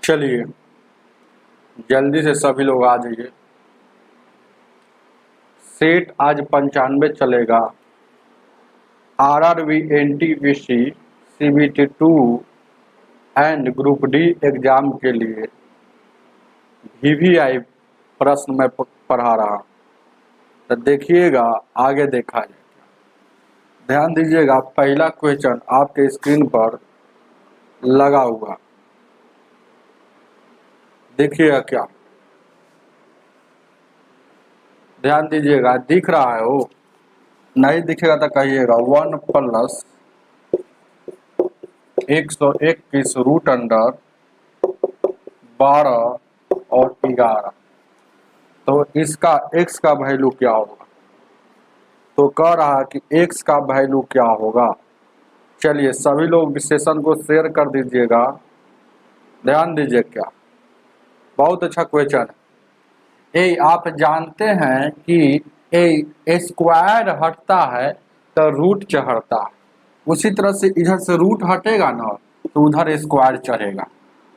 चलिए जल्दी से सभी लोग आ जाइए। सेट आज 95 चलेगा। RRB NTPC CBT2 and group D exam के लिए VVI प्रश्न मैं पढ़ा रहा हूँ, तो देखिएगा आगे देखा जाए। ध्यान दीजिएगा, पहला क्वेश्चन आपके स्क्रीन पर लगा हुआ, देखिएगा क्या, ध्यान दीजिएगा। दिख रहा है वो? नहीं दिखेगा तो कहिएगा। 1 + 121 रूट अंडर 12 और 11, तो इसका x का वैल्यू क्या होगा? तो कह रहा है कि x का वैल्यू क्या होगा। चलिए सभी लोग सेशन को शेयर कर दीजिएगा। ध्यान दीजिए, क्या बहुत अच्छा क्वेश्चन है। आप जानते हैं कि स्क्वायर हटता है तो रूट चढ़ता है, उसी तरह से इधर से रूट हटेगा ना तो उधर स्क्वायर चढ़ेगा।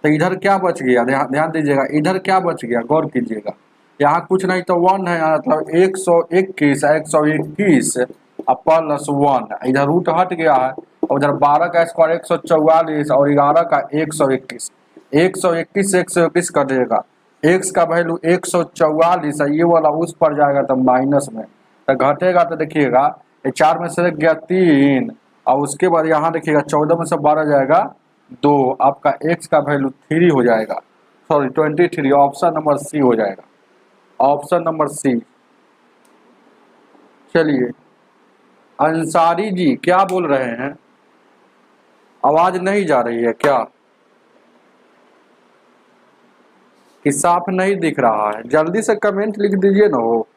तो इधर क्या बच गया? ध्यान दीजिएगा, इधर क्या बच गया, गौर कीजिएगा। यहाँ कुछ नहीं तो 1 है, मतलब 121 प्लस 1, इधर रूट हट गया है। और उधर 12 का स्क्वायर 144 और 11 का 121, 121 कर देगा। x का वैल्यू 144 है, ये वाला उस पर जाएगा तो माइनस में, तो घटेगा। तो देखिएगा 4 में से गया 3, और उसके बाद यहाँ देखिएगा 14 में से 12 जाएगा 2, आपका x का वैल्यू 3 हो जाएगा, सॉरी 23। ऑप्शन नंबर सी हो जाएगा, ऑप्शन नंबर सी। चलिए अंसारी जी क्या बोल रहे हैं? आवाज नहीं जा रही है क्या कि साफ नहीं दिख रहा है? जल्दी से कमेंट लिख दीजिए ना। हो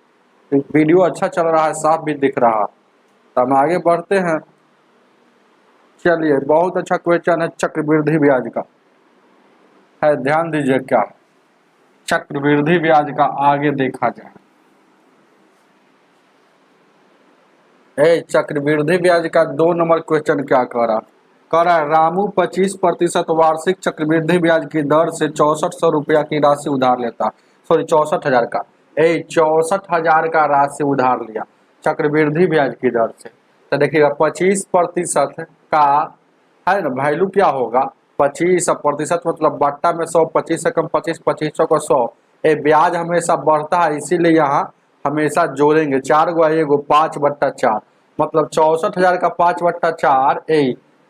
वीडियो अच्छा चल रहा है, साफ भी दिख रहा, तो हम आगे बढ़ते हैं। चलिए बहुत अच्छा क्वेश्चन है, चक्रवृद्धि ब्याज का है। ध्यान दीजिए क्या चक्रवृद्धि ब्याज का, आगे देखा जाए। चक्रवृद्धि ब्याज का 2 नंबर क्वेश्चन क्या कह रहा है? रामू 25% वार्षिक चक्रवृद्धि ब्याज की दर से 6400 रुपया की राशि उधार लेता, सॉरी 64,000 का, 64,000 का राशि उधार लिया चक्रवृद्धि ब्याज की दर से। तो देखिएगा 25% का है ना वैल्यू क्या होगा? 25% मतलब बट्टा में 100, 25 से कम 25, 2500 का 100। ब्याज हमेशा बढ़ता है, इसीलिए यहाँ हमेशा जोड़ेंगे। 4 गो 5/4, मतलब 64,000 का 5/4,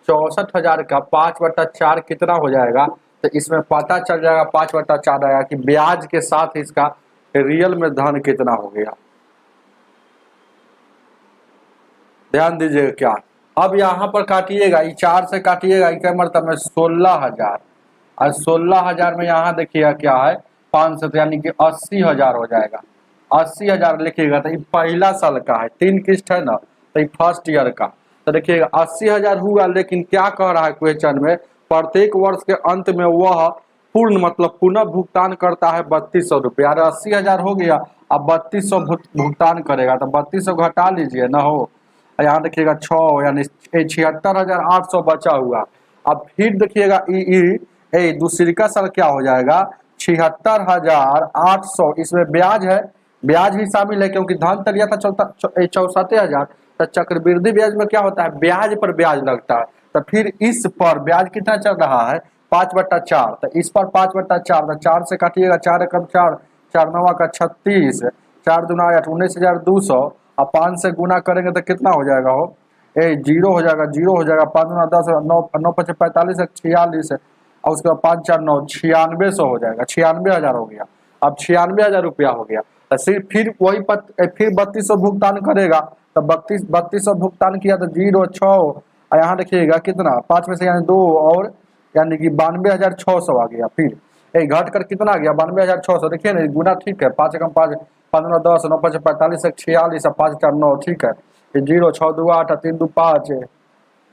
64,000 का 5/4 कितना हो जाएगा? तो इसमें पता चल जाएगा 5/4 आएगा कि ब्याज के साथ इसका रियल में धन कितना हो गया। ध्यान दीजिएगा क्या, अब यहाँ पर काटिएगा, 4 से काटिएगा, क्या मतलब में 16,000, और 16,000 में यहाँ देखिएगा क्या है 500, यानी कि 80,000 हो जाएगा। 80,000 लिखिएगा, तो ये पहला साल का है, 3 किस्त है ना, तो ये फर्स्ट ईयर का। तो देखिएगा 80,000 हुआ, लेकिन क्या कह रहा है क्वेश्चन में? प्रत्येक वर्ष के अंत में वह पूर्ण मतलब पुनः भुगतान करता है 3200 रुपया। 80,000 हो गया, अब 3200 भुगतान करेगा, तो 3200 घटा लीजिए ना। हो यहाँ देखिएगा 6, यानी 76,800 बचा हुआ। अब फिर देखिएगा दूसरी का साल क्या हो जाएगा? 76,800, इसमें ब्याज है, ब्याज भी शामिल है, क्योंकि धन तो लिया था 64,000। तो चक्रवृद्धि ब्याज में क्या होता है? ब्याज पर ब्याज लगता है। तो फिर इस पर ब्याज कितना चल रहा है? 5/4, तो इस पर 5/4, तो 4 से काटिएगा, 4 एकम 4, 4 9 का 36, 4 दूना 8, 19,200, अब 5 से गुना करेंगे तो कितना हो जाएगा? हो 0 हो जाएगा, 0 हो जाएगा, 5 दूना 10, 9 5 45, 46, और उसके बाद 5 4 9 9600 हो जाएगा, 96,000 हो गया। अब 96,000 रुपया हो गया। तो फिर वही फिर 3200 भुगतान करेगा, तो 3200 भुगतान किया तो 0 6, और यहाँ देखिएगा कितना 5 में से यानी 2, और यानी कि 92,600 आ गया। फिर घट कर कितना आ गया? 92,600। देखिए ना गुना ठीक है, 5 एकम 5, 15 10, 9 5 45, 46, 5 4 9, ठीक है। 0 6 2 8, 3 2 5,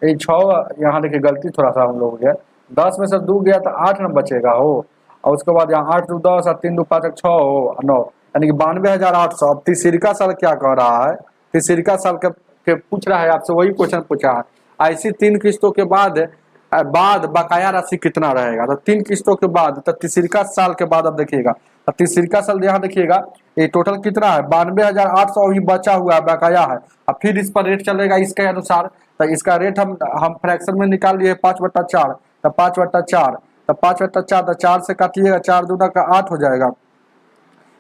6, यहाँ देखिए गलती थोड़ा सा हम लोग गया, 10 में से 2 गया तो 8 न बचेगा। हो और उसके बाद यहाँ 8 2 10, 3 2 5 6 हो 9, यानी कि 92,800। अब तीसरा साल क्या कह रहा है? तीसरा साल के पूछ रहा है आपसे, वही क्वेश्चन पूछा है। ऐसी 3 किस्तों के बाद बाद बकाया राशि कितना रहेगा। तो 3 किस्तों के बाद तो तीसरा साल के बाद अब देखिएगा, तो तीसरा साल यहाँ देखिएगा ये टोटल कितना है 92,800 अभी बचा हुआ है, बकाया है। अब फिर इस पर रेट चलेगा इसके अनुसार, तो इसका रेट हम फ्रैक्शन में निकाल लिए 5/4, तो 5/4, तो 5/4, तो 4 से काटिएगा, 4 दूना का 8 हो जाएगा,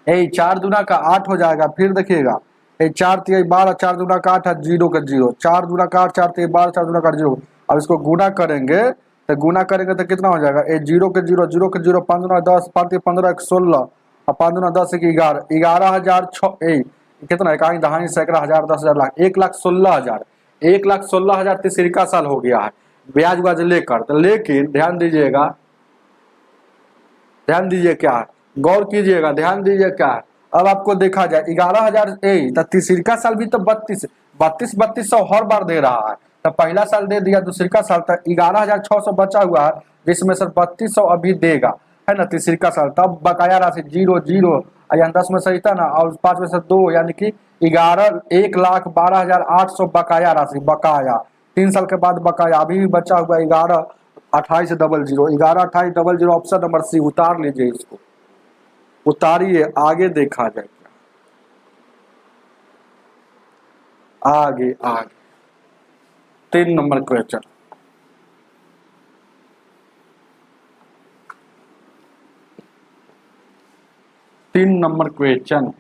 यही 4 दूना का 8 हो जाएगा। फिर देखिएगा ये 4 3 12, 4 दूना का 8 है, 0 का 0, 4 दूना का 8, 4 3 12, 4 दूना का 0। अब इसको गुना करेंगे, तो गुना करेंगे तो कितना हो जाएगा, ये 0 के 0, 0 के 0, 5 दूना 10, 5 15 1 16, और 5 दूना 10 1 11, 11,006 कितना, इकाई दहाई सैकड़ा हजार 10,000 लाख, 1,16,000, 1,16,000 तीसरा साल हो गया है ब्याज व्याज लेकर। तो लेकिन ध्यान दीजिएगा, ध्यान दीजिए क्या है, गौर कीजिएगा, ध्यान दीजिए क्या है। अब आपको देखा जाए 11,000 तो तीसरा साल भी तो 32,000 हर बार दे रहा है। तो पहला साल दे दिया, दूसरा साल तक 11,600 बचा हुआ है, जिसमें से 3200 अभी देगा, है ना तीसरा साल। तब बकाया राशि 0 0, यहाँ 10 में सही था ना, और 5 में से 2 यानी कि 1,12,800 बकाया राशि, बकाया 3 साल के बाद बकाया। अभी भी बचा हुआ 11,28,00, 11,28,00, ऑप्शन नंबर सी उतार लीजिए, इसको उतारिए, आगे देखा जाएगा, आगे आगे 3 नंबर क्वेश्चन। तीन नंबर क्वेश्चन,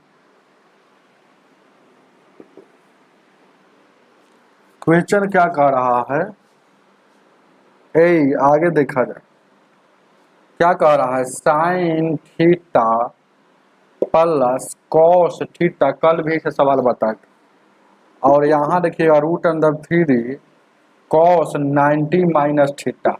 क्वेश्चन क्या कह रहा है, आगे देखा जाए क्या कह रहा है, sine theta plus cos theta, कल भी इसे सवाल बता। और यहाँ देखिएगा √3 कॉस 90 माइनस थीटा।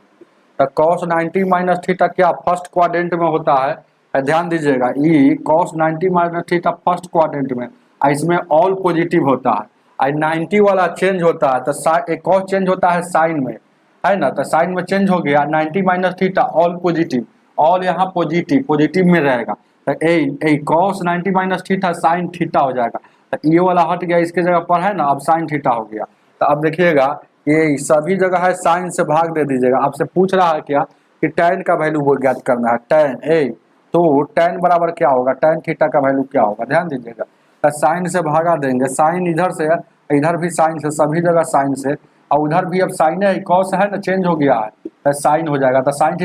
तो कॉस 90 माइनस थीटा क्या फर्स्ट क्वाड्रेंट में होता है, ध्यान दीजिएगा, E cos 90 minus theta first quadrant में, इसमें ऑल पॉजिटिव होता है, 90 वाला चेंज होता है, तो कॉस चेंज होता है साइन में, है ना, तो साइन में चेंज हो गया, 90 minus theta all positive, all यहाँ पॉजिटिव में रहेगा। तो A cos 90 minus theta sine theta हो जाएगा। तो ये वाला हट गया, इसके जगह पर है ना, अब साइन थीटा हो गया। तो अब देखिएगा ये सभी जगह है, साइन से भाग दे दीजिएगा। आपसे पूछ रहा है क्या कि tan का वैल्यू वो ज्ञात करना है, tan तो tan बराबर क्या होगा, tan थीटा का वैल्यू क्या होगा, ध्यान दीजिएगा। तो साइन से भागा देंगे, साइन इधर से, इधर भी साइन से, सभी जगह साइन से, और उधर भी अब साइन है, कॉस है ना, चेंज हो गया है, तो साइन हो जाएगा। तो साइन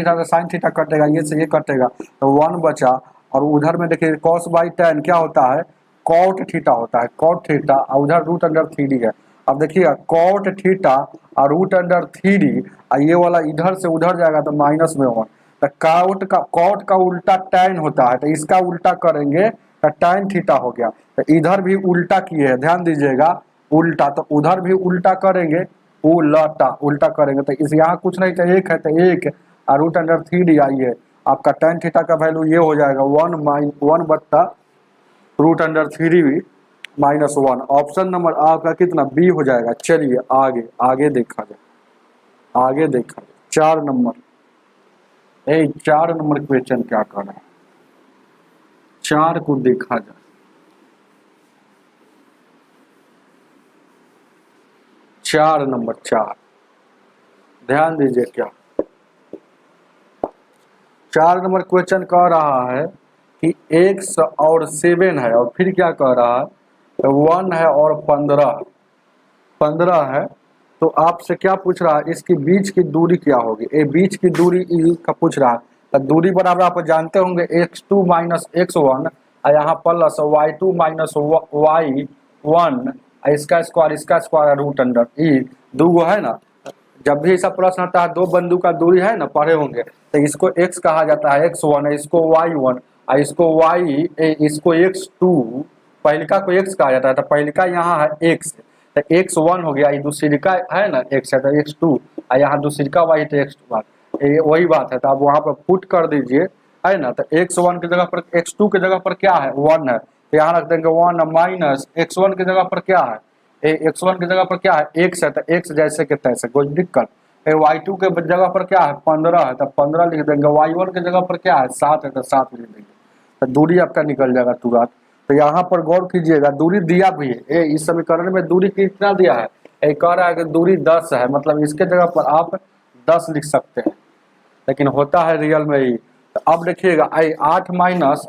थीटा कटेगा, ये से ये कटेगा, तो 1 बचा। और उधर में देखिए कॉस बाई tan क्या होता है, कॉट थीटा होता है, कॉट थीटा, और उधर √3 है। अब देखिएगा कॉट थीटा और √3, ये वाला इधर से उधर जाएगा तो माइनस में 1। तो कॉट का उल्टा tan होता है, तो इसका उल्टा करेंगे तो tan थीटा हो गया। तो इधर भी उल्टा किए है, ध्यान दीजिएगा, उल्टा, तो उधर भी उल्टा करेंगे, उल्टा करेंगे, तो इस यहाँ कुछ नहीं, तो 1 है, तो 1 और √3 आइए, आपका tan थीटा का वैल्यू ये हो जाएगा 1/√3 माइनस 1। ऑप्शन नंबर आपका कितना, बी हो जाएगा। चलिए आगे देखा जाए, 4 नंबर, 4 नंबर क्वेश्चन क्या कर रहा है, 4 को देखा जाए। 4 नंबर, ध्यान दीजिए क्या 4 नंबर क्वेश्चन कह रहा है कि x और 7 है, और फिर क्या कह रहा है, 1 है और 15 है। तो आपसे क्या पूछ रहा है, इसकी बीच की दूरी क्या होगी, ये बीच की दूरी का पूछ रहा है। तो दूरी बराबर आप जानते होंगे x2 माइनस x1, यहाँ प्लस y2 माइनस y1, इसका स्क्वायर √e, 2 है ना। जब भी ऐसा प्रश्न आता है 2 बिंदु का दूरी है ना, पढ़े होंगे, तो इसको x कहा जाता है, x1 है, इसको y1, इसको x2, पहलिका को x कहा जाता है। तो पहलिका यहाँ है x, तो x1 हो गया, ये दूसरिका है ना x है, तो x2, यहाँ दूसरिका y, तो x2 वही बात है। तो आप वहाँ पर पुट कर दीजिए, है ना। तो x1 की जगह पर, x2 की जगह पर क्या है, 1 है, तो यहाँ रख देंगे 1 माइनस x1 की जगह पर क्या है, x1 की जगह पर क्या है, x है, तो x जैसे के तैसे, कोई दिक्कत। y2 के जगह पर क्या है, 15 है, तो 15 लिख देंगे। y1 की जगह पर क्या है, 7 है, तो 7 लिख देंगे, तो दूरी आपका निकल जाएगा तुरंत। तो यहाँ पर गौर कीजिएगा, दूरी दिया भी है, इस समीकरण में दूरी कितना दिया है, कह रहा है कि दूरी 10 है, मतलब इसके जगह पर आप 10 लिख सकते हैं, लेकिन होता है रियल में ही। तो अब देखिएगा 8 माइनस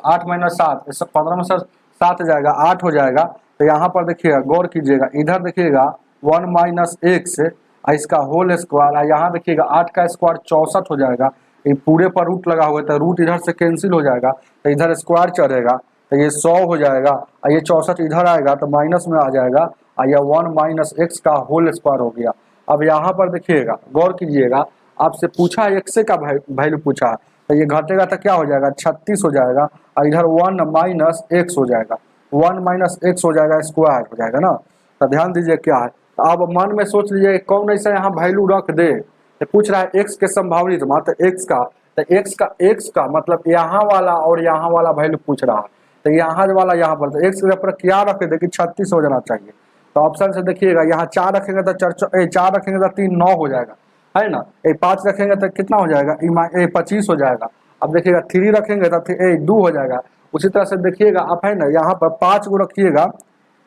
7, इस 15 में से 7 जाएगा, 8 हो जाएगा। तो यहाँ पर देखिएगा, गौर कीजिएगा, इधर देखिएगा 1 माइनस x इसका होल स्क्वायर, यहाँ देखिएगा 8 का स्क्वायर 64 हो जाएगा। ये पूरे पर रूट लगा हुआ है तो रूट इधर से कैंसिल हो जाएगा, तो इधर स्क्वायर चढ़ेगा तो ये 100 हो जाएगा, और ये 64 इधर आएगा तो माइनस में आ जाएगा, और यह 1 माइनस x का होल स्क्वायर हो गया। अब यहाँ पर देखिएगा, गौर कीजिएगा, आपसे पूछा है x का वैल्यू पूछा है, तो ये घटेगा तो क्या हो जाएगा, 36 हो जाएगा, और इधर 1 माइनस x हो जाएगा, 1 माइनस x हो जाएगा, स्क्वायर हो जाएगा ना। तो ध्यान दीजिए क्या है, तो आप मन में सोच लीजिए कौन ऐसा यहाँ वैल्यू रख दे। तो पूछ रहा है x के संभावित मतलब x का, तो x का मतलब यहाँ वाला और यहाँ वाला वैल्यू पूछ रहा है। तो यहाँ वाला यहाँ पर, तो x के ऊपर क्या रख दे कि 36 हो जाना चाहिए। तो ऑप्शन से देखिएगा, यहाँ 4 रखेंगे तो 4 रखेंगे तो 3 9 हो जाएगा, है ना। 5 रखेंगे तो कितना हो जाएगा, 25 हो जाएगा। अब देखिएगा 3 रखेंगे तो 2 हो जाएगा। उसी तरह से देखिएगा आप, है ना, यहाँ पर 5 गो रखिएगा,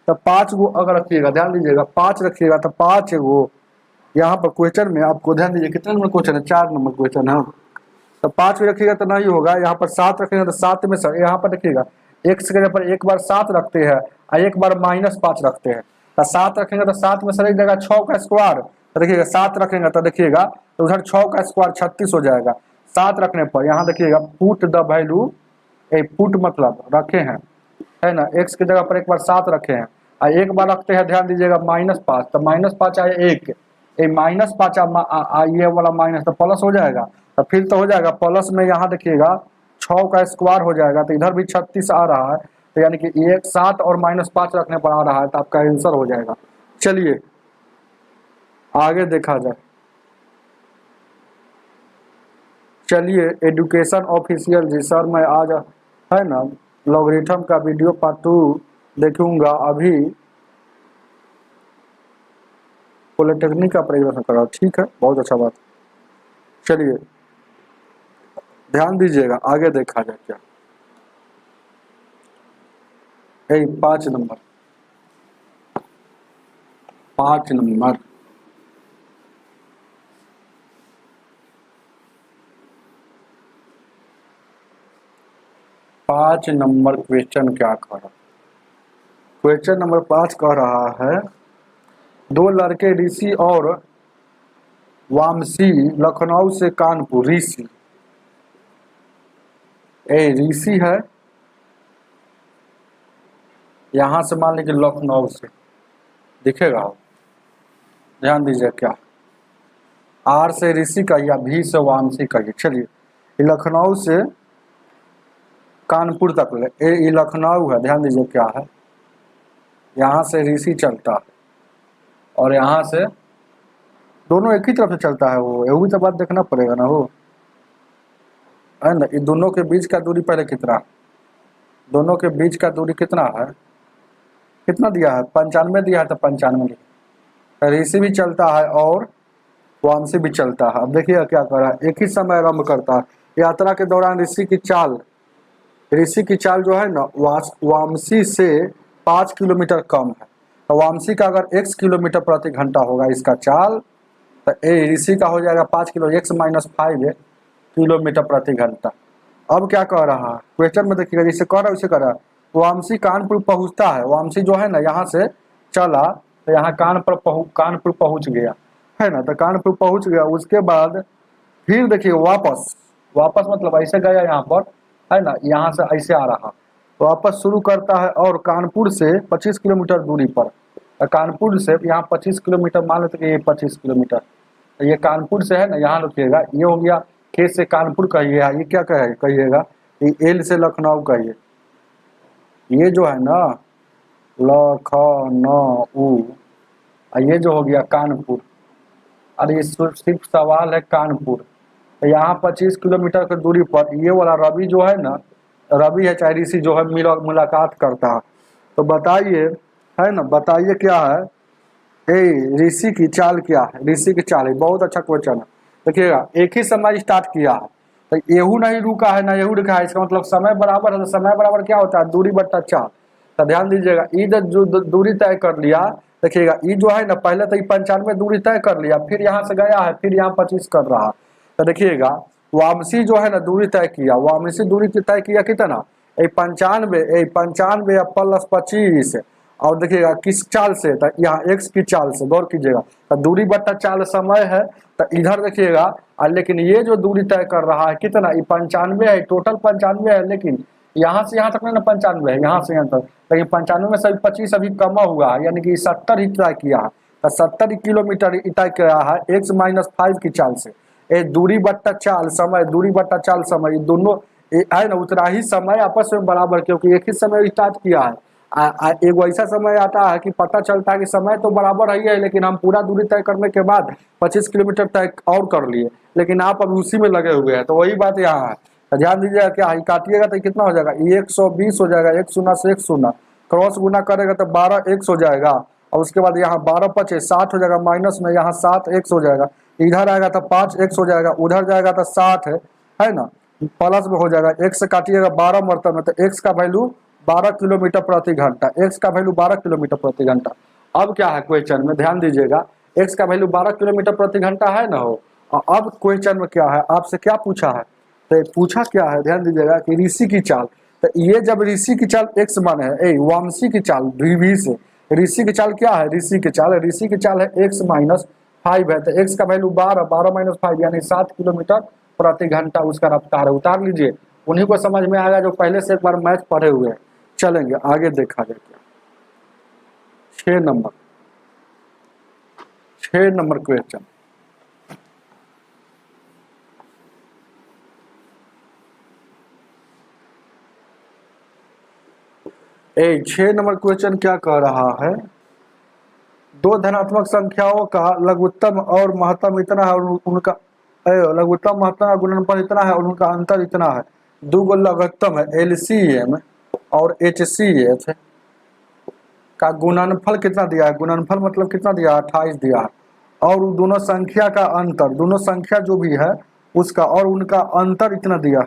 तो 5 गो अगर रखिएगा, ध्यान दीजिएगा 5 रखिएगा तो 5 गो यहाँ पर क्वेश्चन में आपको ध्यान दीजिए कितना नंबर क्वेश्चन है, 4 नंबर क्वेश्चन है। तो 5 भी रखिएगा तो नहीं होगा, यहाँ पर 7 रखेंगे तो 7 में सर, यहाँ पर देखिएगा x के जगह पर एक बार 7 रखते हैं और एक बार -5 रखते हैं। तो 7 रखेंगे तो 7 में सर एक जगह 6 का स्क्वायर, तो देखिएगा 7 रखेंगे तो देखिएगा तो उधर 6 का स्क्वायर 36 हो जाएगा। 7 रखने पर यहाँ देखिएगा पुट द वैल्यू, पुट मतलब रखे हैं, है ना, x की जगह पर एक बार 7 रखे हैं और एक बार रखते हैं, ध्यान दीजिएगा -5, तो -5 आए 1, -5 ये वाला माइनस तो प्लस हो जाएगा, तो फिर तो हो जाएगा प्लस में, यहाँ देखिएगा 6 का स्क्वायर हो जाएगा, तो इधर भी 36 आ रहा है, तो यानी कि 1 7 और -5 रखने पर आ रहा है, तो आपका आंसर हो जाएगा। चलिए आगे देखा जाए। चलिए एजुकेशन ऑफिशियल जी सर, मैं आज, है ना, लॉगरिथम का वीडियो पार्ट 2 देखूंगा, अभी पॉलिटेक्निक का प्रयोजन कर रहा हूँ। ठीक है, बहुत अच्छा बात। चलिए ध्यान दीजिएगा, आगे देखा जाए क्या। 5 नंबर 5 नंबर 5 नंबर क्वेश्चन क्या कह रहा, क्वेश्चन नंबर 5 कह रहा है, 2 लड़के ऋषि और वामसी लखनऊ से कानपुर, ऋषि ऋषि है, यहां से मान लीजिए लखनऊ से दिखेगा, ध्यान दीजिए क्या, आर से ऋषि का या भी से वामसी का। चलिए लखनऊ से कानपुर तक ये लखनऊ है, ध्यान दीजिए क्या है, यहाँ से ऋषि चलता है और यहाँ से दोनों एक ही तरफ से चलता है, वो भी तो बात देखना पड़ेगा ना, वो है ना। इन दोनों के बीच का दूरी पहले कितना, दोनों के बीच का दूरी कितना है, कितना दिया है, 95 दिया है, तो 95 लिखा। ऋषि भी चलता है और वामसी भी चलता है। अब देखिए क्या कर रहा है, एक ही समय आरंभ करता है। यात्रा के दौरान ऋषि की चाल जो है ना, वामसी से 5 किलोमीटर कम है। तो वामसी का अगर x किलोमीटर प्रति घंटा होगा इसका चाल, तो ऋषि का हो जाएगा 5 किलो x -5 किलोमीटर प्रति घंटा। अब क्या कह रहा है क्वेश्चन में, देखिएगा जिसे कह रहा है उसे कह रहा है, वामसी कानपुर पहुंचता है, वामसी जो है ना यहाँ से चला तो यहाँ कानपुर पहुंच गया, है ना, तो कानपुर पहुंच गया। उसके बाद फिर देखिए वापस मतलब ऐसे गया यहाँ पर, है ना, यहाँ से ऐसे आ रहा, वापस शुरू करता है और कानपुर से 25 किलोमीटर दूरी पर, कानपुर से यहाँ 25 किलोमीटर मान लेते कि ये 25 किलोमीटर, तो ये कानपुर से है ना, यहाँ लिखिएगा, ये हो गया के से कानपुर कहिए, ये क्या कहिएगा, ये एल से लखनऊ कहिए, ये जो है ना लखनऊ, ये जो हो गया कानपुर, और ये सिर्फ सवाल है कानपुर। तो यहाँ 25 किलोमीटर की दूरी पर ये वाला रवि जो है ना, रवि है चाहे ऋषि जो है मुलाकात करता है। तो बताइए, है ना, बताइए क्या है, ऋषि की चाल क्या है, ऋषि की चाल है, बहुत अच्छा क्वेश्चन है। देखिएगा एक ही समय स्टार्ट किया है, तो येहू नहीं रुका है ना येहू रुका है, इसका मतलब समय बराबर है, तो समय बराबर क्या होता है, दूरी बट्टा चाल। तो ध्यान दीजिएगा, जो दूरी तय कर लिया देखिएगा ये जो है ना, पहले तो ये 95 दूरी तय कर लिया, फिर यहाँ से गया है, फिर यहाँ 25 कर रहा है। तो देखिएगा वामसी जो है ना दूरी तय किया, वामसी दूरी तय किया कितना, 95 प्लस 25, और देखिएगा किस चाल से, तो यहाँ x की चाल से, गौर कीजिएगा, तो दूरी बट्टा चाल समय है, तो इधर देखिएगा, लेकिन ये जो दूरी तय कर रहा है कितना, ये 95 है, टोटल 95 है, लेकिन यहाँ से यहाँ तक ना 95 है, यहाँ से यहाँ तक, लेकिन 95 में से 25 अभी कमा हुआ है, यानी कि 70 ही तय किया है, तो 70 किलोमीटर तय किया है x-5 की चाल से। ये दूरी बट्टा चाल समय, दूरी बट्टा चाल समय, ये दोनों है ना उतना ही समय आपस में बराबर, क्योंकि एक ही समय स्टार्ट किया है। एक ऐसा समय आता है कि पता चलता है कि समय तो बराबर ही है, लेकिन हम पूरा दूरी तय करने के बाद 25 किलोमीटर तय और कर लिए, लेकिन आप अभी उसी में लगे हुए हैं। तो वही बात यहाँ है, तो ध्यान दीजिएगा, क्या काटिएगा तो कितना हो जाएगा, 120 हो जाएगा, 1 शून्य से 1 शून्य, क्रॉस गुना करेगा तो 12 x हो जाएगा, और उसके बाद यहाँ 12 पचे 60 हो जाएगा, माइनस में यहाँ 7 x हो जाएगा, इधर आएगा तो 5 x हो जाएगा, उधर जाएगा तो 60 है ना, प्लस में हो जाएगा, x से काटिएगा 12 मरतब में, तो x का वैल्यू 12 किलोमीटर प्रति घंटा, x का वैल्यू 12 किलोमीटर प्रति घंटा। अब क्या है क्वेश्चन में, ध्यान दीजिएगा, x का वैल्यू 12 किलोमीटर प्रति घंटा है ना हो, और अब क्वेश्चन में क्या है, आपसे क्या पूछा है, तो पूछा क्या है, ध्यान दीजिएगा कि ऋषि की चाल, तो ये जब ऋषि की चाल x मान है, वामसी की चाल v से, ऋषि की चाल क्या है, ऋषि की चाल है x-5 है, तो x का वैल्यू 12 - 5 यानी 7 किलोमीटर प्रति घंटा उसका रफ्तार है। उतार लीजिए, उन्हीं को समझ में आएगा जो पहले से एक बार मैथ पढ़े हुए हैं। चलेंगे आगे, देखा जाए क्या 6 नंबर क्वेश्चन। ए 6 नंबर क्वेश्चन क्या कह रहा है, दो धनात्मक संख्याओं का लघुत्तम और महत्तम इतना है, और उनका लघुत्तम महत्तम का गुणनफल इतना है, और उनका अंतर इतना है। दो गो लघुत्तम है LCM और HCF का गुणनफल कितना दिया है, गुणनफल मतलब कितना दिया है, 28 दिया है, और दोनों संख्या का अंतर, दोनों संख्या जो भी है उसका और उनका अंतर इतना दिया,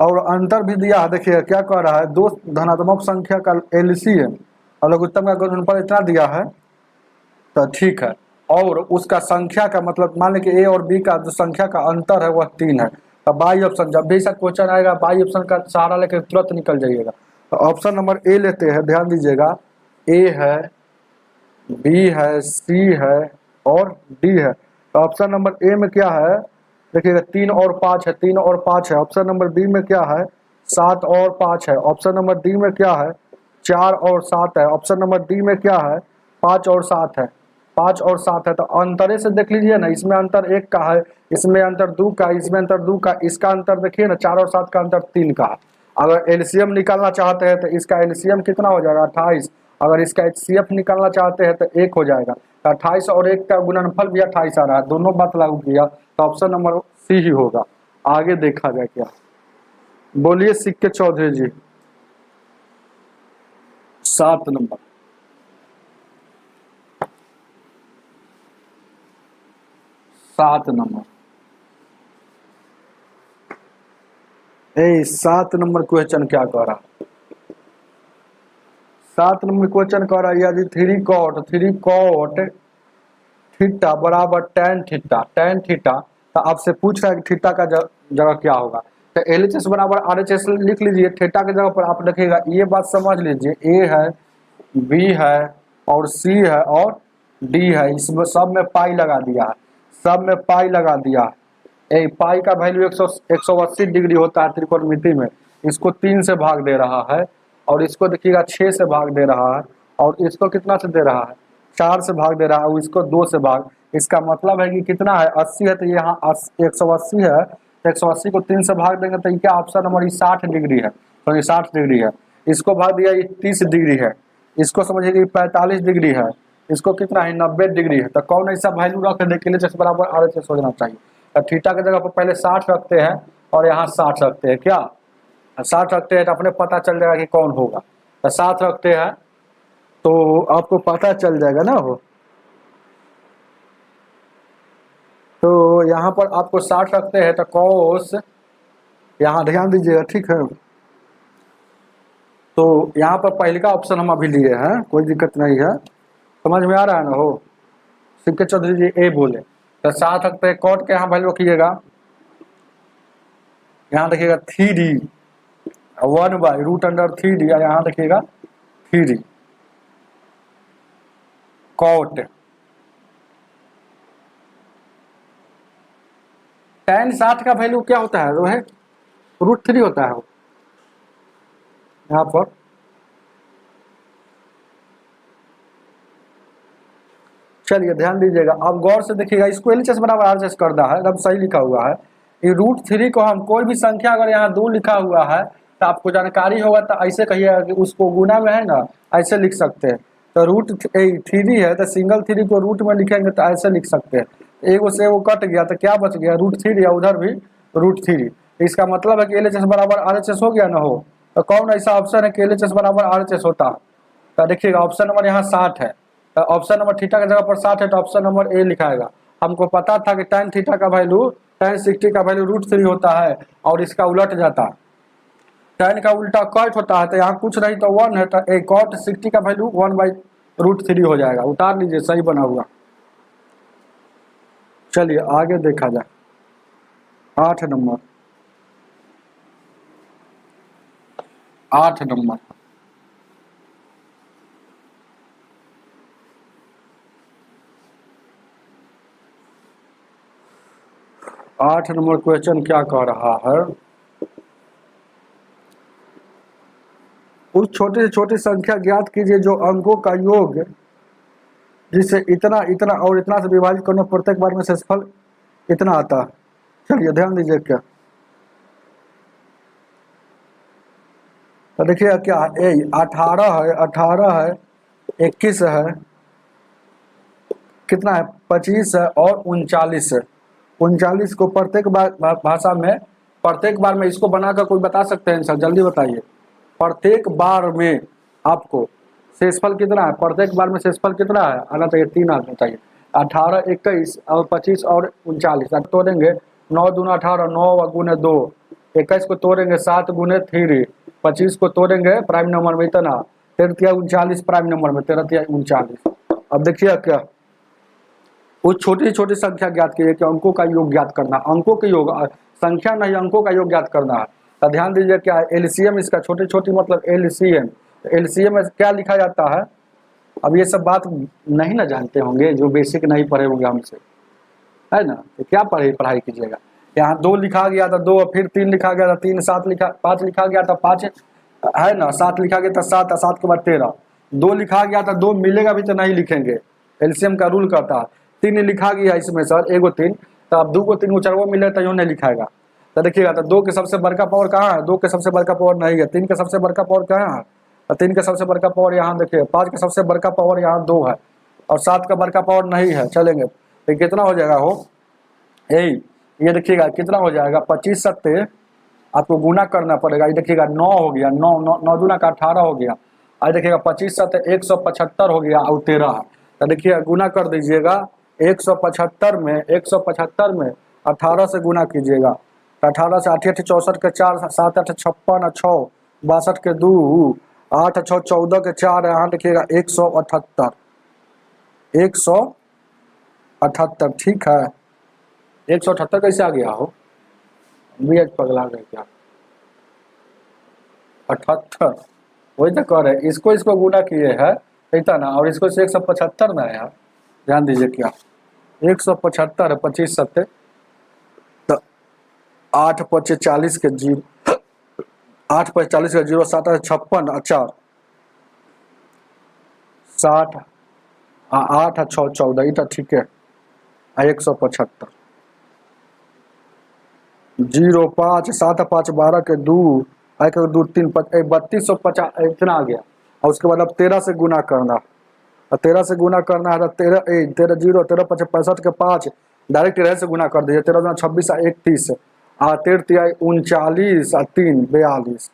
और अंतर भी दिया है। देखिए क्या कह रहा है, दो धनात्मक संख्या का LCM और लघुत्तम का गुणनफल इतना दिया है, तो ठीक है, और उसका संख्या का मतलब मान लें कि A और B का जो संख्या का अंतर है वह 3 है। तो बाई ऑप्शन, जब भी ऐसा क्वेश्चन आएगा बाई ऑप्शन का सहारा लेकर तुरंत निकल जाइएगा। तो ऑप्शन नंबर A लेते हैं, ध्यान दीजिएगा, A है, B है, C है और D है। तो ऑप्शन नंबर A में क्या है, देखिएगा 3 और 5 है, 3 और 5 है। ऑप्शन नंबर B में क्या है, 7 और 5 है। ऑप्शन नंबर D में क्या है, 4 और 7 है। ऑप्शन नंबर D में क्या है, 5 और 7 है, 5 और 7 है। तो अंतरे से देख लीजिए ना, इसमें अंतर 1 का है, इसमें अंतर 2 का, इसमें अंतर 2 का, इसका अंतर देखिए ना 4 और 7 का अंतर 3 का है। अगर एलसीएम निकालना चाहते हैं तो इसका एलसीएम कितना हो जाएगा, 28। अगर इसका एचसीएफ निकालना चाहते हैं तो 1 हो जाएगा। 28 और 1 का गुणनफल भी 28 आ रहा है, दोनों बात लागू किया तो ऑप्शन नंबर सी ही होगा। आगे देखा जाए क्या, बोलिए सिक्के चौधरी जी। 7 नंबर, सात नंबर, 7 नंबर क्वेश्चन क्या कह रहा, 7 नंबर क्वेश्चन कह रहा है यदि 3 cot थीटा बराबर tan थीटा, तो आपसे पूछ रहा है कि थीटा का जगह क्या होगा। तो LHS बराबर RHS लिख लीजिए, थीटा की जगह पर आप लिखिएगा, ये बात समझ लीजिए, A है, B है और C है और D है, इसमें सब में पाई लगा दिया है, सब में पाई लगा दिया है। पाई का वैल्यू 180 डिग्री होता है त्रिकोणमिति में, इसको 3 से भाग दे रहा है, और इसको देखिएगा 6 से भाग दे रहा है, और इसको कितना से दे रहा है, 4 से भाग दे रहा है, और इसको 2 से भाग। इसका मतलब है कि कितना है, 80 है, तो यहाँ 180 है, 180 को 3 से भाग देंगे तो क्या ऑप्शन नंबर 60 डिग्री है, तो ये 60 डिग्री है। इसको भाग दिया, ये 30 डिग्री है, इसको समझिए कि 45 डिग्री है, इसको कितना है 90 डिग्री है। तो कौन ऐसा वैल्यू रख दे के लिए बराबर RHS हो जाना चाहिए। तो थीटा की जगह पर पहले 60 रखते हैं और यहाँ 60 रखते हैं, क्या 60 रखते हैं तो अपने पता चल जाएगा कि कौन होगा। तो 7 रखते हैं तो आपको पता चल जाएगा ना हो। तो यहाँ पर आपको 60 रखते हैं तो कॉस, यहाँ ध्यान दीजिएगा, ठीक है। तो यहाँ पर पहले का ऑप्शन हम अभी लिए हैं, कोई दिक्कत नहीं है, समझ में आ रहा है ना हो। सिक्के चौधरी जी ए बोले तो 7 तक पे कॉट के यहाँ वैल्यू रखिएगा, यहाँ देखिएगा 3 1/√3 यहाँ देखिएगा 3 कॉट। tan 60 का वैल्यू क्या होता है, वो है √3 होता है यहाँ पर। चलिए ध्यान दीजिएगा, अब गौर से देखिएगा, इसको LHS बराबर RHS करना है, एकदम सही लिखा हुआ है। ये √3 को हम कोई भी संख्या अगर यहाँ 2 लिखा हुआ है तो आपको जानकारी होगा, तो ऐसे कहिएगा कि उसको गुना में है ना, ऐसे लिख सकते हैं। तो √3 है तो सिंगल 3 को रूट में लिखेंगे तो ऐसे लिख सकते हैं। एगो से वो कट गया तो क्या बच गया, √3, या उधर भी √3। इसका मतलब है कि LHS बराबर RHS हो गया ना हो। तो कौन ऐसा ऑप्शन है कि LHS बराबर RHS होता है? तो देखिएगा ऑप्शन नंबर यहाँ 60 है, तो ऑप्शन नंबर थीटा की जगह पर 60 है, तो ऑप्शन नंबर ए लिखाएगा। हमको पता था कि tan थीटा का वैल्यू tan 60 का वैल्यू √3 होता है, और इसका उलट जाता है, tan का उल्टा कॉट होता है, तो यहाँ कुछ नहीं तो 1 है, तो ए कॉट 60 का वैल्यू 1/√3 हो जाएगा। उतार लीजिए, सही बना हुआ। चलिए आगे देखा जाए, 8 नंबर 8 नंबर क्वेश्चन क्या कह रहा है, उस छोटी से छोटी संख्या ज्ञात कीजिए जो अंकों का योग जिसे इतना इतना और इतना से विभाजित करने पर प्रत्येक बार में शेषफल इतना आता है। चलिए ध्यान दीजिए, क्या तो देखिए क्या है, 18 है, 21 है, कितना है 25 है और 39 है। 39 को प्रत्येक बार भाषा में, प्रत्येक बार में इसको बनाकर कोई बता सकते हैं सर, जल्दी बताइए। प्रत्येक बार में आपको शेषफल कितना है, प्रत्येक बार में शेषफल कितना है, आना चाहिए 3 आना चाहिए। 18, 21 और 25 और 39 तोड़ेंगे, 9 दूना 18, 9 गुने 2, 21 को तोड़ेंगे 7 गुने 3, 25 को तोड़ेंगे प्राइम नंबर में इतना, 13 39 प्राइम नंबर में 13 39। अब देखिए क्या, वो छोटी छोटी संख्या ज्ञात कीजिए कि अंकों का योग ज्ञात करना, अंकों के योग, संख्या नहीं अंकों का योग ज्ञात करना है। तो ध्यान दीजिए क्या है, LCM इसका, छोटी छोटी मतलब LCM। LCM में क्या लिखा जाता है, अब ये सब बात नहीं ना जानते होंगे, जो बेसिक नहीं पढ़े होंगे हमसे, है ना, तो क्या पढ़ाई कीजिएगा। यहाँ 2 लिखा गया था 2, फिर 3 लिखा गया था 3, 5 लिखा गया था 5, है ना, 7 लिखा गया था 7, 7 के बाद 13, 2 लिखा गया था 2 मिलेगा भी तो नहीं लिखेंगे, LCM का रूल कहता है। 3 लिखा गया इसमें सर, एगो 3, तो अब 2 को 3 को 4 को मिले तो यूँ नहीं लिखाएगा। तो देखिएगा, तो 2 के सबसे बड़का पावर कहाँ है, 2 के सबसे बड़का पावर नहीं है, 3 के सबसे बड़का पावर कहाँ है, 3 का सबसे बड़का पावर यहाँ देखिए, 5 का सबसे बड़का पावर यहाँ 2 है, और 7 का बड़का पावर नहीं है। चलेंगे तो कितना हो जाएगा हो, यही ये देखिएगा कितना हो जाएगा, 25 सत्ते आपको गुना करना पड़ेगा। ये देखिएगा 9 हो गया, 9 दूना का 18 हो गया, आज देखिएगा 25 सत्ते 175 हो गया और 13 है। तो देखिए गुना कर दीजिएगा, 175 में 18 से गुना कीजिएगा, 18 से 8 8 64 के 4, 7 8 56 6 62 के 2, 8 6 14 के 4, यहाँ देखिएगा 178, 178 ठीक है। 178 कैसे आ गया हो, भी आज पगला गए क्या, 78 वही तो कह रहे, इसको गुना किए है इतना, और इसको से 175 ना है यार, ध्यान दीजिए क्या 175 है, 25 सत्ते 8 5 40 के 0, 8 5 40 के 0, 7 56 4 60, 8 6 14 ये तो ठीक है। 175 0 5 7 5 12 के 2, 1 2 3 3250 इतना आ गया। और उसके बाद अब 13 से गुना करना, और 13 से गुना करना है तो 13 0 13 5 65 के 5 डायरेक्ट 13 से गुना कर दीजिए, 13 26 31, 13 39 3 42,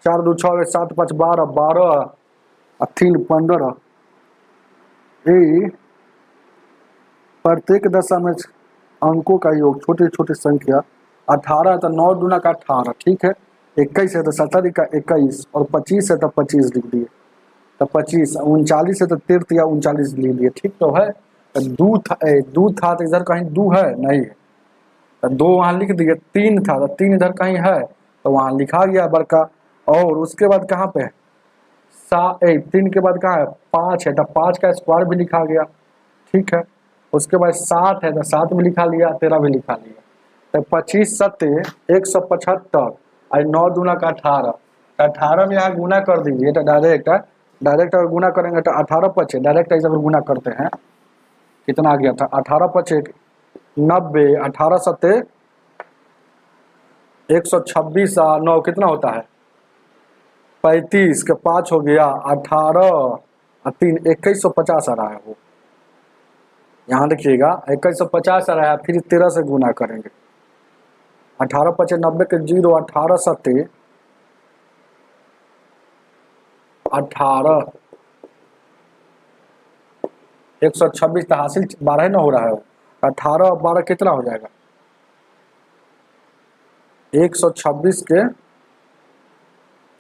4 2 6 7 5 12 12 3 15। प्रत्येक दशा में अंकों का योग, छोटी छोटी संख्या 18 तो 9 दूना का 18 ठीक है, 21 है तो 70 का 21 और 25 है तो 25 लिख दिए, तो 25 39 है तो 13 या 39 लिख दिए, ठीक तो है। तो दू था तो इधर कहीं दू है नहीं है, तो 2 वहाँ लिख दिए, 3 था तो 3 इधर कहीं है तो वहाँ लिखा गया बड़का। और उसके बाद कहाँ पे है 3 के बाद कहाँ है 5 है तो 5 का स्क्वायर भी लिखा गया, ठीक है। उसके बाद 7 है तो 7 भी लिखा लिया, 13 भी लिखा लिया। तो 25 सत्ते 175 और 9 दूना का 18, 18 में यहाँ गुना कर दीजिए तो डायरेक्ट अगर गुना करेंगे तो 18 पचे डायरेक्ट ऐसे अगर गुना करते हैं कितना आ गया था 18 पचे 90, 18 सत्ते 126 और 9 कितना होता है 35 के 5 हो गया 18 और 3 2150 आ रहा है वो, यहाँ देखिएगा 2150 आ रहा है, फिर 13 से गुना करेंगे 18 पचे 90 के 0, 18 सत्ते 18 126 तो हासिल 12 ना हो रहा है, 18 और 12 कितना हो जाएगा 126 के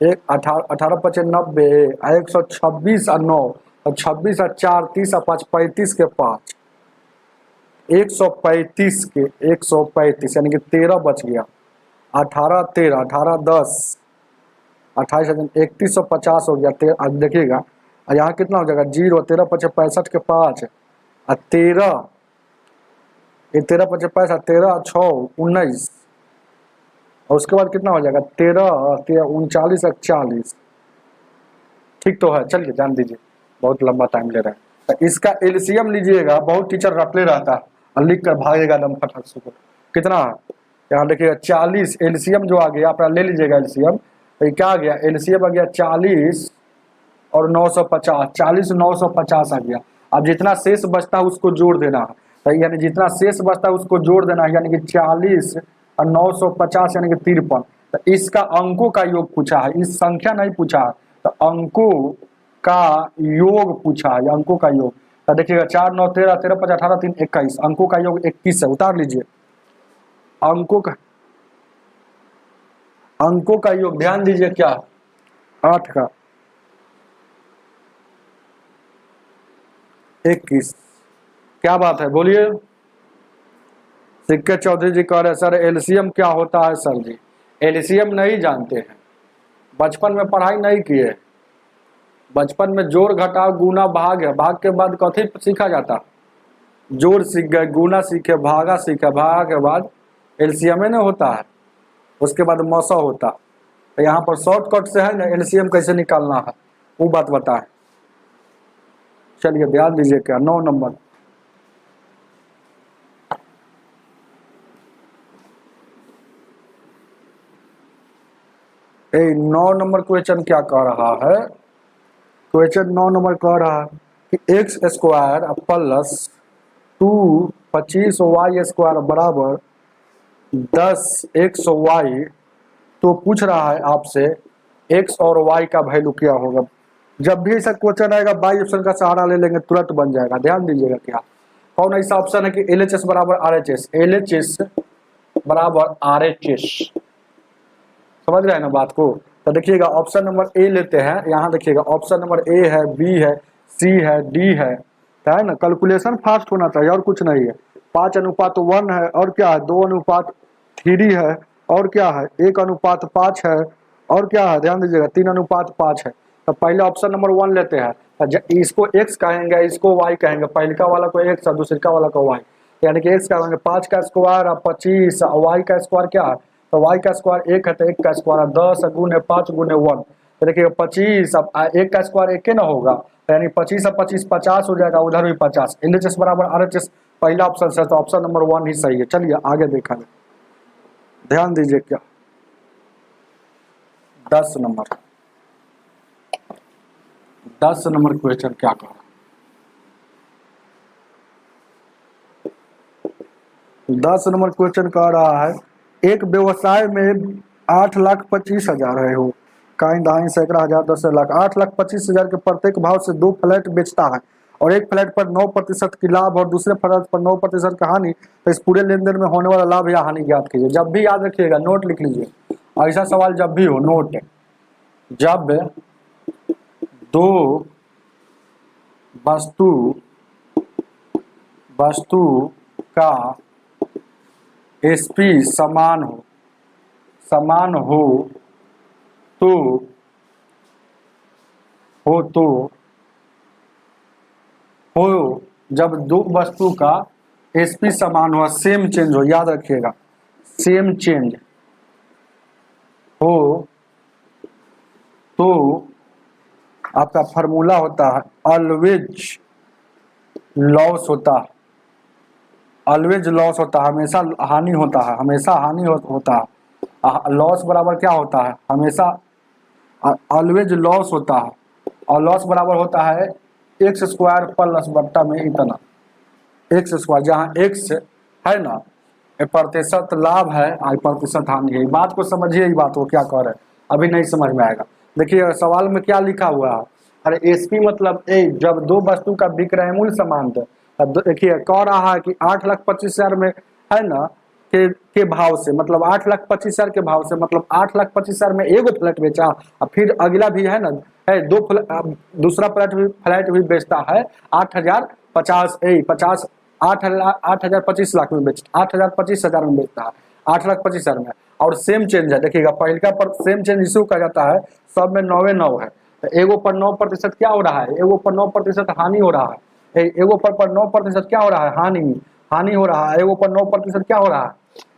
18 पचे 90 126 और 9 और 26 और 4 30 और 5 35 के 5 135 के 135 यानी कि 13 बच गया, 18 13 18 10 28 3150 हो गया। अब देखिएगा यहाँ कितना हो जाएगा 0, 13 पचे 65 के 5 और 13 पचे 65 13 6 19 और उसके बाद कितना हो जाएगा 13 39 और 40, ठीक तो है। चलिए जान दीजिए बहुत लंबा टाइम ले रहा है, तो इसका एलसीएम लीजिएगा, बहुत टीचर रटले रहता है और लिख कर भागेगा दम फटक से, कितना यहाँ देखिएगा 40 एलसीएम जो आ गया आप ले लीजिएगा एलसीएम, तो क्या आ गया एलसीएम आ गया 40 और 950, 40 950 आ गया। अब जितना शेष बचता है उसको जोड़ देना है, तो यानी जितना शेष बचता है उसको जोड़ देना है, यानी कि 40 और 950 यानी कि 53। तो इसका अंकों का योग पूछा है, इस संख्या नहीं पूछा है, तो अंकों का योग पूछा है, अंकों का योग। तो देखिएगा 4 9 13 13 5 18 3 21, अंकों का योग 21 है, उतार लीजिए अंकों का योग, ध्यान दीजिए क्या 8 का 21, क्या बात है बोलिए। सिक्के चौधरी जी कह रहे सर एलसीएम क्या होता है सर जी, एलसीएम नहीं जानते हैं, बचपन में पढ़ाई नहीं किए, बचपन में जोड़ घटाव गुना भाग है, भाग के बाद कथी सीखा जाता, जोड़ सीख गए, गुना सीखे, भागा सीखे, भागा के बाद एलसीएम ने होता है, उसके बाद मौसा होता। तो यहाँ पर शॉर्टकट से है ना एलसीएम कैसे निकालना है वो बात बताएं। चलिए ध्यान दीजिए क्या 9 नंबर, ए 9 नंबर क्वेश्चन क्या कह रहा है, क्वेश्चन 9 नंबर कह रहा है कि x square plus 2 25 y square बराबर 10 एक्स वाई। तो पूछ रहा है आपसे एक्स और वाई का वैल्यू क्या होगा। जब भी ऐसा क्वेश्चन आएगा बाई ऑप्शन का सहारा ले लेंगे तुरंत बन जाएगा। ध्यान दीजिएगा क्या कौन ऐसा ऑप्शन है कि LHS बराबर RHS, LHS बराबर RHS, समझ रहे हैं ना बात को। तो देखिएगा ऑप्शन नंबर ए लेते हैं, यहाँ देखिएगा ऑप्शन नंबर ए है, बी है, सी है, डी है ना। कैलकुलेशन फास्ट होना चाहिए और कुछ नहीं है। 5:1 है और क्या है 2:3 है और क्या है 1:5 है और क्या है ध्यान दीजिएगा 3:5 है। तो पहले ऑप्शन नंबर 1 लेते हैं, इसको x कहेंगे, इसको y कहेंगे, पहले का वाला को x और दूसरे का वाला को y, यानी कि x कहेंगे 5 का स्क्वायर और 25 और y का स्क्वायर क्या है, तो y का स्क्वायर 1 है तो 1 का स्क्वायर 10 गुने 5 गुने 1, तो देखिएगा 25, अब 1 का स्क्वायर 1 ना होगा, यानी 25 और 25 50 हो जाएगा, उधर भी 50। LHS बराबर RHS पहला ऑप्शन है, तो ऑप्शन नंबर 1 ही सही है। चलिए आगे देखा जाए, ध्यान दीजिए क्या 10 नंबर क्वेश्चन क्या कह रहा है। 10 नंबर क्वेश्चन कह रहा है एक व्यवसाय में 8,25,000 है हो, काइन दाइन सैकड़ा हजार 10 लाख, 8,25,000 के प्रत्येक भाव से 2 फ्लैट बेचता है और एक फ्लैट पर 9% की लाभ और दूसरे फ्लैट पर 9% का हानि, तो इस पूरे लेन देन में होने वाला लाभ या हानि ज्ञात कीजिए। जब भी याद रखिएगा नोट लिख लीजिए, ऐसा सवाल जब भी हो, नोट, जब दो वस्तु का एसपी समान हो तो जब दो वस्तु का एसपी समान हो, सेम चेंज हो, याद रखिएगा, सेम चेंज हो तो आपका फॉर्मूला होता है ऑलवेज लॉस होता है, ऑलवेज लॉस होता है, हमेशा हानि होता है, हमेशा हानि होता है। लॉस बराबर क्या होता है, हमेशा ऑलवेज लॉस होता है, और लॉस बराबर होता है एक्स स्क्वायर प्लस बट्टा में इतना, एक्स स्क्वायर, जहाँ एक्स है ना प्रतिशत लाभ है और प्रतिशत हानि है। बात को समझिए, ये बात को क्या कह रहे हैं, अभी नहीं समझ में आएगा। देखिए सवाल में क्या लिखा हुआ है, अरे एसपी मतलब ए, जब दो वस्तु का विक्रय मूल्य समान थे। अब देखिए कह रहा है कि 8,25,000 में है ना के भाव से, मतलब 8,25,000 के भाव से, मतलब 8,25,000 में एगो फ्लैट बेचा, और फिर अगला भी है ना है दूसरा फ्लैट भी बेचता है 8,25,000 में बेचता, 8,25,000 में बेचता है, 8,25,000 में, और सेम चेंज है। देखिएगा पहले पर सेम चेंज इशू कहा जाता है, सब में 9 है, तो एगो पर 9% क्या हो रहा है, एगो पर 9% हानि हो रहा है, एगो पर 9% क्या हो रहा है, हानि हो रहा है, एगो पर 9% क्या हो रहा है,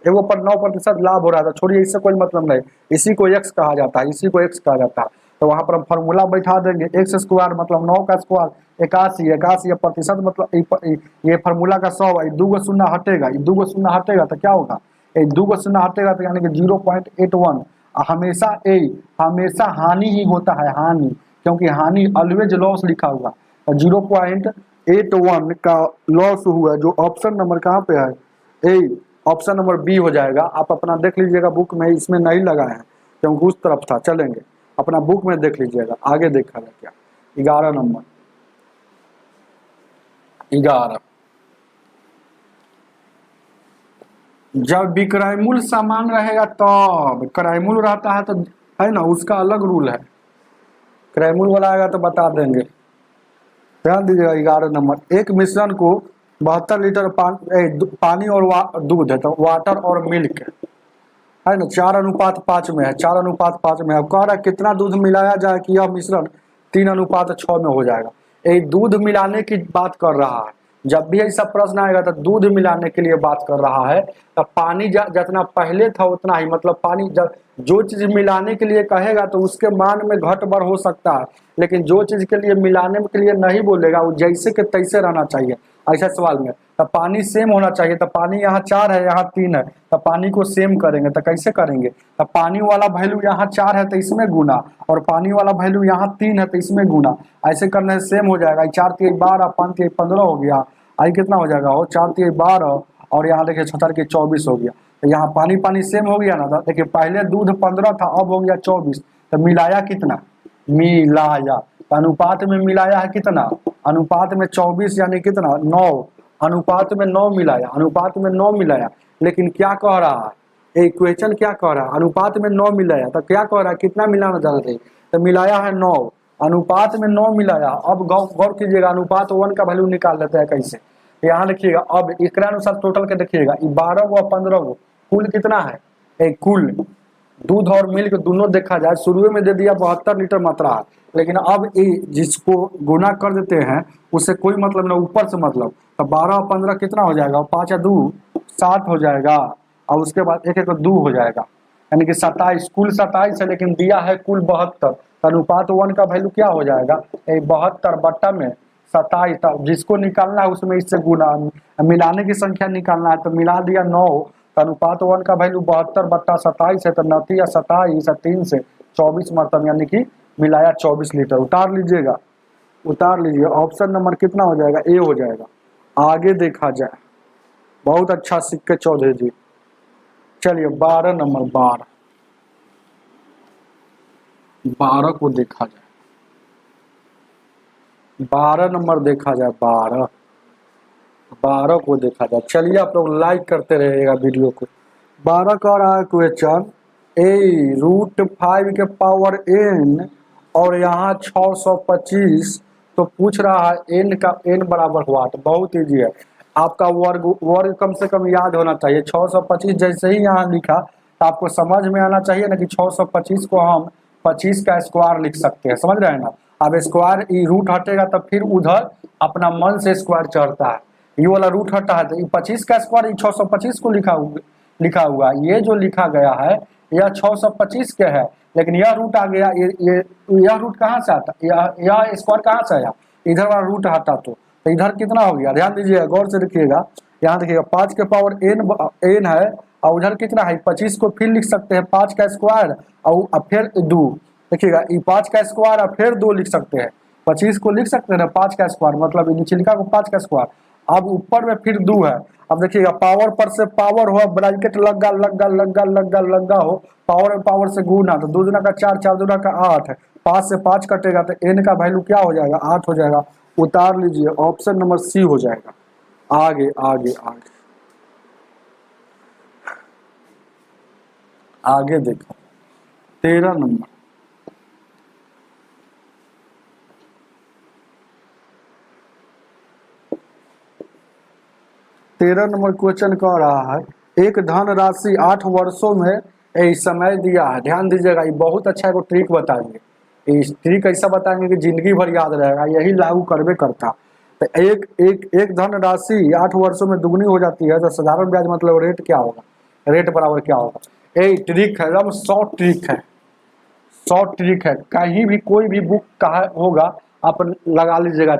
एगो पर 9% लाभ हो रहा है। तो छोड़िए, इससे कोई मतलब नहीं, इसी को एक्स कहा जाता है, इसी को एक्स कहा जाता है। तो वहां पर हम फॉर्मूला बैठा देंगे, एक्स स्क्वायर मतलब 9 का स्क्वायर 81 प्रतिशत, मतलब ये फॉर्मूला का 100, 2 शून्य हटेगा, 2 शून्य हटेगा तो क्या होगा, 2 शून्य हटेगा तो यानी कि 0.81। हमेशा हानि ही होता है, हानि, क्योंकि हानि ऑलवेज लॉस लिखा हुआ, 0.81 का लॉस हुआ, जो ऑप्शन नंबर कहाँ पे है, ए, ऑप्शन नंबर बी हो जाएगा। आप अपना देख लीजिएगा बुक में, इसमें नहीं लगा है क्योंकि उस तरफ था। चलेंगे अपना बुक में देख लीजिएगा, आगे देखा जाए क्या, 11 नंबर, 11, जब विक्रय मूल्य समान रहेगा तब, क्रय मूल्य रहता है तो है ना उसका अलग रूल है, क्रय मूल्य वाला आएगा तो बता देंगे। ध्यान दीजिएगा 11 नंबर, एक मिश्रण को 72 लीटर पानी और दूध है, तो वाटर और मिल्क है ना 4:5 में है, 4:5 में है। अब कह रहा है कितना दूध मिलाया जाए कि यह मिश्रण 3:6 में हो जाएगा। ये दूध मिलाने की बात कर रहा है, जब भी ऐसा प्रश्न आएगा तो दूध मिलाने के लिए बात कर रहा है। तो पानी जितना पहले था उतना ही, मतलब पानी जो चीज मिलाने के लिए कहेगा तो उसके मान में घट बढ़ हो सकता है, लेकिन जो चीज के लिए मिलाने के लिए नहीं बोलेगा वो जैसे के तैसे रहना चाहिए ऐसा सवाल में। तो पानी सेम होना चाहिए, तो पानी यहाँ 4 है यहाँ 3 है, तो पानी को सेम करेंगे तो कैसे करेंगे, तो पानी वाला वैल्यू यहाँ 4 है तो इसमें गुना, और पानी वाला वैल्यू यहाँ 3 है तो इसमें गुना, ऐसे करने से सेम हो जाएगा। 4 3 12, 5 3 15 हो गया, आई कितना हो जाएगा, हो 4 3 12, और यहाँ देखिए 6 4 24 हो गया। तो यहाँ पानी पानी सेम हो गया ना, तो देखिए पहले दूध 15 था अब हो गया 24, तो मिलाया कितना, मिलाया, तो अनुपात में मिलाया है कितना, अनुपात में 24 यानी कितना 9, अनुपात में 9 मिलाया, अनुपात में 9 मिलाया। लेकिन क्या कह रहा है, इक्वेशन क्या कह रहा है, अनुपात में 9 मिलाया, तो क्या कह रहा है कितना मिलाना चाहते थे, तो मिलाया है 9, अनुपात में 9 मिलाया। अब गौर कीजिएगा, अनुपात 1 का वैल्यू निकाल लेते हैं कैसे, यहाँ देखिएगा, अब इसके अनुसार टोटल के देखिएगा 12 और 15 कुल कितना है, कुल दूध और मिल्क दोनों देखा जाए, शुरू में दे दिया 72 लीटर मात्रा है, लेकिन अब जिसको गुना कर देते हैं उससे कोई मतलब ना, ऊपर से मतलब, तो 12 और 15 कितना हो जाएगा, 5 या 2 7 हो जाएगा, और उसके बाद 1 1 2 हो जाएगा, यानी कि 27, कुल 27 है लेकिन दिया है कुल 72। अनुपात 1 का वैल्यू क्या हो जाएगा, 72 बट्टा में 27, जिसको निकालना है उसमें इससे गुना, मिलाने की संख्या निकालना है तो मिला दिया 9, तो अनुपात 1 का वैल्यू 72 बट्टा 27 है, तो 29 या 27 3 से 24 मतलब, यानी कि मिलाया 24 लीटर। उतार लीजिएगा, उतार लीजिए, ऑप्शन नंबर कितना हो जाएगा, ए हो जाएगा। आगे देखा जाए, बहुत अच्छा सिक्के चौधरी जी। चलिए 12 नंबर, 12 को देखा जाए, 12 नंबर देखा जाए, 12 को देखा जाए। चलिए आप लोग लाइक करते रहिएगा वीडियो को। 12 का रहा है क्वेश्चन, √5 के पावर n और यहाँ 625, तो पूछ रहा है n का n बराबर हुआ, तो बहुत ईजी है। आपका वर्ग वर्ग कम से कम याद होना चाहिए। 625 जैसे ही यहाँ लिखा तो आपको समझ में आना चाहिए ना कि 625 को हम 25 का स्क्वायर लिख सकते हैं, समझ रहे हैं ना। अब स्क्वायर रूट हटेगा तब फिर उधर अपना मन से स्क्वायर चढ़ता है, ये वाला रूट हटा है तो 25 का स्क्वायर 625 को लिखा हुआ ये जो लिखा गया है यह 625 के है, लेकिन यह रूट आ गया, यह रूट कहाँ से आता, यह स्क्वायर कहाँ से आया, इधर वाला रूट हटा तो इधर कितना हो गया, ध्यान दीजिएगा, गौर से देखिएगा। यहाँ देखिएगा 5 के पावर n है और उधर कितना है 25 को फिर लिख सकते हैं 5 का स्क्वायर और फिर 2, देखिएगा 5 का स्क्वायर और फिर 2 लिख सकते हैं, 25 को लिख सकते हैं ना 5 का स्क्वायर, मतलब नीचे लिखा को 5 का स्क्वायर, अब ऊपर में फिर 2 है। अब देखिएगा पावर पर से पावर हो, ब्रैकेट लगा हो, पावर में पावर से गुना, तो 2 दूना का 4, 4 दूना का 8, 5 से 5 कटेगा तो n का वैल्यू क्या हो जाएगा 8 हो जाएगा, उतार लीजिए, ऑप्शन नंबर सी हो जाएगा। आगे आगे आगे आगे देखो 13 नंबर, क्वेश्चन कह रहा है एक धन राशि 8 वर्षों में समय दिया है। ध्यान दीजिएगा, ये बहुत अच्छा एगो ट्रिक बताएंगे, इस ट्रिक ऐसा बताएंगे कि जिंदगी भर याद रहेगा, यही लागू करबे करता। तो एक धन राशि 8 वर्षों में दुगनी हो जाती है, तो साधारण ब्याज मतलब रेट क्या होगा, रेट बराबर क्या होगा। ट्रिक है, एकदम शॉर्ट ट्रिक है, शॉर्ट ट्रिक है, कहीं भी कोई भी बुक कहा होगा आप लगा लीजिएगा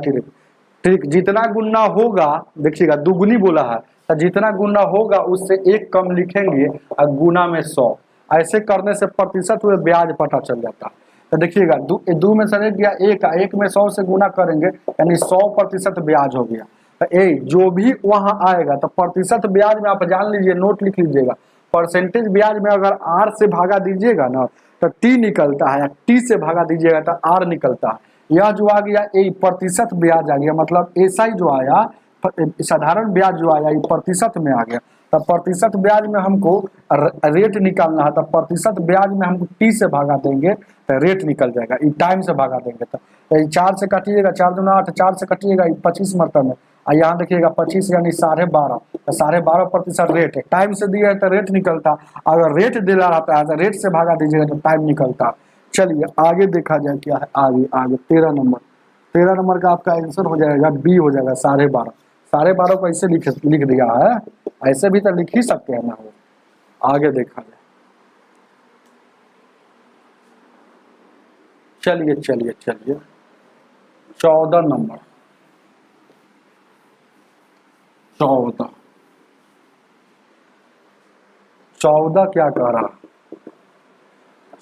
ट्रिक जितना गुना होगा, देखिएगा दुगुनी बोला है तो जितना गुना होगा उससे एक कम लिखेंगे और गुना में 100, ऐसे करने से प्रतिशत हुए ब्याज पता चल जाता है। तो देखिएगा दो में से गया एक में 100 से गुना करेंगे यानी 100% ब्याज हो गया। तो जो भी वहां आएगा तो प्रतिशत ब्याज में आप जान लीजिए, नोट लिख लीजिएगा, परसेंटेज ब्याज में अगर r से भागा दीजिएगा ना तो t निकलता है, t से भागा दीजिएगा तो r निकलता है। यह जो आ गया ये प्रतिशत ब्याज आ गया, मतलब ऐसा जो आया साधारण ब्याज जो आया ये प्रतिशत में आ गया। तब प्रतिशत ब्याज में हमको रेट निकालना है, तब प्रतिशत ब्याज में हमको t से भागा देंगे तो रेट निकल जाएगा, ये टाइम से भागा देंगे तो 4 से कटिएगा, 4 दूना 8, 4 से कटिएगा 25 मरतब में, और यहाँ देखिएगा 25 यानी 12.5, तो 12.5% रेट है, टाइम से दिया है तो रेट निकलता, अगर रेट दिला रहता है तो रेट से भागा दीजिएगा तो टाइम निकलता। चलिए आगे देखा जाए क्या है, आगे आगे 13 नंबर का आपका आंसर हो जाएगा बी हो जाएगा 12.5। 12.5 को ऐसे लिख दिया है, ऐसे भी तो लिख ही सकते हैं ना। आगे देखा जाए, चलिए 14 नंबर, 14 क्या कह रहा है,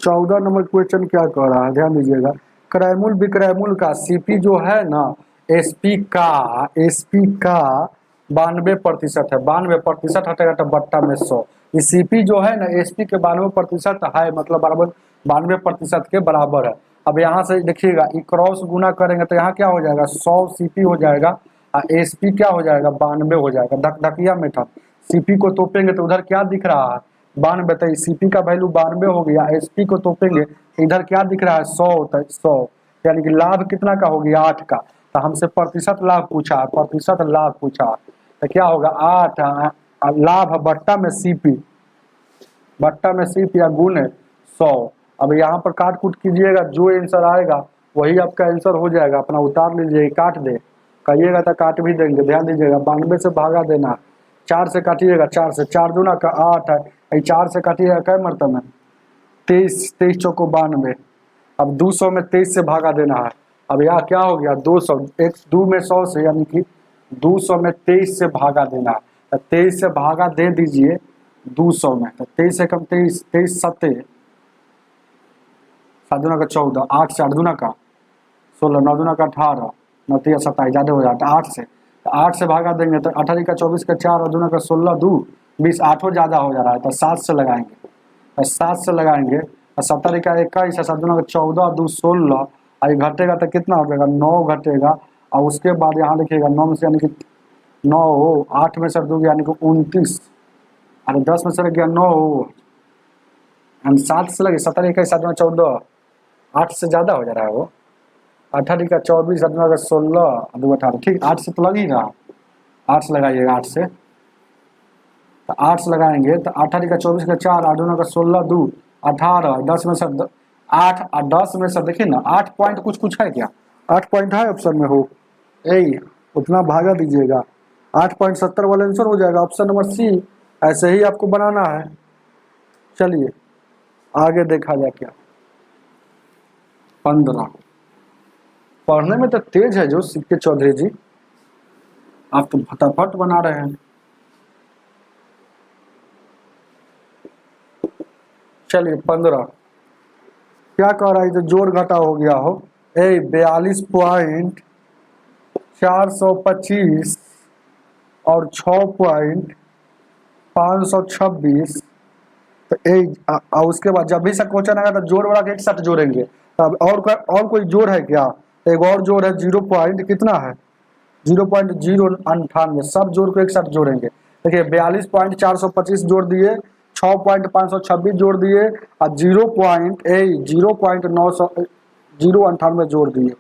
14 नंबर क्वेश्चन क्या कह रहा है, ध्यान दीजिएगा। क्रयमूल विक्रयमूल का सीपी जो है ना एसपी का 92% है, 92% हटेगा तो बट्टा में 100, सीपी जो है ना एसपी के 92% है, मतलब बराबर 92% के बराबर है। अब यहाँ से देखिएगा क्रॉस गुना करेंगे तो यहाँ क्या हो जाएगा 100 सीपी हो जाएगा और एसपी क्या हो जाएगा 92 हो जाएगा, धकधकिया में था, सीपी को तोपेंगे तो उधर क्या दिख रहा है 92, तो सीपी का वैल्यू 92 हो गया, एसपी को तोपेंगे इधर क्या दिख रहा है 100 होता है 100, यानी कि लाभ कितना का हो गया 8 का, तो हमसे प्रतिशत लाभ पूछा है, प्रतिशत लाभ पूछा तो क्या होगा 8 लाभ बट्टा में सीपी या गुण 100। अब यहाँ पर काट कूट कीजिएगा, जो आंसर आएगा वही आपका आंसर हो जाएगा, अपना उतार लीजिए, काट दे कहिएगा तो काट भी देंगे। ध्यान दीजिएगा 92 से भागा देना, 4 से काटिएगा, 4 से 4 दूना का 8 है, 4 से काटिएगा कै मरतब में 23 चौको 92, अब 200 में 23 से भागा देना है। अब यहाँ क्या हो गया 200, 2 में 100 से यानी कि 200 में 23 से भागा देना है, तो 23 से भागा दे दीजिए 200 में, तो 23 से कम 23 7 दूना का 14, 8 से 8 दूना का 16, 9 दूना का 18, 9 3 27 ज़्यादा हो जाता है 8 से भागा देंगे तो 18 का 24 का 4 और दूना का 16 2 20, 8 ज़्यादा हो जा रहा है तो 7 से लगाएंगे, तो 7 से लगाएंगे, 70 का 21, 7 दूना का 14 2 16, और घटेगा तो कितना हो जाएगा 9 घटेगा, और उसके बाद यहाँ देखिएगा 9 में से यानी कि 9 8 में से 2 यानी कि 29, अरे 10 में से गया 9, हम 7 से लगे 17 21 7 14, 8 से ज़्यादा हो जा रहा है वो। 18 का 24, 17 का 16, 2 18, ठीक 8 से तो लग ही रहा। 8 से लगाइएगा, 8 से तो 8 से लगाएंगे तो 18 का 24 का 4, 8 2 का 16, 2 18, 10 में से 8 और 10 में से देखिए ना 8 पॉइंट कुछ कुछ है क्या? 8 पॉइंट है ऑप्शन में हो, यही उतना भागा दीजिएगा, 8.70 वाला आंसर हो जाएगा ऑप्शन नंबर सी। ऐसे ही आपको बनाना है। चलिए आगे देखा जाए क्या। 15 पढ़ने में तो तेज है जो सिक्के चौधरी जी, आप तो फटाफट बना रहे हैं। चलिए 15 क्या कह रहा है? तो जोड़ घटा हो गया हो। 42.425 और 6.526, तो उसके बाद जब भी से क्वेश्चन आएगा तो जोड़ वाला के एक साथ जोड़ेंगे। तब और कोई जोड़ है क्या? एक और जोड़ है 0 पॉइंट कितना है, 0.098, सब जोड़ को एक साथ जोड़ेंगे। देखिए 42.425 जोड़ दिए, 6.526 जोड़ दिए और 0.98 जोड़ दिए,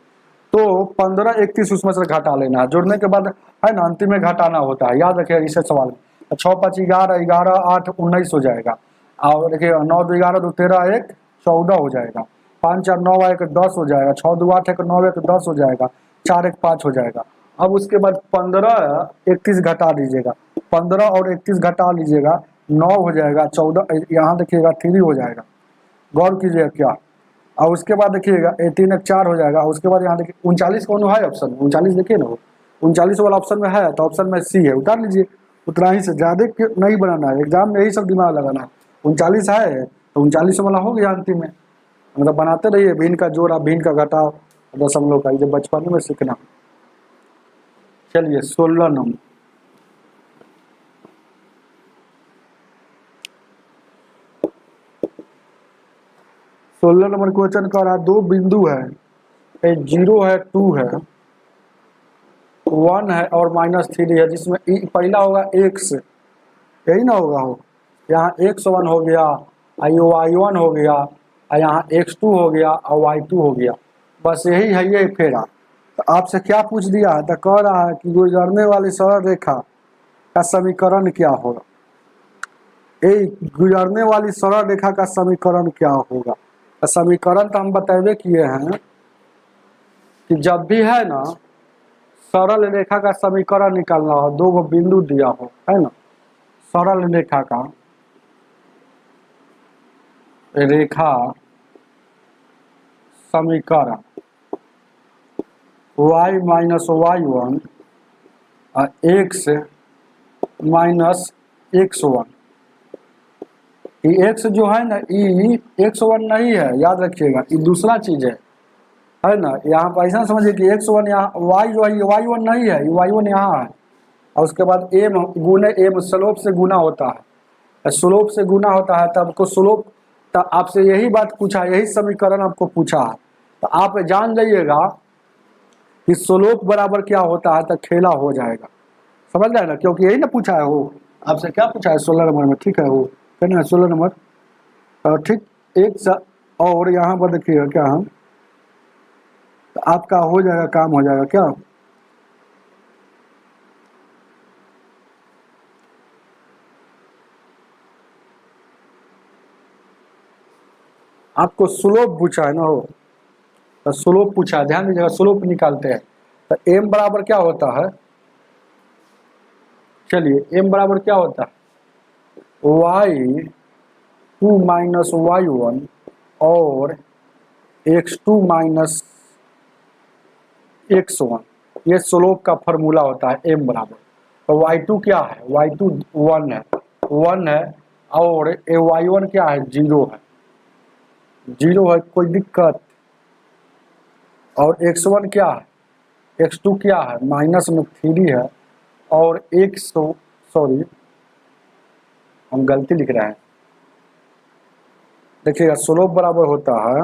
तो 15 31 उसमें से घटा लेना है। जोड़ने के बाद है ना अंतिम में घटाना होता है, याद रखिएगा इसे सवाल में। 6 5 11, 11 8 19 हो जाएगा। और देखिए 9 2 11 2 13 1 14 हो जाएगा। 5 4 9 1 10 हो जाएगा। 6 2 8 1 9 1 10 हो जाएगा। 4 1 5 हो जाएगा। अब उसके बाद 15 31 घटा दीजिएगा, 15 और 31 घटा लीजिएगा, 9 हो जाएगा। 14 यहाँ देखिएगा 3 हो जाएगा, गौर कीजिएगा क्या। और उसके बाद देखिएगा 18 1 4 हो जाएगा। उसके बाद यहाँ देखिए 39 कौन है ऑप्शन, 39 देखिए ना, 39 वाला ऑप्शन में है, तो ऑप्शन में सी है, उतार लीजिए। उतना ही से ज़्यादा नहीं बनाना है, एग्जाम में यही सब दिमाग लगाना है। 39 है तो 39 वाला हो गया अंतिम में, मतलब बनाते रहिए भिन्न का जोड़ा भिन्न का घटाव दशमलव का, ये बचपन में सीखना। चलिए 16 नंबर। सोलह नंबर क्वेश्चन कर रहा है, दो बिंदु है, एक 0 है 2 है 1 है और -3 है, जिसमें पहला होगा x, यही ना होगा हो। यहाँ x1 हो गया, y1 हो गया, और यहाँ x2 हो गया और y2 हो गया, बस यही है ये फेरा। तो आपसे क्या पूछ दिया है, तो कह रहा है कि गुजरने वाली सरल रेखा का समीकरण क्या होगा। गुजरने वाली सरल रेखा का समीकरण क्या होगा? तो समीकरण तो हम बताए किए हैं कि जब भी है ना सरल रेखा का समीकरण निकालना हो, दो बिंदु दिया हो, है ना, सरल रेखा का समीकरण y माइनस y1 और x माइनस x1। ये x जो है ना ये x1 नहीं है, याद रखिएगा, ये दूसरा चीज है ना। यहाँ पर ऐसा समझिए कि x1 यहाँ, y जो है ये y1 नहीं है, ये y1 यहाँ है। और उसके बाद m गुने m स्लोप से गुना होता है, स्लोप से गुना होता है, तब आपको स्लोप, तब आपसे यही बात पूछा, यही समीकरण आपको पूछा है, तो आप जान जाइएगा कि स्लोप बराबर क्या होता है, तो खेला हो जाएगा, समझ रहे हैं ना, क्योंकि यही ना पूछा है वो आपसे। क्या पूछा है 16 नंबर में, ठीक है वो कहना है 16 नंबर, ठीक। एक और यहाँ पर देखिएगा क्या हम, तो आपका हो जाएगा, काम हो जाएगा क्या। आपको स्लोप पूछा है ना हो, तो स्लोप पूछा है, ध्यान दीजिएगा, स्लोप निकालते हैं। तो m बराबर क्या होता है, चलिए m बराबर क्या होता है, y2 माइनस y1 और x2 माइनस x1, ये स्लोप का फॉर्मूला होता है m बराबर। तो y2 क्या है, y2 1 है और y1 क्या है, 0 है, 0 है, कोई दिक्कत। और x1 क्या है, x2 क्या है, माइनस में 3 है, और सॉरी हम गलती लिख रहे हैं, देखिएगा स्लोप बराबर होता है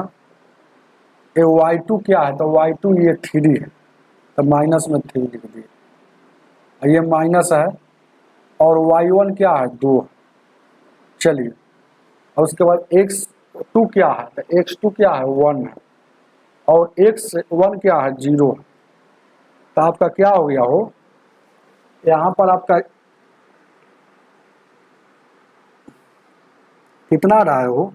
ये y2 क्या है, तो y2 ये 3 है, तो माइनस में 3 लिख दिए, ये माइनस है, और y1 क्या है, 2। चलिए और उसके बाद x2 क्या है, तो x2 क्या है 1 है, और x1 क्या है 0 है। तो आपका क्या हो गया हो, यहाँ पर आपका कितना रहा है वो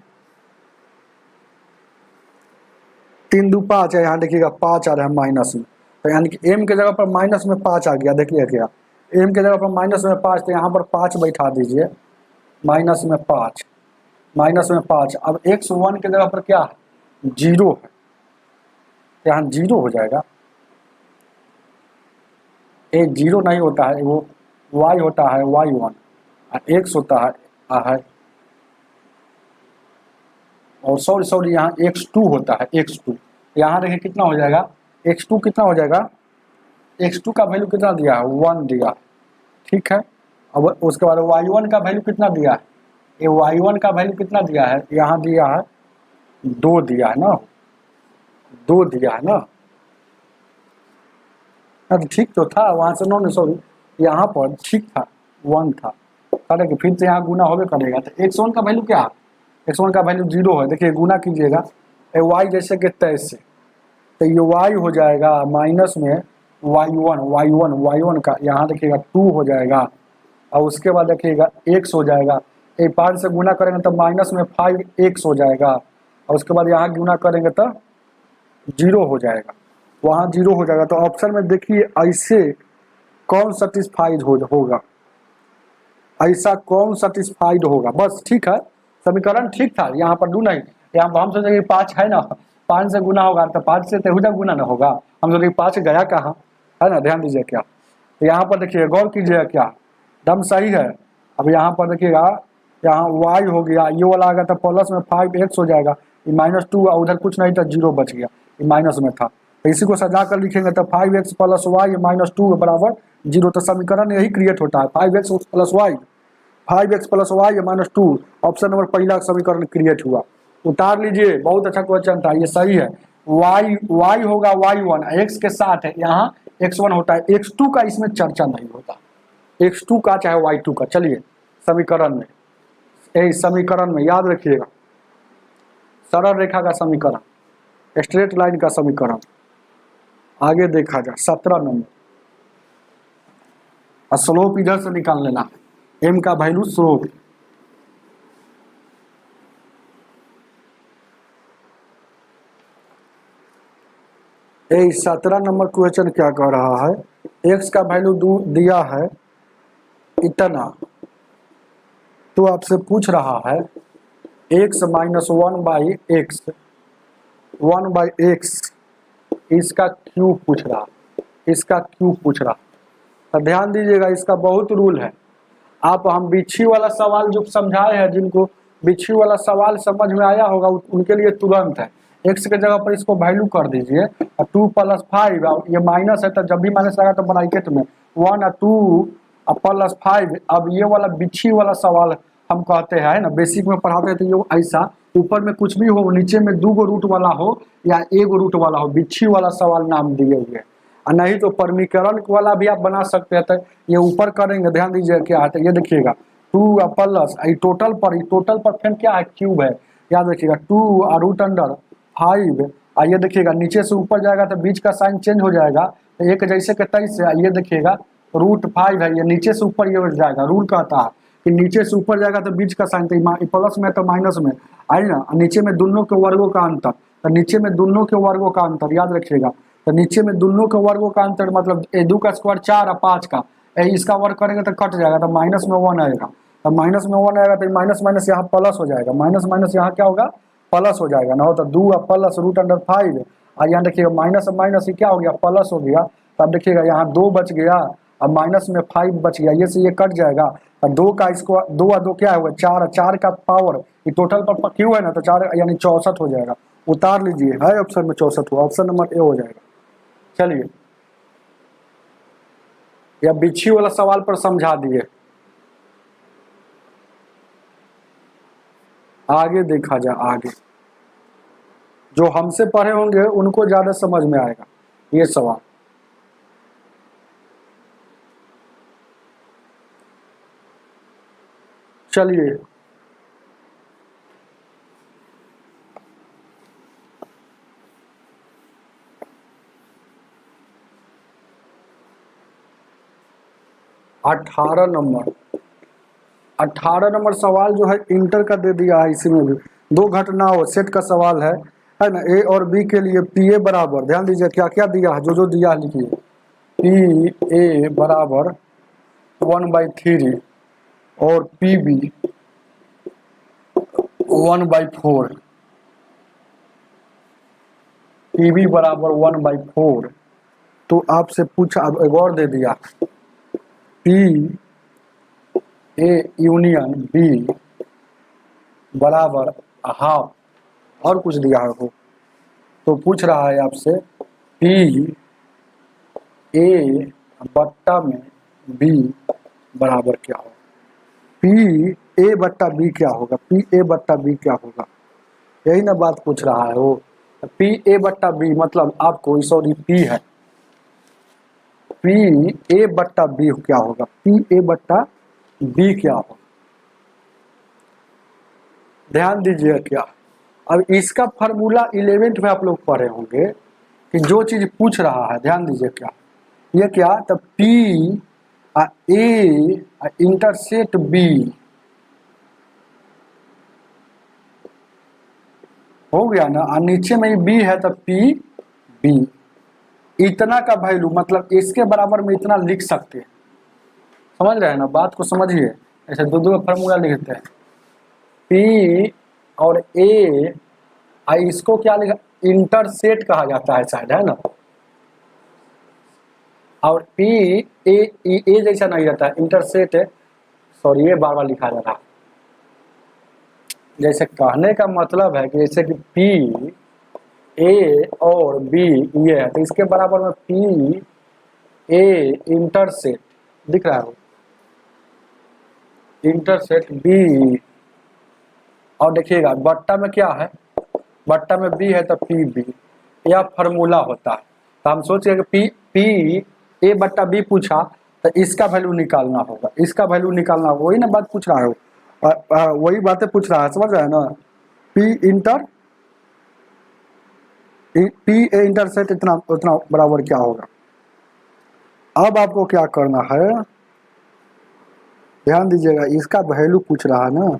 3 2 5 है, यहाँ देखिएगा 5 आ रहा है माइनस में, तो यानी कि m के जगह पर माइनस में 5 आ गया। देखिए क्या m के जगह पर माइनस में 5, तो यहाँ पर 5 बैठा दीजिए, माइनस में 5, माइनस में 5। अब x1 के जगह पर क्या है 0 है, तो यहाँ 0 हो जाएगा। ये 0 नहीं होता है, वो y होता है y1, और x होता है और सॉरी यहाँ x2 होता है x2। यहाँ देखिए कितना हो जाएगा, x2 कितना हो जाएगा, x2 का वैल्यू कितना दिया है 1 दिया, ठीक है। अब उसके बाद y1 का वैल्यू कितना दिया है, ये y1 का वैल्यू कितना दिया है, यहाँ दिया है 2 दिया है ना, 2 दिया है ना, तो ठीक तो था वहाँ से, नो सॉरी यहाँ पर ठीक था 1 था, करेंगे फिर से यहाँ गुना होबे करेगा। तो x1 का वैल्यू क्या है, x1 का वैल्यू 0 है। देखिए गुना कीजिएगा, y जैसे कि तैसे, तो ये y हो जाएगा माइनस में y1 का यहाँ देखिएगा 2 हो जाएगा, और उसके बाद देखिएगा x हो जाएगा, ये 5 से गुना करेंगे तो माइनस में 5x हो जाएगा, और उसके बाद यहाँ गुना करेंगे तो 0 हो जाएगा, वहाँ 0 हो जाएगा। तो ऑप्शन में देखिए ऐसे कौन सेटिस्फाइड होगा, ऐसा कौन सेटिस्फाइड होगा, बस ठीक है। समीकरण ठीक था, यहाँ पर 2 नहीं, यहाँ पर हम सोचे कि 5 है ना, 5 से गुना होगा, तो 5 से तेहुजा गुना ना होगा, हम सोचे 5 गया कहाँ, है ना, ध्यान दीजिए क्या। तो यहाँ पर देखिए गौर कीजिएगा क्या दम सही है। अब यहाँ पर देखिएगा, यहाँ y हो गया, ये वाला आ गया, तो प्लस में 5x हो जाएगा, ये -2, और उधर कुछ नहीं था 0 बच गया, ये माइनस में था, तो इसी को सजा कर लिखेंगे तो 5x प्लस वाई -2 बराबर 0। तो समीकरण यही क्रिएट होता है, 5x plus y, 5x plus y -2, option number पहला समीकरण क्रिएट हुआ। उतार लीजिए, बहुत अच्छा क्वेश्चन था, ये सही है। y होगा y1, x के साथ है यहाँ x1 होता है, x2 का इसमें चर्चा नहीं होता, x2 का चाहे y2 का। चलिए समीकरण में, यही समीकरण में याद रखिएगा, सरल रेखा का समीकरण, स्ट्रेट लाइन का समीकरण। आगे देखा जाए 17 नंबर, स्लोप इधर से निकाल लेना, m का वैल्यू स्लोप। ये 17 नंबर क्वेश्चन क्या कह रहा है, x का वैल्यू दिया है इतना, तो आपसे पूछ रहा है x माइनस 1/x इसका क्यूब पूछ रहा, इसका क्यूब पूछ रहा। तो ध्यान दीजिएगा, इसका बहुत रूल है। आप हम बिच्छी वाला सवाल जो समझाए हैं, जिनको बिच्छी वाला सवाल समझ में आया होगा उनके लिए तुरंत है, x के जगह पर इसको वैल्यू कर दीजिए, 2 + 5, ये माइनस है तो जब भी माइनस आएगा तो ब्रैकेट में 1 और 2 + 5। अब ये वाला बिच्छी वाला सवाल हम कहते हैं ना, बेसिक में पढ़ाते हैं, तो ये ऐसा ऊपर में कुछ भी हो, नीचे में 2 रूट वाला हो या 1 रूट वाला हो, बिच्छी वाला सवाल नाम दिए हुए, और नहीं तो परमीकरण वाला भी आप बना सकते हैं। तो ये ऊपर करेंगे, ध्यान दीजिए क्या है, तो ये देखिएगा 2 प्लस टोटल पर फिर क्या है क्यूब है, याद रखिएगा 2 √5, और ये देखिएगा नीचे से ऊपर जाएगा तो बीच का साइन चेंज हो जाएगा, तो एक जैसे के तैसे, ये देखिएगा √5 है, ये नीचे से ऊपर ये जाएगा, रूल कहता है कि नीचे से ऊपर जाएगा तो बीच का साइन, तो प्लस में तो माइनस में आई ना, नीचे में दोनों के वर्गों का अंतर, तो नीचे में दोनों के वर्गों का अंतर याद रखिएगा, तो नीचे में दोनों के वर्गों का अंतर मतलब 2 का स्क्वायर 4 और 5 का, इसका वर्ग करेंगे तो कट जाएगा, तो माइनस में 1 आएगा, तो माइनस में 1 आएगा तो माइनस माइनस यहाँ प्लस हो जाएगा, माइनस माइनस यहाँ क्या होगा प्लस हो जाएगा ना, हो तो 2 प्लस √5, और यहाँ देखिएगा माइनस माइनस क्या हो गया प्लस हो गया, तब देखिएगा यहाँ 2 बच गया, अब माइनस में 5 बच गया, ये से ये कट जाएगा, और 2 का इसको 2 और 2 क्या हुआ 4, 4 का पावर ये टोटल पर क्यों है ना, तो 4 यानी 64 हो जाएगा। उतार लीजिए, है ऑप्शन में 64 हुआ, ऑप्शन नंबर ए हो जाएगा। चलिए या बिच्छी वाला सवाल पर समझा दिए, आगे देखा जाए, आगे जो हमसे पढ़े होंगे उनको ज्यादा समझ में आएगा ये सवाल। चलिए 18 नंबर 18 नंबर सवाल जो है इंटर का दे दिया है। इसी में भी दो घटनाओं सेट का सवाल है ना। ए और बी के लिए पी ए बराबर, ध्यान दीजिए क्या क्या दिया है, जो जो दिया है लिखिए। पी ए बराबर 1/3 और पी बी 1/4, पी बी बराबर 1/4। तो आपसे पूछा, अब एक और दे दिया, पी ए यूनियन बी बराबर हाफ, और कुछ दिया है वो। तो पूछ रहा है आपसे पी ए बट्टा में बी बराबर क्या होगा। पी ए बट्टा बी क्या होगा, पी ए बट्टा बी क्या होगा, यही ना बात पूछ रहा है वो। पी ए बट्टा बी मतलब आपको, सॉरी पी है, पी ए बट्टा बी क्या होगा, पी ए बट्टा बी क्या होगा, ध्यान दीजिए क्या। अब इसका फार्मूला 11th में आप लोग पढ़े होंगे कि जो चीज पूछ रहा है, ध्यान दीजिए क्या, ये क्या, तो पी ए इंटरसेक्ट बी हो गया ना, और नीचे में बी है तो पी बी, इतना का वैल्यू मतलब इसके बराबर में इतना लिख सकते हैं। समझ रहे हैं ना बात को, समझिए। ऐसे दो दो फार्मूला लिखते हैं, पी और ए, इसको क्या लिखा, इंटरसेट कहा जाता है शायद, है ना। और पी ए जैसा नहीं रहता है, इंटरसेट है, सॉरी ये बार बार लिखा जा रहा। जैसे कहने का मतलब है कि जैसे कि पी ए और बी ये है, तो इसके बराबर में पी ए इंटरसेट दिख रहा है, इंटरसेट बी। और देखिएगा बट्टा में क्या है, बट्टा में बी है तो पी बी, यह फार्मूला होता है। तो हम सोचिए कि पी ए बट्टा बी पूछा तो इसका वैल्यू निकालना होगा, इसका वैल्यू निकालना होगा, वही ना बात पूछ रहा है, वही बातें पूछ रहा है, समझ रहे हैं ना। पी ए इंटरसेट इतना उतना बराबर क्या होगा। अब आपको क्या करना है, ध्यान दीजिएगा, इसका वैल्यू पूछ रहा है ना,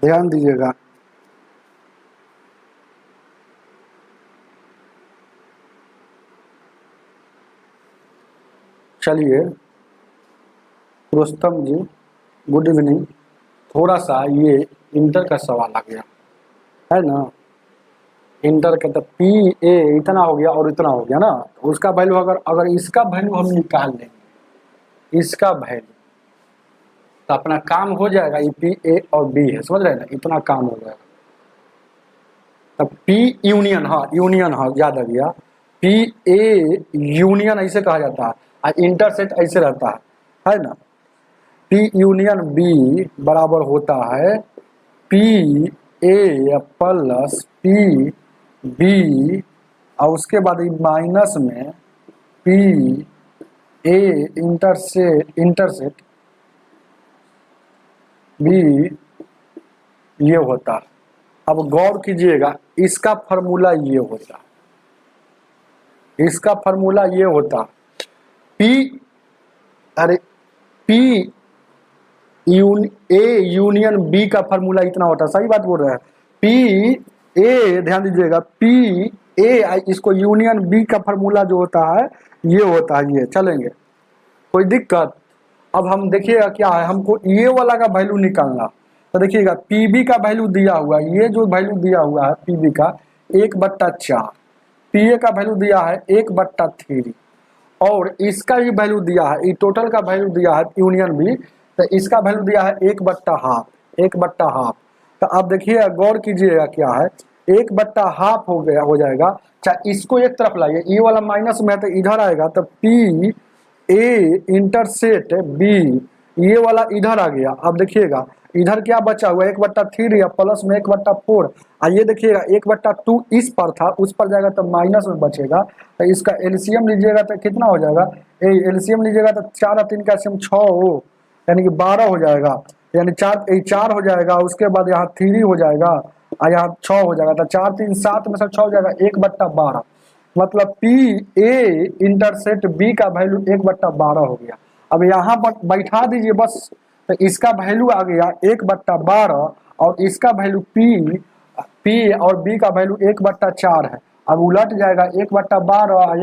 ध्यान दीजिएगा। चलिए रुस्तम जी, गुड इवनिंग। थोड़ा सा ये इंटर का सवाल आ गया है ना, इंटर का तो पी ए इतना हो गया और इतना हो गया ना, तो उसका वैल्यू अगर इसका वैल्यू हम निकाल लेंगे, इसका वैल्यू, तो अपना काम हो जाएगा। ये पी ए और बी है, समझ रहे हैं ना, इतना काम हो जाएगा। तब पी यूनियन, हाँ यूनियन, हाँ याद आ गया, पी ए यूनियन ऐसे कहा जाता है, और इंटरसेट ऐसे रहता है ना। पी यूनियन बी बराबर होता है p a plus p b, और उसके बाद माइनस में पी ए इंटरसेट बी, ये होता है। अब गौर कीजिएगा, इसका फार्मूला ये होता है, इसका फार्मूला ये होता पी, अरे पी ए यूनियन बी का फार्मूला इतना होता है, सही बात बोल रहा है। पी ए, ध्यान दीजिएगा, पी ए इसको यूनियन बी का फार्मूला जो होता है ये होता है, ये चलेंगे, कोई दिक्कत। अब हम देखिएगा क्या है, हमको ये वाला का वैल्यू निकालना, तो देखिएगा पीबी का वैल्यू दिया हुआ है, ये जो वैल्यू दिया हुआ है पीबी का 1/4, पीए का वैल्यू दिया है 1/3, और इसका भी वैल्यू दिया है, टोटल का वैल्यू दिया है यूनियन भी, तो इसका वैल्यू दिया है 1/2, 1/2। तो अब देखिए गौर कीजिएगा क्या है, 1/2 हो गया, हो जाएगा। चाहे इसको एक तरफ लाइए, ये वाला माइनस में है तो इधर आएगा, तो पी ए इंटरसेट बी, ये वाला इधर आ गया। अब देखिएगा इधर क्या बचा हुआ, 1/3 या प्लस में 1/4, और ये देखिएगा 1/2 इस पर था, उस पर जाएगा तो माइनस में बचेगा। तो इसका एलसीएम लीजिएगा तो कितना हो जाएगा, एलसीएम लीजिएगा तो 4 और 3 का एलसीएम 6 हो, यानी कि 12 हो जाएगा, यानी 4 हो जाएगा, उसके बाद यहाँ 3 हो जाएगा और यहाँ 6 हो जाएगा, तो 4 3 7 में से 6 हो जाएगा, 1/12। मतलब पी ए इंटरसेप्ट बी का वैल्यू 1/12 हो गया। अब यहाँ पर बैठा दीजिए बस, तो इसका वैल्यू आ गया 1/12 और इसका वैल्यू पी पी और बी का वैल्यू 1/4 है। अब उलट जाएगा 1/12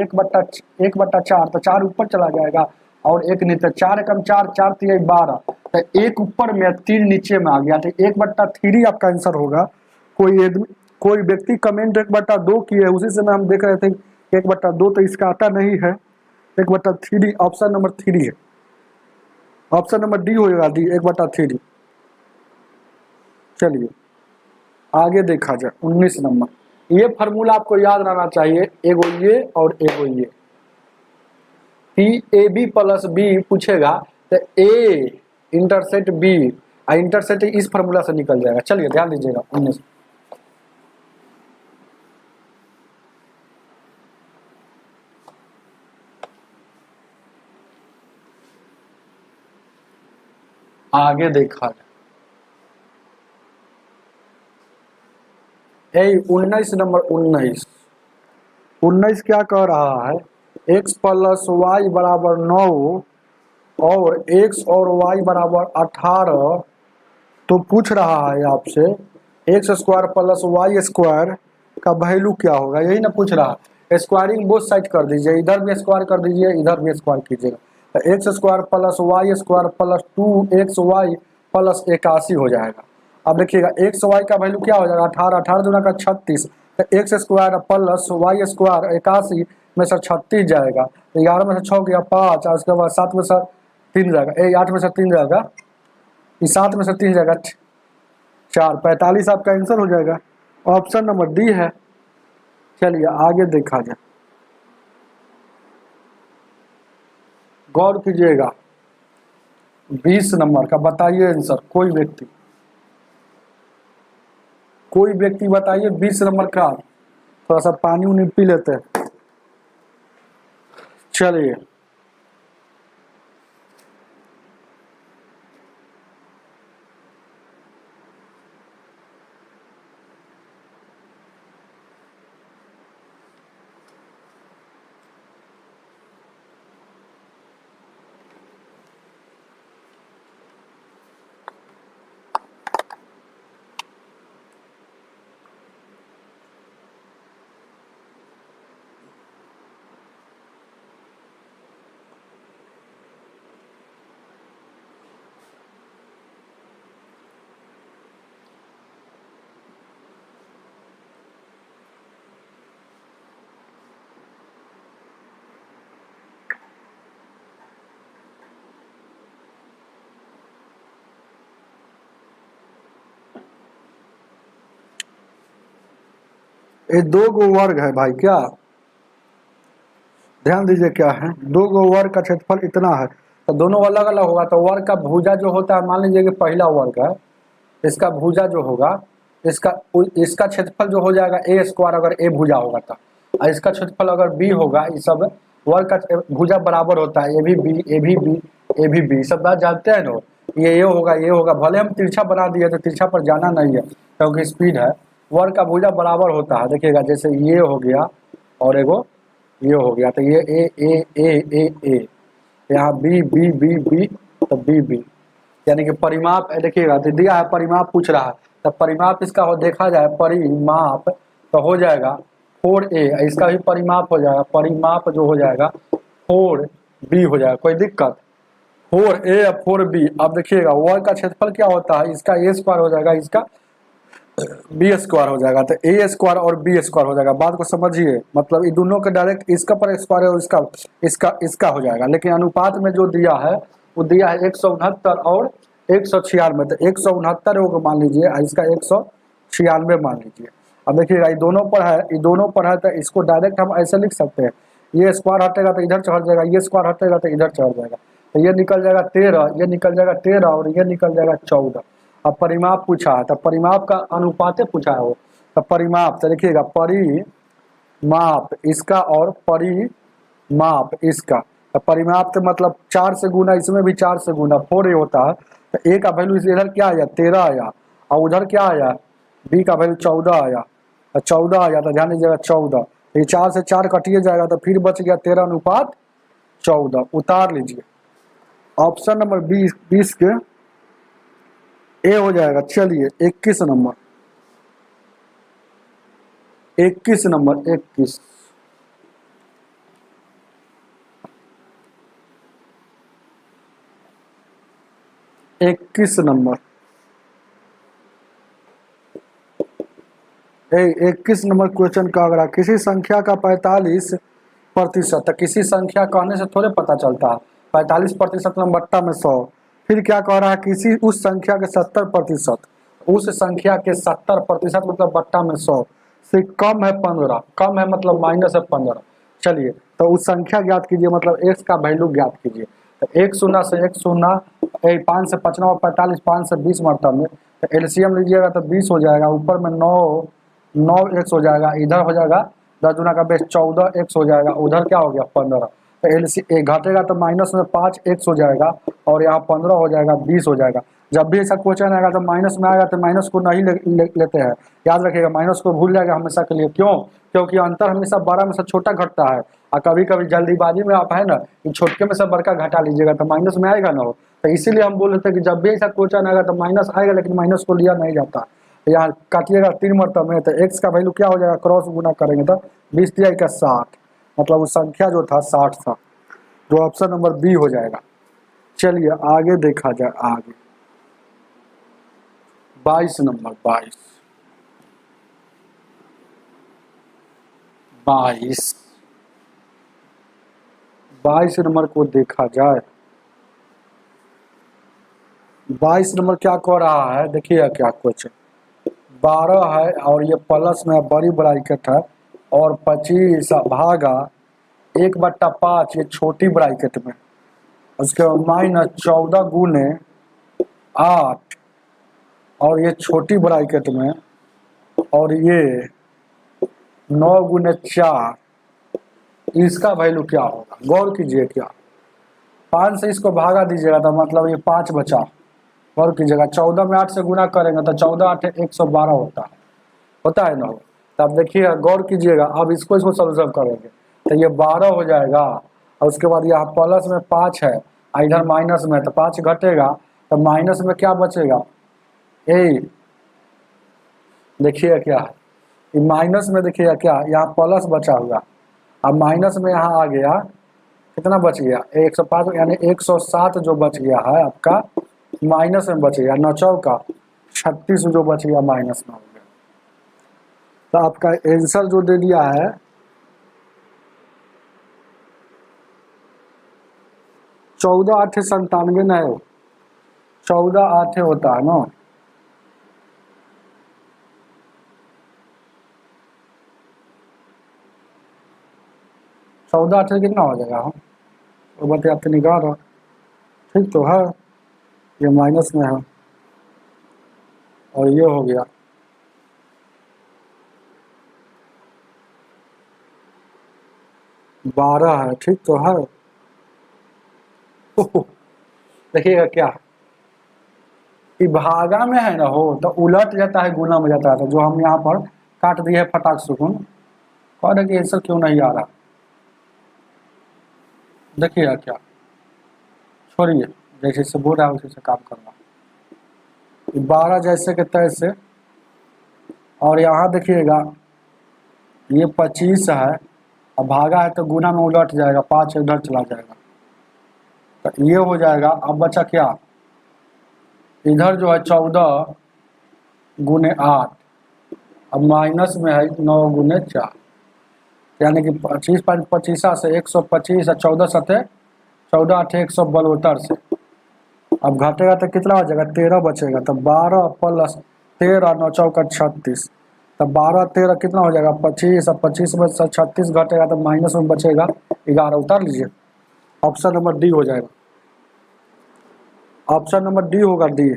1/4, तो 4 ऊपर चला जाएगा और एक नीचे, 4 एकम 4, 4 3 12, तो एक ऊपर में 3 नीचे में आ गया, तो 1/3 आपका आंसर होगा। कोई व्यक्ति कमेंट 1/2 किए, उसी समय हम देख रहे थे 1/2, तो इसका आता नहीं है 1/3, ऑप्शन नंबर 3 है, ऑप्शन नंबर डी होगा, डी 1/3। चलिए आगे देखा जाए 19 नंबर। ये फार्मूला आपको याद रहना चाहिए, एगो ये और एगो ये, p a b plus b पूछेगा तो ए इंटरसेक्ट बी, इंटरसेक्ट इस फार्मूला से निकल जाएगा। चलिए ध्यान दीजिएगा 19। आगे देखा जाए 19 नंबर, 19 क्या कह रहा है, x प्लस वाई बराबर 9 और x और y बराबर 18, तो पूछ रहा है आपसे x square plus y square का वैल्यू क्या होगा, यही ना पूछ रहा है। स्क्वायरिंग बोथ साइड कर दीजिए, इधर भी स्क्वायर कर दीजिए, इधर भी स्क्वायर कीजिएगा, तो x square plus y square plus 2xy plus 81 हो जाएगा। अब देखिएगा एक्स वाई का वैल्यू क्या हो जाएगा, 18, 18 दूना का 36, तो x square plus y square 81 में से 36 जाएगा, तो 11 में से 6 गया 5, और उसके बाद 7 में से 3 जाएगा, 8 में से 3 जाएगा, 7 में से 3 जाएगा 4, 45 आपका आंसर हो जाएगा। ऑप्शन नंबर डी है। चलिए आगे देखा जाए, गौर कीजिएगा 20 नंबर का, बताइए आंसर कोई व्यक्ति बताइए 20 नंबर का। थोड़ा सा पानी उनी पी लेते हैं। चलिए ये 2 गो वर्ग है भाई, क्या ध्यान दीजिए क्या है, 2 गो वर्ग का क्षेत्रफल इतना है, तो दोनों अलग अलग होगा, तो वर्ग का भुजा जो होता है, मान लीजिए कि पहला वर्ग है, इसका भुजा जो होगा, इसका क्षेत्रफल जो हो जाएगा ए स्क्वायर, अगर ए भुजा होगा तो, और इसका क्षेत्रफल अगर बी होगा, ये सब वर्ग का भुजा बराबर होता है, ए भी बी, ए भी बी, ए भी बी, सब बात जानते हैं ना। ये होगा, भले हम तिरछा बना दिए तो तिरछा पर जाना नहीं है क्योंकि स्पीड है। वर्ग का भुजा बराबर होता है, देखिएगा जैसे ये हो गया और एगो ये हो गया, तो ये ए ए ए ए ए, यहाँ बी बी बी बी, तो बी बी, यानी कि परिमाप देखिएगा तो दिया है, परिमाप पूछ रहा है, तो परिमाप इसका हो देखा जाए, परिमाप तो हो जाएगा 4a, इसका भी परिमाप हो जाएगा, परिमाप जो हो जाएगा 4b हो जाएगा, कोई दिक्कत, 4a 4b। अब देखिएगा वर्ग का क्षेत्रफल क्या होता है, इसका a स्क्वायर हो जाएगा, इसका बी स्क्वायर हो जाएगा, तो ए स्क्वायर और बी स्क्वायर हो जाएगा। बात को समझिए, मतलब ये दोनों के डायरेक्ट इसका पर स्क्वायर है और इसका हो जाएगा, लेकिन अनुपात में जो दिया है वो दिया है 169 और 196, तो 169 मान लीजिए, इसका 196 मान लीजिए। अब देखिएगा ये दोनों पर है, तो इसको डायरेक्ट हम ऐसे लिख सकते हैं, ये स्क्वायर हटेगा तो इधर चढ़ जाएगा, ये स्क्वायर हटेगा तो इधर चढ़ जाएगा, तो ये निकल जाएगा 13, ये निकल जाएगा 13 और ये निकल जाएगा 14। अब परिमाप पूछा है, तो परिमाप का अनुपाते पूछा है वो, तो परिमाप तो देखिएगा परिमाप इसका और परिमाप इसका, तो परिमाप तो मतलब 4 से गुना, इसमें भी 4 से गुना 4a होता है, तो a का वैल्यू इधर क्या आया 13 आया, और उधर क्या आया b का वैल्यू 14 आया, तो 14 आया, तो ध्यान दीजिएगा 14, ये 4 से 4 कटिए जाएगा तो फिर बच गया 13:14। उतार लीजिए ऑप्शन नंबर 20 के ए हो जाएगा। चलिए 21 number, 21 number, 21 21 number, 21 number question का अगर किसी संख्या का 45%, तो किसी संख्या कहने से थोड़े पता चलता है 45% में बट्टा में 100। फिर क्या कह रहा है, किसी उस संख्या के 70%, उस संख्या के 70% मतलब बट्टा में 100 से कम है 15, कम है मतलब माइनस है 15। चलिए तो उस संख्या ज्ञात कीजिए, मतलब x का वैल्यू ज्ञात कीजिए। तो एक शून्य से एक शून्य, 5 से 5 9 45, 5 से 20 मरतब में, तो एलसीएम लीजिएगा तो 20 हो जाएगा, ऊपर में 9 x हो जाएगा, इधर हो जाएगा 10 गुना का बेस 14 x हो जाएगा, उधर क्या हो गया 15। तो एलसी घटेगा तो माइनस में 5 x हो जाएगा और यहाँ 15 हो जाएगा, 20 हो जाएगा। जब भी ऐसा क्वेश्चन आएगा तो माइनस में आएगा तो माइनस को नहीं लेते हैं, याद रखिएगा माइनस को भूल जाएगा हमेशा के लिए। क्यों? क्योंकि अंतर हमेशा बड़ा में से छोटा घटता है, और कभी कभी जल्दीबाजी में आप है ना छोटके में से बड़का घटा लीजिएगा तो माइनस में आएगा ना हो। तो इसीलिए हम बोल रहे थे कि जब भी ऐसा क्वेश्चन आएगा तो माइनस आएगा, लेकिन माइनस को लिया नहीं जाता। यहाँ काटिएगा 3 मरतब में, तो x का वैल्यू क्या हो जाएगा, क्रॉस गुना करेंगे तो 20 3 का 60, मतलब वो संख्या जो था 60 था, जो ऑप्शन नंबर बी हो जाएगा। चलिए आगे देखा जाए, आगे 22 नंबर, 22 नंबर को देखा जाए। 22 नंबर क्या कह रहा है, देखिए क्या क्वेश्चन, 12 है और ये प्लस में बड़ी ब्रैकेट है, और 25 भागा 1/5 ये छोटी ब्रैकेट में, उसके बाद माइनस 14 गुने 8 और ये छोटी ब्रैकेट में, और ये 9 गुने 4, इसका वैल्यू क्या होगा, गौर कीजिए। क्या 5 से इसको भागा दीजिएगा तो मतलब ये 5 बचा, गौर कीजिएगा। 14 में 8 से गुना करेंगे तो 14 8 112 होता है ना। तब देखिए गौर कीजिएगा, अब इसको सोल्व करेंगे तो ये 12 हो जाएगा, और उसके बाद यहाँ प्लस में 5 है, इधर माइनस में, तो 5 घटेगा तो माइनस में क्या बचेगा, देखिए क्या है माइनस में, देखिएगा क्या यहाँ प्लस बचा हुआ, अब माइनस में यहाँ आ गया, कितना बच गया 105, यानी 107 जो बच गया है आपका माइनस में बच गया, 9 का 36 जो बच गया माइनस में हो गया। तो आपका आंसर जो दे दिया है 14 8 97 नहीं हो, 14 8 होता है ना। चौदह 8 कितना हो जाएगा, हम तो बताइए, आपके निकाल रहा ठीक तो है, ये माइनस में है और ये हो गया 12 है, ठीक तो है। देखिएगा क्या कि भागा में है ना हो तो उलट जाता है, गुना में जाता है, तो जो हम यहाँ पर काट दिए है फटाक सुकून, कह रहे कि आंसर क्यों नहीं आ रहा। देखिएगा क्या, छोड़िए, जैसे से बोल रहा है उसी से काम करना, 12 जैसे के तैसे, और यहाँ देखिएगा ये 25 है, अब भागा है तो गुना में उलट जाएगा, 5 इधर चला जाएगा, तो ये हो जाएगा। अब बचा क्या, इधर जो है 14 गुने 8, अब माइनस में है 9 गुने 4, यानी कि 25 5 25 से 125 और 14 सतह 14 8 172 से, अब घटेगा तो कितना हो जाएगा 13 बचेगा, तो 12 प्लस 13 9 चौका 36, तब 12 13 कितना हो जाएगा 25, और 25 में से 36 घटेगा तो माइनस में बचेगा 11। उतार लीजिए, ऑप्शन नंबर डी हो जाएगा, ऑप्शन नंबर डी होगा, डी।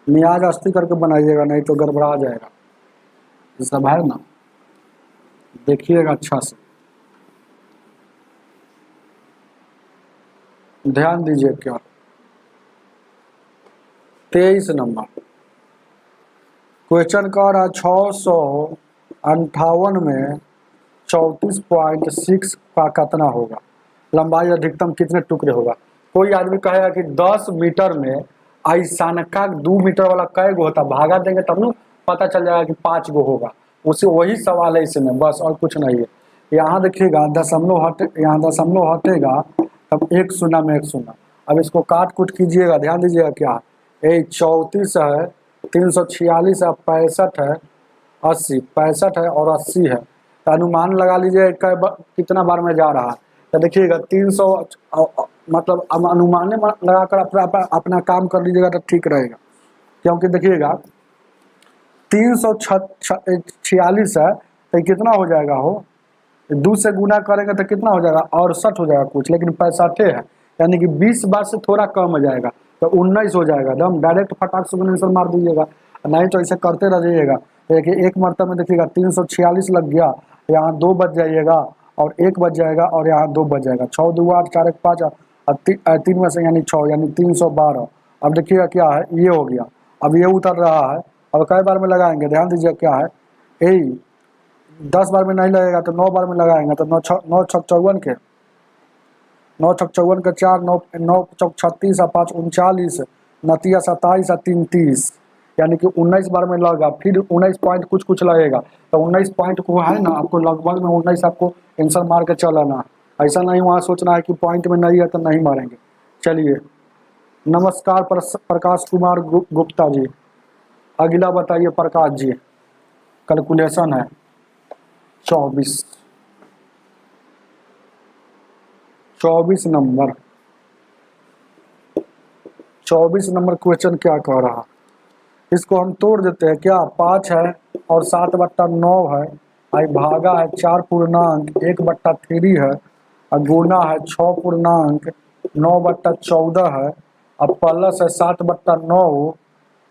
नियाज अस्थि करके बनाइएगा, नहीं तो गड़बड़ा जाएगा, ये सब है ना, देखिएगा अच्छा से, ध्यान दीजिए। क्या 23 नंबर क्वेश्चन कह रहा 600 58 में 34.6 का कितना होगा, लंबाई अधिकतम कितने टुकड़े होगा। कोई आदमी कहेगा कि 10 मीटर में ऐसा का 2 मीटर वाला कै गो होता, भागा देंगे तब ना पता चल जाएगा कि 5 गो होगा। उसी वही सवाल है इसमें, बस और कुछ नहीं है। यहाँ देखिएगा दशमलव हटे, यहाँ दशमलव हटेगा तब 1 शून्य में 1 शून्य। अब इसको काट कूट कीजिएगा, ध्यान दीजिएगा क्या ये 34 है, 346 है, 65 है, 80, 65 है और 80 है। तो अनुमान लगा लीजिए कितना बार में जा रहा है। तो देखिएगा 300, मतलब अब अनुमान लगाकर अपना काम कर लीजिएगा तो ठीक रहेगा। क्योंकि देखिएगा 346 है तो कितना हो जाएगा हो, 2 से गुना करेंगे तो कितना हो जाएगा 68 हो जाएगा कुछ, लेकिन 65 है यानी कि 20 बार से थोड़ा कम हो जाएगा तो 19 हो जाएगा। एकदम डायरेक्ट फटाक से आंसर मार दीजिएगा, नहीं तो ऐसे करते रह जाइएगा। देखिए एक मरतबा में देखिएगा 346 लग गया, यहाँ 2 बच जाइएगा और 1 बच जाएगा और यहाँ 2 बच जाएगा। 6 2 8 4 1 5 और 3 में से यानी 6 यानी 312। अब देखिएगा क्या है, ये हो गया। अब ये उतर रहा है, अब कई बार में लगाएंगे, ध्यान दीजिए क्या है, यही 10 बार में नहीं लगेगा तो 9 बार में लगाएंगे तो 9 छक 54 के 9 छक 54 के 4 9 9 चौक 36 और 5 39 9 27 और 3 30 यानी कि 19 बार में लगा। फिर 19 पॉइंट कुछ कुछ लगेगा तो 19 पॉइंट को है ना आपको लगभग में 19 आपको आंसर मार के चलाना। ऐसा नहीं वहाँ सोचना है कि पॉइंट में नहीं है तो नहीं मारेंगे। चलिए नमस्कार प्रकाश कुमार गुप्ता जी, अगला बताइए प्रकाश जी। कैलकुलेशन है 24 नंबर 24 नंबर क्वेश्चन क्या कह रहा, इसको हम तोड़ देते हैं क्या। 5 है और 7/9 है, आई भागा है 4 पूर्णांक 1/3 है, और गुना है 6 पूर्णांक 9/14 है, अब प्लस है 7/9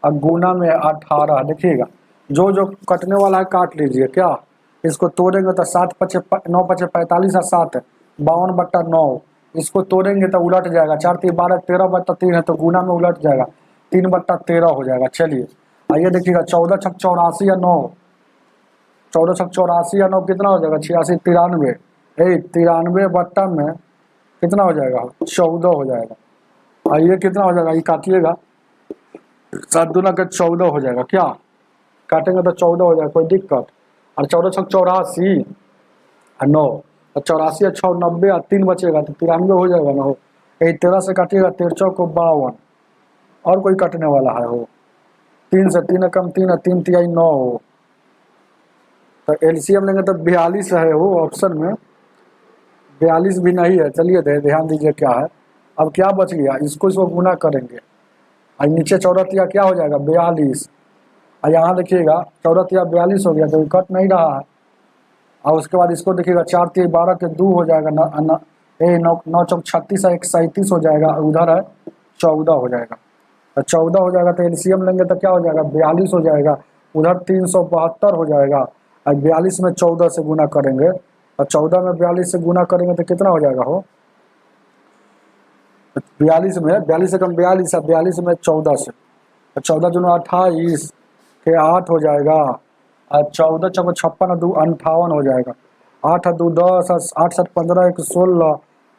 और गुना में 18। देखिएगा जो जो कटने वाला है काट लीजिए क्या। इसको तोड़ेंगे तो 7 पचे 9 पचे 45 और 7 52/9। इसको तोड़ेंगे तो उलट जाएगा, 4 3 12 13/3 है तो गुना में उलट जाएगा 3/13 हो जाएगा। चलिए आइए देखिएगा 14 छक 84 या 9, 14 छक 84 या 9 कितना हो जाएगा 86 93, 93 बट्टा में कितना हो जाएगा 14 हो जाएगा। आइए कितना हो जाएगा, ये काटिएगा 7 दूना का 14 हो जाएगा क्या, काटेंगे तो 14 हो जाएगा, कोई दिक्कत। और 14 छक 84 और 9 और 84 और 6 90 और 3 बचेगा तो 93 हो जाएगा ना हो। 13 से काटिएगा 13 को 52 और कोई कटने वाला है हो, 3 से 3 कम 3 और 3 तिहाई 9 हो तो एलसीएम लेंगे तो 42 है हो ऑप्शन में, 42 भी नहीं है। चलिए ध्यान दीजिए क्या है, अब क्या बच गया, इसको गुना करेंगे और नीचे 14 क्या हो जाएगा 42 और यहाँ देखिएगा 14 42 हो गया तो कट नहीं रहा है। और उसके बाद इसको देखिएगा 4 3 12 के 2 हो जाएगा 9 चौक 36 1 37 हो जाएगा, उधर है 14 हो जाएगा। तो 14 हो जाएगा तो एलसीएम लेंगे तो क्या हो जाएगा 42 हो जाएगा, उधर 372 हो जाएगा और 42 में 14 से गुना करेंगे और 14 में 42 से गुना करेंगे तो कितना हो जाएगा हो 42 में 42 से कम 42 और 42 में 14 से 14 दूना 28 के 8 हो जाएगा और 14 चौक 56 2 58 हो जाएगा, 8 2 10 8 7 15 1 16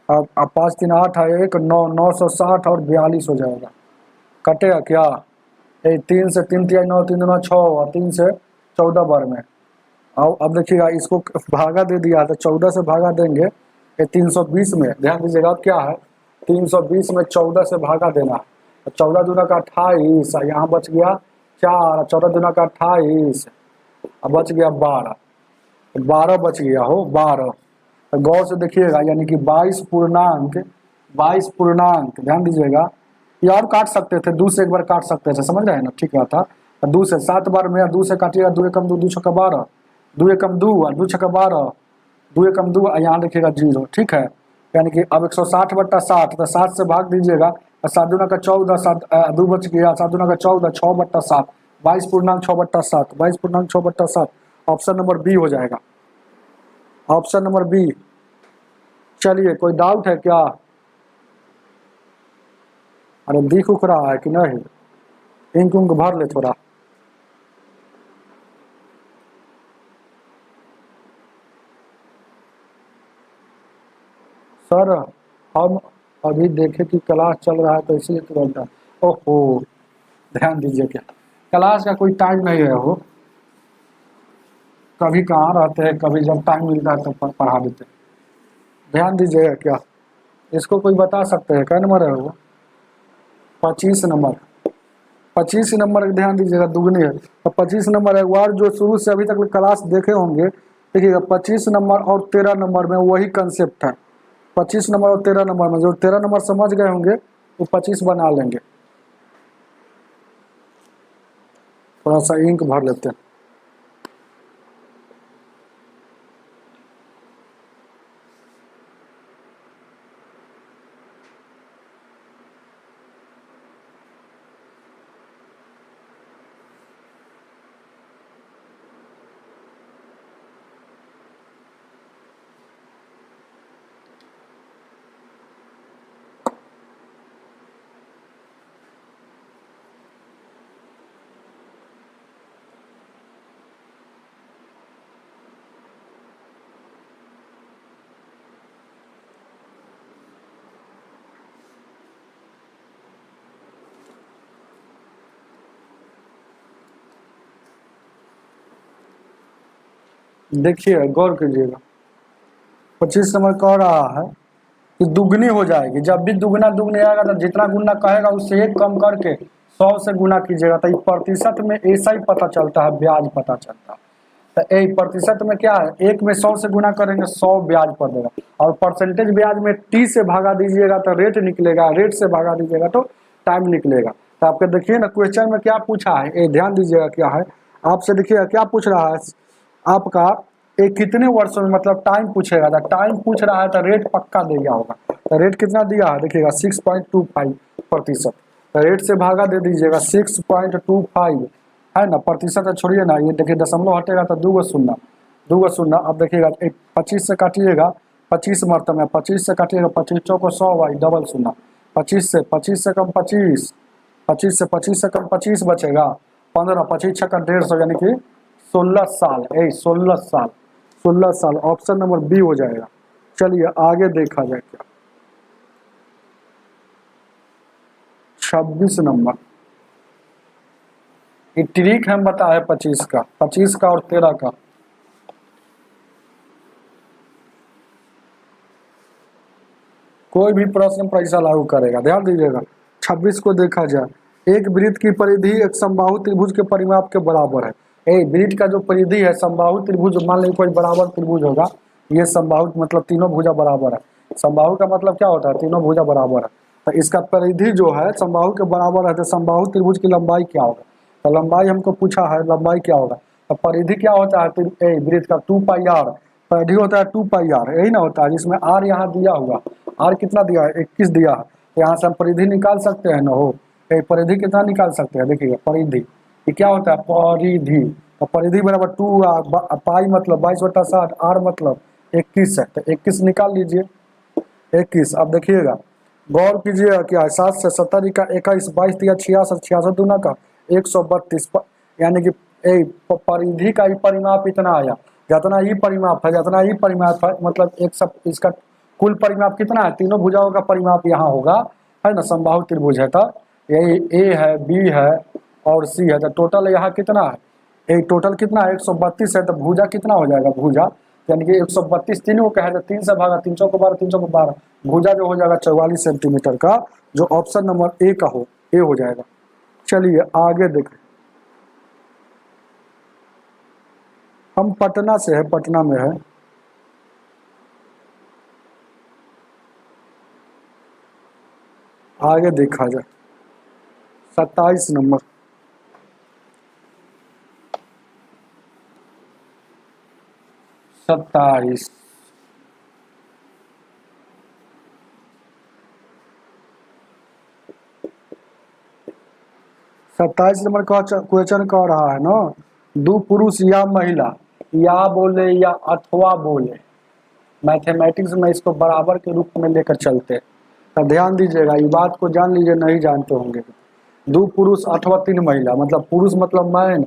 और 5 3 8 है 1 9 960 और 42 हो जाएगा। कटेगा क्या, 3 से 3 तिहाई 9 3 दूना 6 और 3 से 14 बार में। अब देखिएगा इसको भागा दे दिया तो 14 से भागा देंगे ये 320 में, ध्यान दीजिएगा क्या है 320 में 14 से भागा देना है। 14 दूना का 28, यहाँ बच गया 4, 14 दूना का 28 अब बच गया 12, 12 बच गया हो 12। तो गौर से देखिएगा यानी कि 22 पूर्णांक ध्यान दीजिएगा, ये और काट सकते थे 2 से एक बार काट सकते थे, समझ रहे हैं ना, ठीक है था 2 से 7 बार में 2 से काटिएगा 2 एकम 2 2 छक्का 12 2 एकम 2 और 2 छक्का 12 2 एकम 2 यहाँ देखिएगा 0, ठीक है। यानी कि अब 160/60 तो 7 से भाग दीजिएगा और 7 दूना का 14 7 2 बच गया 7 दूना का 14 6/7 22 पूर्णांक 6/7 22 पूर्णांक 6/7 ऑप्शन नंबर बी हो जाएगा, ऑप्शन नंबर बी। चलिए कोई डाउट है क्या, अरे दिख उख रहा है कि नहीं, इंक उंक भर ले थोड़ा। सर हम अभी देखे कि क्लास चल रहा है तो इसलिए तुरंत ओहो, ध्यान दीजिए क्या क्लास का कोई टाइम नहीं है, वो कभी कहाँ रहते हैं, कभी जब टाइम मिलता है तो पढ़ा देते हैं। ध्यान दीजिएगा क्या, इसको कोई बता सकते हैं क्या नंबर है वो? 25 नंबर। 25 नंबर ध्यान दीजिएगा, दुगनी है तो 25 नंबर। एक बार जो शुरू से अभी तक क्लास देखे होंगे देखिएगा, 25 नंबर और 13 नंबर में वही कंसेप्ट है। 25 नंबर और 13 नंबर में जो 13 नंबर समझ गए होंगे वो 25 बना लेंगे। थोड़ा सा इंक भर लेते हैं। देखिए गौर कीजिएगा, 25 नंबर कह रहा है कि दुगनी हो जाएगी। जब भी दुगना दुगनी आएगा तो जितना गुना कहेगा उससे एक कम करके 100 से गुना कीजिएगा। तो ये प्रतिशत में ऐसा ही पता चलता है, ब्याज पता चलता है। तो एक प्रतिशत में क्या है, एक में 100 से गुना करेंगे 100 ब्याज पर देगा, और परसेंटेज ब्याज में टी से भागा दीजिएगा तो रेट निकलेगा, रेट से भागा दीजिएगा तो टाइम निकलेगा। तो आपके देखिए ना क्वेश्चन में क्या पूछा है, ये ध्यान दीजिएगा क्या है आपसे। देखिएगा क्या पूछ रहा है आपका, एक कितने वर्षों में मतलब टाइम पूछेगा। तो टाइम पूछ रहा है तो रेट पक्का दिया होगा। तो रेट कितना दिया है देखिएगा 6.25%। तो रेट से भागा दे दीजिएगा 6.25 है ना, प्रतिशत है छोड़िए ना, ये देखिए दशमलव हटेगा तो 2 शून्य, 2 शून्य। अब देखिएगा 25 से काटिएगा 25 मरतब में, 25 से काटिएगा 25 चौको 100 भाई डबल शून्य, 25 से कम 25, 25 से कम 25 बचेगा 15, 25 छक्का 150 यानी कि 16 साल। 16 साल, 16 साल ऑप्शन नंबर बी हो जाएगा। चलिए आगे देखा जाए क्या, 26 नंबर। ये ट्रिक हम बताए 25 का, 25 का और 13 का। कोई भी प्रश्न परीक्षा लागू करेगा, ध्यान दीजिएगा। 26 को देखा जाए, एक वृत्त की परिधि एक समबाहु त्रिभुज के परिमाप के बराबर है। वृत्त का जो परिधि है समबाहु त्रिभुज, मान लीजिए कोई बराबर त्रिभुज होगा, ये समबाहु मतलब तीनों भुजा बराबर है। समबाहु का मतलब क्या होता है, तीनों भुजा बराबर है। तो इसका परिधि जो है समबाहु के बराबर है, तो समबाहु त्रिभुज की लंबाई क्या होगा। तो लंबाई हमको पूछा है, लंबाई क्या होगा। तो परिधि क्या होता है वृत्त का 2πr, परिधि होता है 2πr, यही ना होता है, जिसमें r यहाँ दिया हुआ, r कितना दिया है 21 दिया है। तो यहाँ से हम परिधि निकाल सकते हैं ना, हो परिधि कितना निकाल सकते हैं। देखिए परिधि ये क्या होता है, परिधि। तो परिधि बराबर 2 पाई मतलब 22/60, r मतलब 21 है। तो 21 निकाल लीजिए, 21। अब देखिएगा गौर कीजिएगा क्या है, 7 से 70 का 21, 22 दिया 66, 66 दूना का 132, यानी कि परिधि का ही परिमाप इतना आया। जितना ही परिमाप है, जितना ही परिमाप है मतलब एक सब, इसका कुल परिमाप कितना है, तीनों भुजाओं का परिमाप यहाँ होगा, है ना। समबाहु त्रिभुज है तो यही ए है, बी है और सी है। तो टोटल यहाँ कितना है, एक टोटल कितना है 132 है। तो भुजा कितना हो जाएगा, भुजा यानी कि 132 तीन को कहे तो 3 से भागा, 3 को 12, 3 को 12, भुजा जो हो जाएगा 44 सेंटीमीटर का, जो ऑप्शन नंबर ए का हो, ए हो जाएगा। चलिए आगे देखें, हम पटना से है, पटना में है। आगे देखा जाए 27 नंबर। 27 नंबर का क्वेश्चन कह रहा है ना, दो पुरुष या महिला, या बोले या अथवा बोले, मैथमेटिक्स में इसको बराबर के रूप में लेकर चलते हैं। तो ध्यान दीजिएगा, ये बात को जान लीजिए, नहीं जानते होंगे। 2 पुरुष अथवा 3 महिला, मतलब पुरुष मतलब मैन,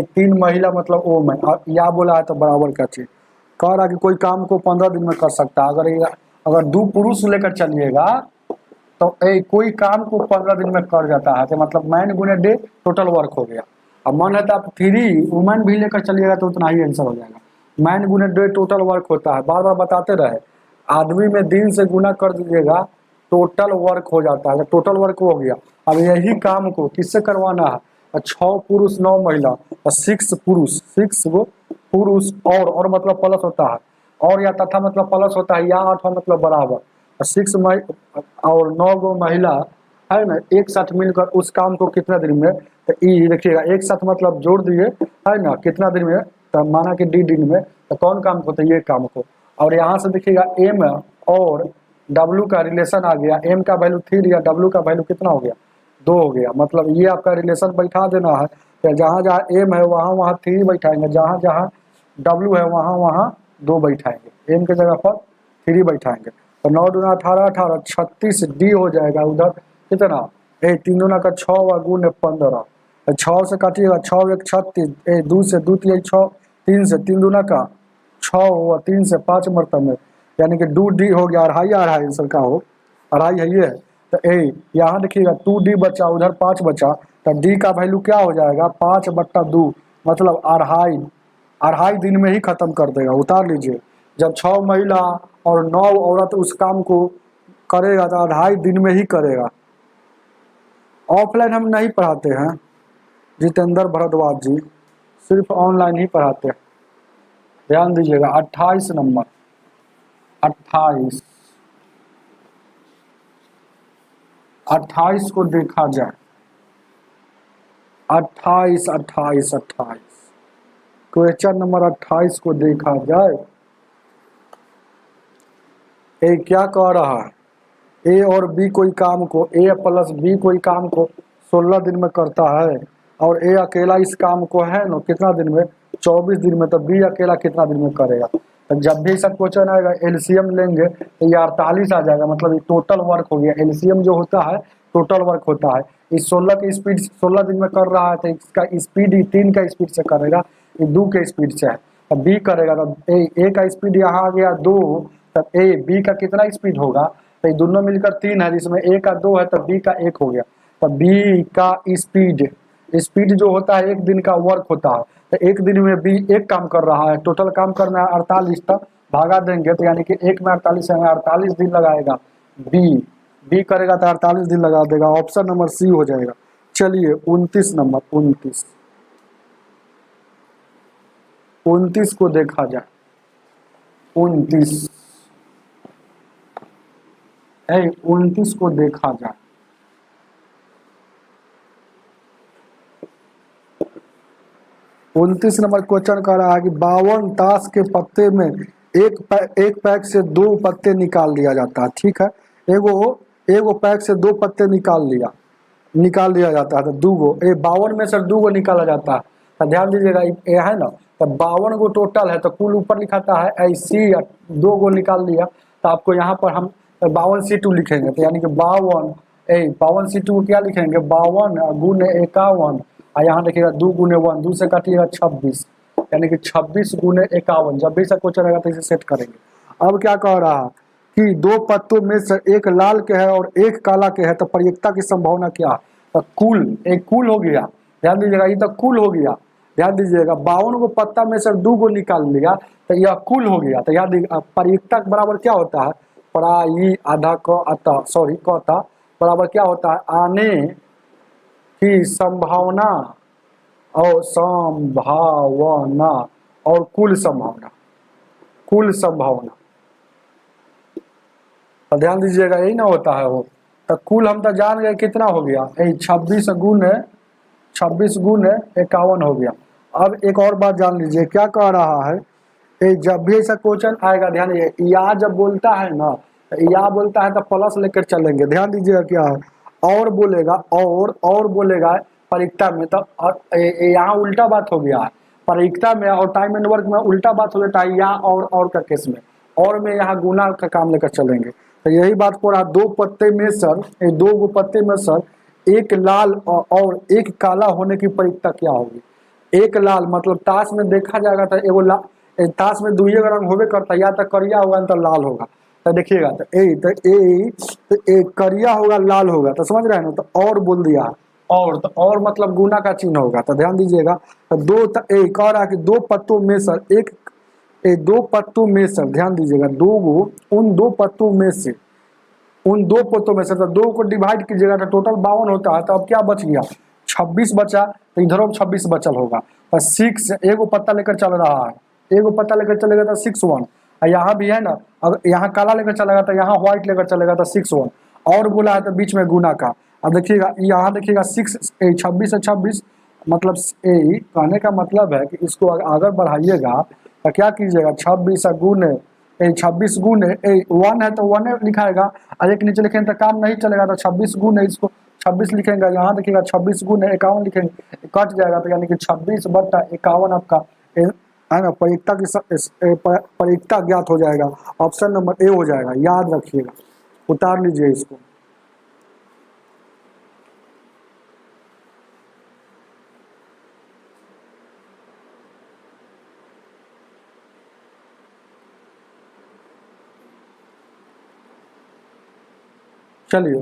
3 महिला मतलब वोमेन, या बोला है तो बराबर का चीज। कह रहा कि कोई काम को 15 दिन में कर सकता है। अगर अगर 2 पुरुष लेकर चलिएगा तो कोई काम को 15 दिन में कर जाता है, तो मतलब मैन गुने डे टोटल वर्क हो गया। अब मन है तो आप 3 वुमेन भी लेकर चलिएगा तो उतना ही आंसर हो जाएगा। मैन गुने डे टोटल वर्क होता है, बार बार बताते रहे। आदमी में दिन से गुना कर दीजिएगा टोटल वर्क हो जाता है, तो टोटल वर्क हो गया। अब यही काम को किससे करवाना है? 6 पुरुष 9 महिला और 6 पुरुष, 6 गो पुरुष और मतलब प्लस होता है, और या तथा मतलब प्लस होता है, या 8 मतलब बराबर, 6 और 9 गो महिला है ना, एक साथ मिलकर उस काम को कितना दिन में, तो ई देखिएगा एक साथ मतलब जोड़ दिए है ना, कितना दिन में, तो माना कि डी दिन में, तो कौन काम को, तो ये काम को। और यहाँ से देखिएगा एम और डब्लू का रिलेशन आ गया, एम का वैल्यू 3 या डब्लू का वैल्यू कितना हो गया, 2 हो गया। मतलब ये आपका रिलेशन बैठा देना है, तो जहाँ जहाँ एम है वहाँ वहाँ 3 बैठाएंगे, जहाँ जहाँ डब्लू है वहाँ वहाँ 2 बैठाएंगे, एम के जगह पर 3 बैठाएंगे। तो 9 दूना 18, 18 36 डी हो जाएगा। उधर कितना, 3 दूना का 6 गुण 15, 6 से काटिएगा, 6 1 36, 2 से 2 3 6, 3 से 3 दूना का 6 हुआ, 3 से 5 मरतबे, यानी कि 2 डी हो गया, अढ़ाई आंसर का हो, अढ़ाई है ये। तो यहाँ देखिएगा 2 डी बचा, उधर 5 बचा, तो डी का वैल्यू क्या हो जाएगा, 5/2, मतलब अढ़ाई दिन में ही खत्म कर देगा। उतार लीजिए, जब 6 महिला और 9 औरत उस काम को करेगा तो 2.5 दिन में ही करेगा। ऑफलाइन हम नहीं पढ़ाते हैं जितेंद्र भारद्वाज जी, सिर्फ ऑनलाइन ही पढ़ाते हैं। ध्यान दीजिएगा 28 नंबर, 28 को देखा जाए, 28 क्वेश्चन नंबर 28 को देखा जाए, ए क्या कह रहा है, ए और बी कोई काम को, ए प्लस बी कोई काम को 16 दिन में करता है, और ए अकेला इस काम को है ना कितना दिन में, 24 दिन में, तो बी अकेला कितना दिन में करेगा। तो जब भी सब क्वेश्चन आएगा एलसीएम लेंगे तो ये 48 आ जाएगा, मतलब ये टोटल वर्क हो गया। एलसीएम जो होता है टोटल वर्क होता है। इस 16 की स्पीड 16 दिन में कर रहा है, तो इसका स्पीड ही 3 का स्पीड से करेगा, ये 2 के स्पीड से है। तो बी करेगा, तो ए का स्पीड यहाँ आ गया 2, तब ए बी का कितना स्पीड होगा, तो ये दोनों मिलकर 3 है, जिसमें ए का 2 है, तब बी का 1 हो गया। तब बी का स्पीड जो होता है 1 दिन का वर्क होता है, तो 1 दिन में बी 1 काम कर रहा है, टोटल काम करना है 48, तक भागा देंगे तो यानी कि 1 में 48 है, 48 दिन लगाएगा बी करेगा तो 48 दिन लगा देगा। ऑप्शन नंबर सी हो जाएगा। चलिए 29 नंबर, 29 को देखा जाए, 29 को देखा जाए, 29 नंबर क्वेश्चन कह रहा है कि 52 ताश के पत्ते में एक पैक से 2 पत्ते निकाल लिया जाता है। ठीक है, एगो पैक से 2 पत्ते निकाल लिया जाता है, तो 2 गो 52 में से 2 गो निकाला जाता है। तो ध्यान दीजिएगा ये है ना, तो 52 गो टोटल है, तो कुल ऊपर लिखाता है ऐसी 2 गो निकाल लिया, तो आपको यहाँ पर हम 52C2 लिखेंगे, तो यानी कि 52C2 को क्या लिखेंगे, 52 गुने 51, और यहाँ देखिएगा 2 गुने 1, 2 से काटिएगा 26, यानी कि 26 गुने 51। जब भी सब क्वेश्चन रहेगा तो इसे सेट करेंगे। अब क्या कह रहा है कि 2 पत्तों में से एक लाल के है और एक काला के है, तो प्रयुक्ता की संभावना क्या है, तो कुल हो गया। ध्यान दीजिएगा, ये तो कुल हो गया। ध्यान दीजिएगा 52 को पत्ता में से 2 को निकाल लिया, तो यह कुल हो गया। तो याद प्रयुक्ता बराबर क्या होता है, पराई आधा कता बराबर क्या होता है, आने की संभावना और कुल संभावना। तो ध्यान दीजिएगा यही ना होता है वो। तो कुल हम तो जान गए कितना हो गया, 26 गुने 51 हो गया। अब एक और बात जान लीजिए, क्या कह रहा है, जब भी ऐसा क्वेश्चन आएगा, ध्यान दीजिए, या जब बोलता है ना, या बोलता है तो प्लस लेकर चलेंगे। ध्यान दीजिएगा क्या है, और बोलेगा और बोलेगा परीक्षा में, तो यहाँ उल्टा बात हो गया है। परीक्षा में और टाइम एंड वर्क में उल्टा बात हो जाता है, या और का केस में, और में यहाँ गुना का काम लेकर चलेंगे। तो यही बात को रहा, 2 पत्ते में सर, 2 गो पत्ते में सर एक लाल और एक काला होने की परीक्षा क्या होगी। एक लाल मतलब ताश में देखा जाएगा तो एगो ताश में 2 रंग होवे करता, या तो करिया होगा तो लाल होगा। तो देखिएगा तो ए करिया होगा लाल होगा, तो समझ रहे हैं ना, तो और बोल दिया, और मतलब गुना का चिन्ह होगा, तो ध्यान दीजिएगा। तो दो एक और है कि दो पत्तों में से दो पत्तों में से, ध्यान दीजिएगा, उन दो पत्तों में से तो दो को डिवाइड कीजिएगा तो टोटल 52 होता है। तो अब क्या बच गया, 26 बचा, तो इधर 26 बचल होगा। तो 6 एगो पत्ता लेकर चल रहा है, एगो पत्ता लेकर चलेगा तो 6 1, और यहाँ भी है ना, अगर यहाँ काला लेकर चलेगा तो यहाँ व्हाइट लेकर चलेगा तो 6 1, और बोला है तो बीच में गुना का। अब देखिएगा यहाँ देखिएगा 26 से 26 मतलब कहने का मतलब है कि इसको अगर बढ़ाइएगा तो क्या कीजिएगा, 26 गुने 26 गुने 1 है तो 1 लिखाएगा, और एक नीचे लिखेंगे तो काम नहीं चलेगा, तो 26 गुने इसको 26 लिखेंगे, यहाँ देखिएगा 26 गुने 51 लिखेंगे, कट जाएगा, तो यानी कि 26/51 आपका है ना परिकता ज्ञात हो जाएगा। ऑप्शन नंबर ए हो जाएगा, याद रखिएगा, उतार लीजिए इसको। चलिए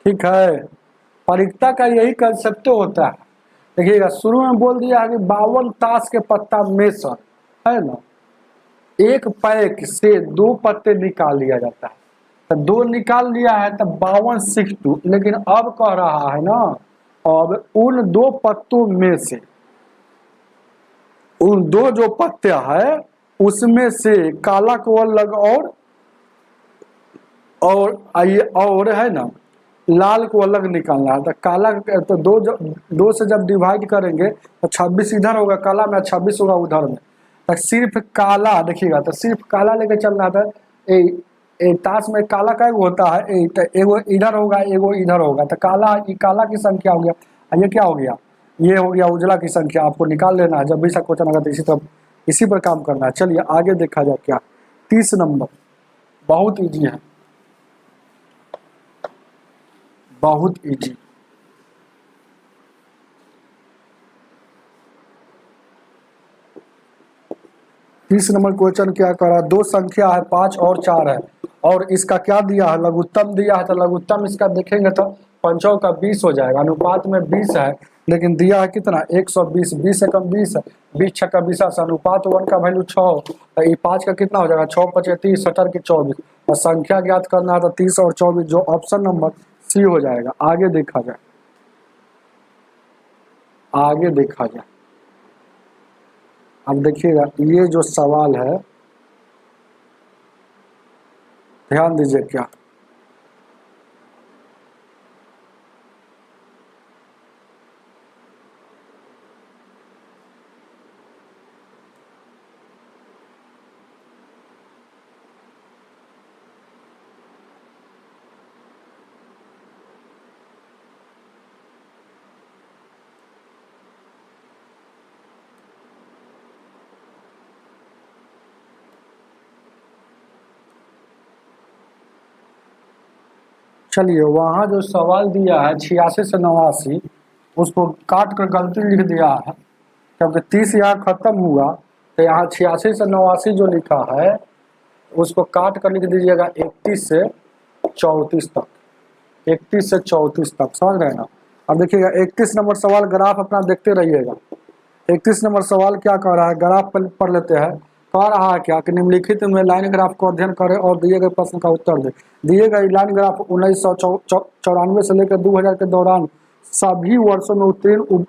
ठीक है, परिकता का यही कंसेप्ट होता है। देखिएगा शुरू में बोल दिया है कि 52 ताश के पत्ता में से है ना, एक पैक से 2 पत्ते निकाल लिया जाता है, तो 2 निकाल लिया है तो 52 62, लेकिन अब कह रहा है ना, अब उन 2 पत्तों में से, उन 2 जो पत्ते है उसमें से काला को अलग और है ना लाल को अलग निकालना है। तो काला तो 2 से जब डिवाइड करेंगे तो 26 इधर होगा काला में, 26 होगा उधर में, तो सिर्फ काला देखिएगा, तो सिर्फ काला लेके चलना था। ताश में काला का होता है, एगो इधर होगा एगो इधर होगा, तो काला की संख्या हो गया, ये क्या हो गया, ये हो गया उजला की संख्या। आपको निकाल लेना है, जब भी सा क्वेश्चन आएगा तो इसी पर काम करना है। चलिए आगे देखा जाए क्या, 30 नंबर बहुत इजी है, बहुत इजी। तीस नंबर क्वेश्चन क्या कर रहा है, 2 संख्या है 5 और 4 है, और इसका क्या दिया है, लघुत्तम दिया है, तो लघुत्तम इसका देखेंगे तो 5 का 20 हो जाएगा, अनुपात में 20 है, लेकिन दिया है कितना 120, 20 से कम 20 है, 20 छक्का 20, अनुपात 1 का वैल्यू 6, तो ये 5 का कितना हो जाएगा, 6 5 30, 70 की 24, और संख्या ज्ञात करना है तो 30 और 24, जो ऑप्शन नंबर सी हो जाएगा। आगे देखा जाए, आगे देखा जाए। अब देखिएगा ये जो सवाल है ध्यान दीजिए क्या, चलिए वहाँ जो सवाल दिया है 86 से 89, उसको काट कर गलती लिख दिया है, क्योंकि 30 यहाँ खत्म हुआ, तो यहाँ 86 से 89 जो लिखा है उसको काट कर लिख दीजिएगा 31 से 34 तक, 31 से 34 तक, समझ रहे हैं ना। अब देखिएगा 31 नंबर सवाल, ग्राफ अपना देखते रहिएगा। 31 नंबर सवाल क्या कह रहा है, ग्राफ पढ़ लेते हैं। कह रहा है क्या कि निम्नलिखित में लाइन ग्राफ को अध्ययन करें और दिए गए प्रश्न का उत्तर दें। दिए गए लाइन ग्राफ 1994 से लेकर 2000 के दौरान सभी वर्षों में उत्तीर्ण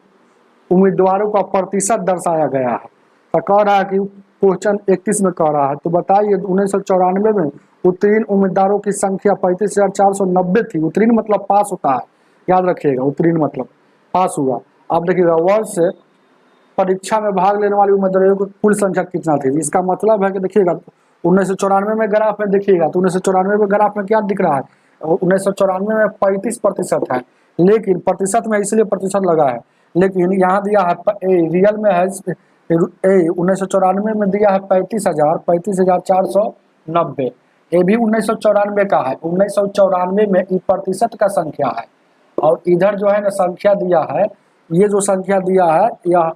उम्मीदवारों का प्रतिशत दर्शाया गया है। तो कह रहा है कि क्वेश्चन 31 में कह रहा है, तो बताइए 1994 में उत्तीर्ण उम्मीदवारों की संख्या 35,490 थी। उत्तीर्ण मतलब पास होता है, याद रखिएगा, उत्तीर्ण मतलब पास हुआ। अब देखिएगा वर्ष परीक्षा में भाग लेने वाले उम्मीदवारों की कुल संख्या कितना थी। इसका मतलब है कि देखिएगा 1994 में ग्राफ में देखिएगा, तो 1994 में ग्राफ में क्या दिख रहा है, 1994 में 35% है, लेकिन प्रतिशत में इसलिए प्रतिशत लगा है, लेकिन यहाँ दिया है रियल में है 1994 में दिया है 35,490, ये भी 1994 का है। 1994 में प्रतिशत का संख्या है, और इधर जो है ना संख्या दिया है ये जो संख्या दिया है यह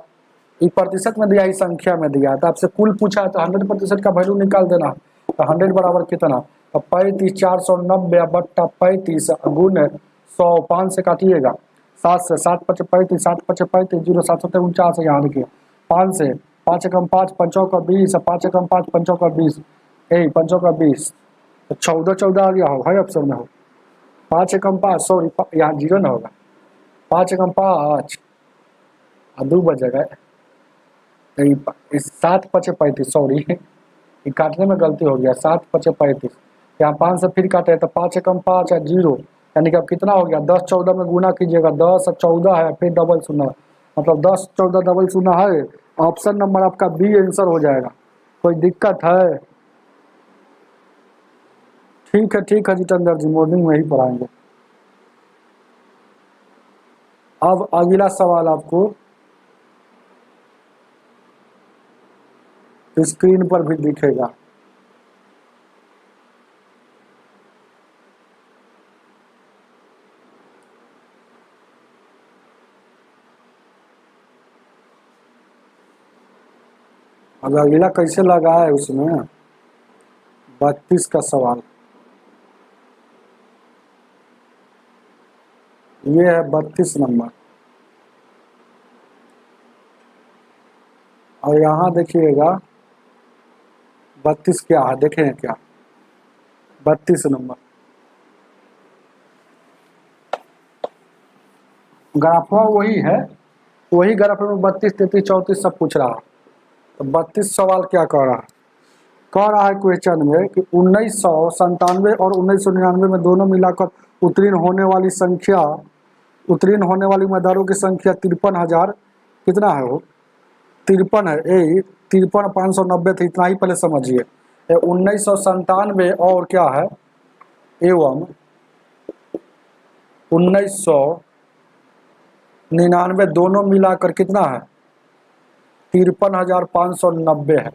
ये प्रतिशत में दिया है, इस संख्या में दिया है, तो आपसे कुल पूछा है तो 100% का वैल्यू निकाल देना। तो 100 बराबर कितना, तो 35,490 बट्टा 35 गुण 100, 5 से काटिएगा, 7 से, 7 पचे 35, 7 पचे 35, 0 7 सत्ते 49 यहाँ लिखिए, 5 से, 5 एकम 5, 5 का 20, 5 एकम 5, 5 का 20, 5 का 20, तो 14 14 आ गया हो, है ऑप्शन में हो। 5 एकम 5, सॉरी यहाँ 0 ना होगा, 5 एकम 5 2 बजेगा, 7 पचे 35, सॉरी ये काटने में गलती हो गया, 7 पचे 35, यहाँ 5 से फिर काटे तो 5 एकम 5 है 0, यानी कि अब कितना हो गया, 10 14 में गुना कीजिएगा, 10 और 14 है, फिर डबल शून्य, मतलब 10 14 डबल शून्य है, ऑप्शन नंबर आपका बी आंसर हो जाएगा। कोई दिक्कत है? ठीक है जितेंद्र जी, मॉर्निंग में ही पढ़ाएंगे। अब अगला सवाल आपको स्क्रीन पर भी दिखेगा। अब अगला कैसे लगा है उसमें, 32 का सवाल, ये है 32 नंबर, और यहाँ देखिएगा 32 क्या है, देखें क्या 32 नंबर ग्राफा वही है, वही ग्राफ में 32 33 34 सब पूछ रहा है। तो 32 सवाल क्या कह रहा है क्वेश्चन में कि 1997 और 1999 में दोनों मिलाकर उत्तीर्ण होने वाली उम्मीदवारों की संख्या 53,000 कितना है वो 53 है, 53,590 थे, इतना ही पहले समझिए। 1997 और क्या है एवं 1999 दोनों मिलाकर कितना है 53,590 है,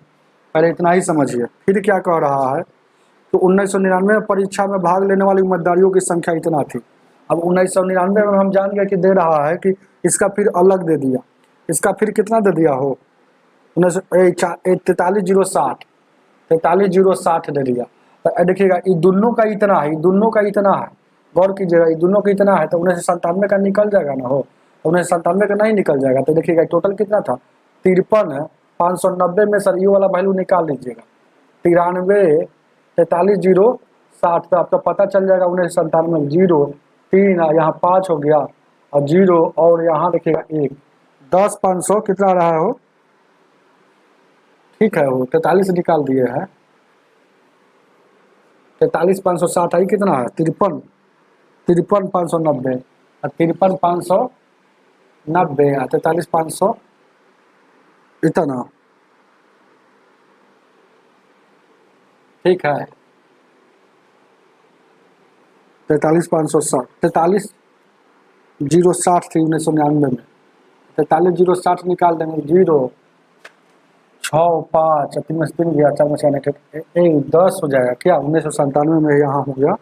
पहले इतना ही समझिए। फिर क्या कह रहा है तो 1999 में परीक्षा में भाग लेने वाली उम्मीदवारों की संख्या इतना थी। अब 1999 में हम जान गए कि दे रहा है कि इसका फिर अलग दे दिया, इसका फिर कितना दे दिया हो 43,060 दे दिया। तो देखिएगा ये दोनों का इतना है, गौर कीजिएगा ये दोनों का इतना है, तो 1997 का निकल जाएगा ना हो, 1997 का नहीं निकल जाएगा। तो देखिएगा टोटल कितना था 53,590 में सर ये वाला वैल्यू निकाल लीजिएगा 43,060, तो आपका पता चल जाएगा 1997 0 3 यहाँ 5 हो गया और 0 और यहाँ देखिएगा 1 10,500 कितना रहा हो, ठीक है वो 43 निकाल दिए हैं, 43,560 आई कितना है 53,590 और 53,590 और 43,500 इतना, ठीक है 43,560, 43,060 थी 1999 में, 43,060 निकाल देंगे 0 6 5 3 में 3 गया 4 में 10 हो जाएगा क्या 1997 में यहाँ हो गया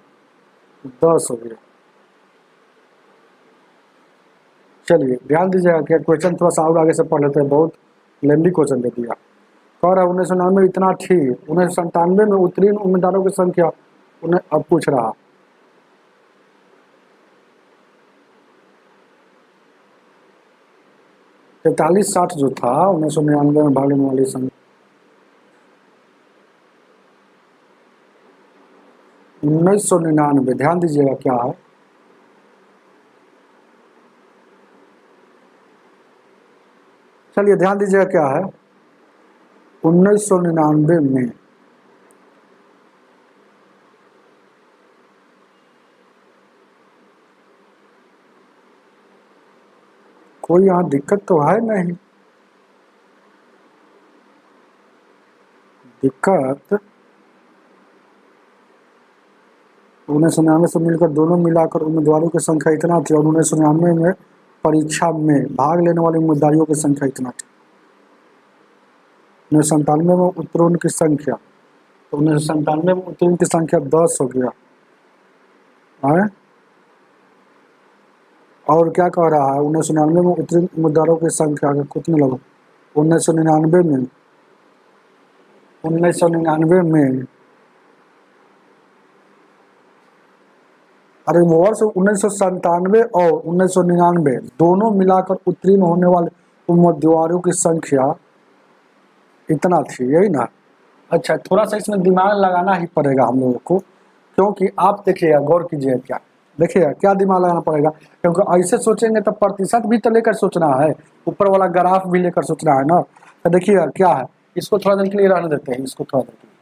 10 हो गया। चलिए ध्यान दीजिएगा कि क्वेश्चन थोड़ा सा और आगे से पढ़ लेते हैं, बहुत लेंदी क्वेश्चन दे दिया। कह रहा है 1999 इतना थी, 1997 में उत्तीर्ण उम्मीदवारों की संख्या उन्हें अब पूछ रहा। तैतालीस 60 जो था 1999 में भाग लेने वाली संख्या 1999, ध्यान दीजिएगा क्या है चलिए ध्यान दीजिएगा क्या है 1999 में कोई यहाँ दिक्कत तो है नहीं, दिक्कत 1999 से मिलकर दोनों मिलाकर उम्मीदवारों की संख्या इतना थी और 1999 में परीक्षा में भाग लेने वाले उम्मीदवारों की संख्या इतना थी। 1997 में उत्तीर्ण की संख्या, तो 1997 में उत्तीर्ण की संख्या 10 हो गया है और क्या कह रहा है 1999 में उत्तीर्ण उम्मीदवारों की संख्या कितने लोग 1999 में 1999 में अरे वर्ष 1997 और 1999 दोनों मिलाकर उत्तीर्ण होने वाले उम्मीदवारों की संख्या इतना थी, यही ना। अच्छा, थोड़ा सा इसमें दिमाग लगाना ही पड़ेगा हम लोगों को, क्योंकि आप देखिएगा, गौर कीजिए, क्या देखिएगा, क्या दिमाग लगाना पड़ेगा, क्योंकि ऐसे सोचेंगे तो प्रतिशत भी तो लेकर सोचना है, ऊपर वाला ग्राफ भी लेकर सोचना है ना। तो देखिएगा क्या है, इसको थोड़ा देर के लिए रहने देते हैं, इसको थोड़ा देर के लिए।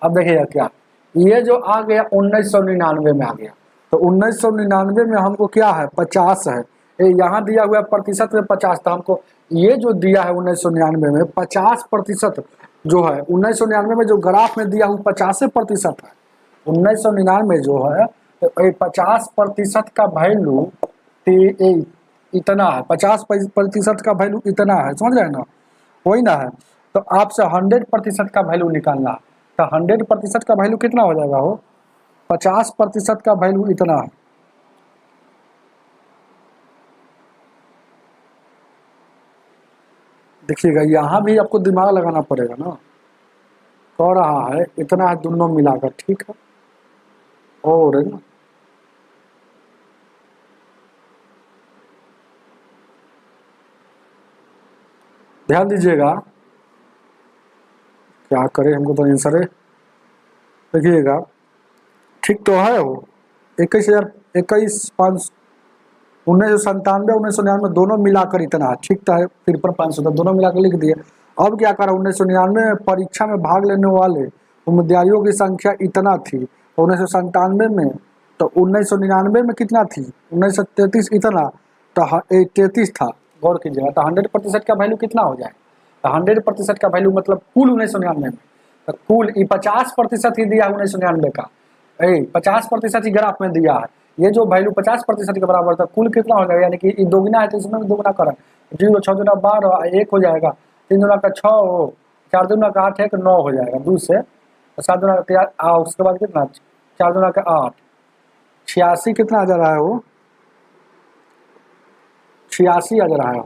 अब देखिएगा क्या, ये जो आ गया 1999 में आ गया, तो 1999 में हमको क्या है 50 है, यहाँ दिया हुआ प्रतिशत में 50 था, हमको ये जो दिया है 1999 में 50% जो है 1999 में जो ग्राफ में दिया हुआ 50% है, 1999 जो है तो 50% का वैल्यू इतना है, 50% का वैल्यू इतना है, समझ रहे हैं ना, वही ना है। तो आपसे 100% का वैल्यू निकालना है, तो 100% का वैल्यू कितना हो जाएगा, हो 50% का वैल्यू इतना है। देखिएगा यहाँ भी आपको दिमाग लगाना पड़ेगा ना, कह रहा है इतना है दोनों मिलाकर, ठीक है। और ध्यान दीजिएगा, क्या करें, हमको तो आंसर है, देखिएगा ठीक तो है वो 21,500 1997 1999 दोनों मिलाकर इतना है, ठीक तो है, फिर पर 500 दोनों मिलाकर लिख दिए। अब क्या करा 1999 में परीक्षा में भाग लेने वाले उम्मीदवारों की संख्या इतना थी, तो 1997 में, तो 1999 में कितना थी 1933 इतना, तो 33 था, गौर कीजिएगा। तो 100% का वैल्यू कितना हो जाए, तो 100% का वैल्यू मतलब कुल 1999 में, तो कुल 50% ही दिया 1999 का, 50% ही ग्राफ में दिया है, ये जो वैल्यू 50% के बराबर था, कुल कितना हो जाएगा, यानी कि दोगुना है तो इसमें भी दोगुना करें, 0 6 दूना 12 1 हो जाएगा, 3 दूना का 6 हो, 4 दूना का 8 है, 9 हो जाएगा, 2 से 7 दूना का 3, उसके बाद कितना 4 दूना का 8, 86 कितना आ जा रहा है, वो 86 आ जा रहा है।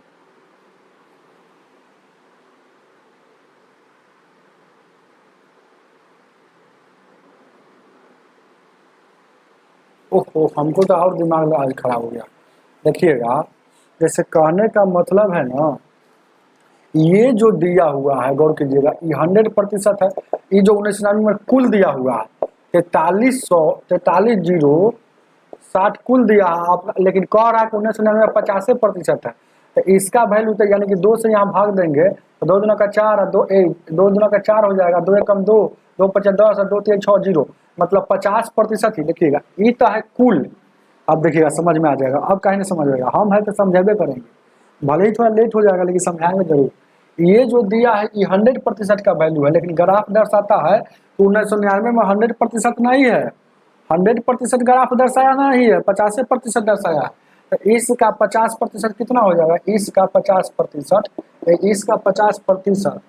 ओहो, हमको तो और दिमाग आज खराब हो गया। देखिएगा, जैसे कहने का मतलब है ना, ये जो दिया हुआ है, गौर कीजिएगा, ये 100% है, ये जो 1999 में कुल दिया हुआ है 43,060 कुल दिया है आप, लेकिन कह रहा है कि 1999 में 50% है, तो इसका वैल्यू तो यानी कि 2 से यहाँ भाग देंगे तो 2 दूना का 4 और 2 दूना का 4 हो जाएगा, 2 एकम 2, 2 5 10 और 2 3 6 0, मतलब 50% ही। देखिएगा ये तो है कुल, अब देखिएगा समझ में आ जाएगा, अब कहीं नहीं समझ आएगा, हम है तो समझेबे करेंगे, भले ही थोड़ा लेट हो जाएगा लेकिन समझाएंगे जरूर। ये जो दिया है ये 100% का वैल्यू है, लेकिन ग्राफ दर्शाता है तो 1999 में 100% नहीं है, 100% ग्राफ दर्शाया नहीं है, 50% दर्शाया है, तो इसका 50% कितना हो जाएगा, इसका 50%, इसका 50%,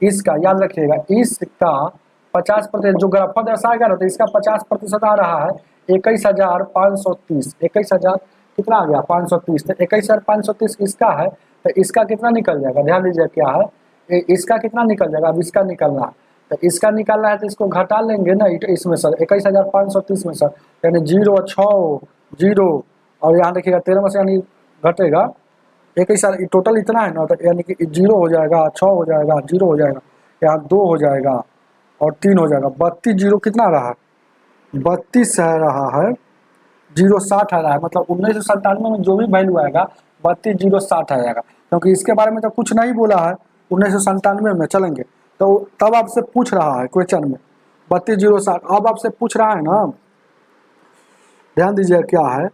इसका याद रखिएगा, इसका 50% जो ग्राफ दर्शाएगा ना, तो इसका 50% आ रहा है 21,530, 21,000 कितना आ गया 530, तो 21,530 इसका है, तो इसका कितना निकल जाएगा, ध्यान दीजिए क्या है, इसका कितना निकल जाएगा, अब इसका निकलना है, तो इसका निकालना है तो इसको घटा लेंगे ना इसमें सर 21,530 में सर, यानी 0 6 0 और यहाँ देखिएगा 13 में से यानी घटेगा 21,000, टोटल इतना है ना, तो यानी कि 0 हो जाएगा, 6 हो जाएगा, 0 हो जाएगा, यहाँ 2 हो जाएगा और 3 हो जाएगा, 32 0 कितना रहा 32 है रहा है, 060 आ रहा है, मतलब 1997 में जो भी वैल्यू आएगा 32,060 आ जाएगा, क्योंकि इसके बारे में तो कुछ नहीं बोला है 1997 में, चलेंगे तो तब आपसे पूछ रहा है क्वेश्चन में 32,060, अब आपसे पूछ रहा है ना, ध्यान दीजिए क्या है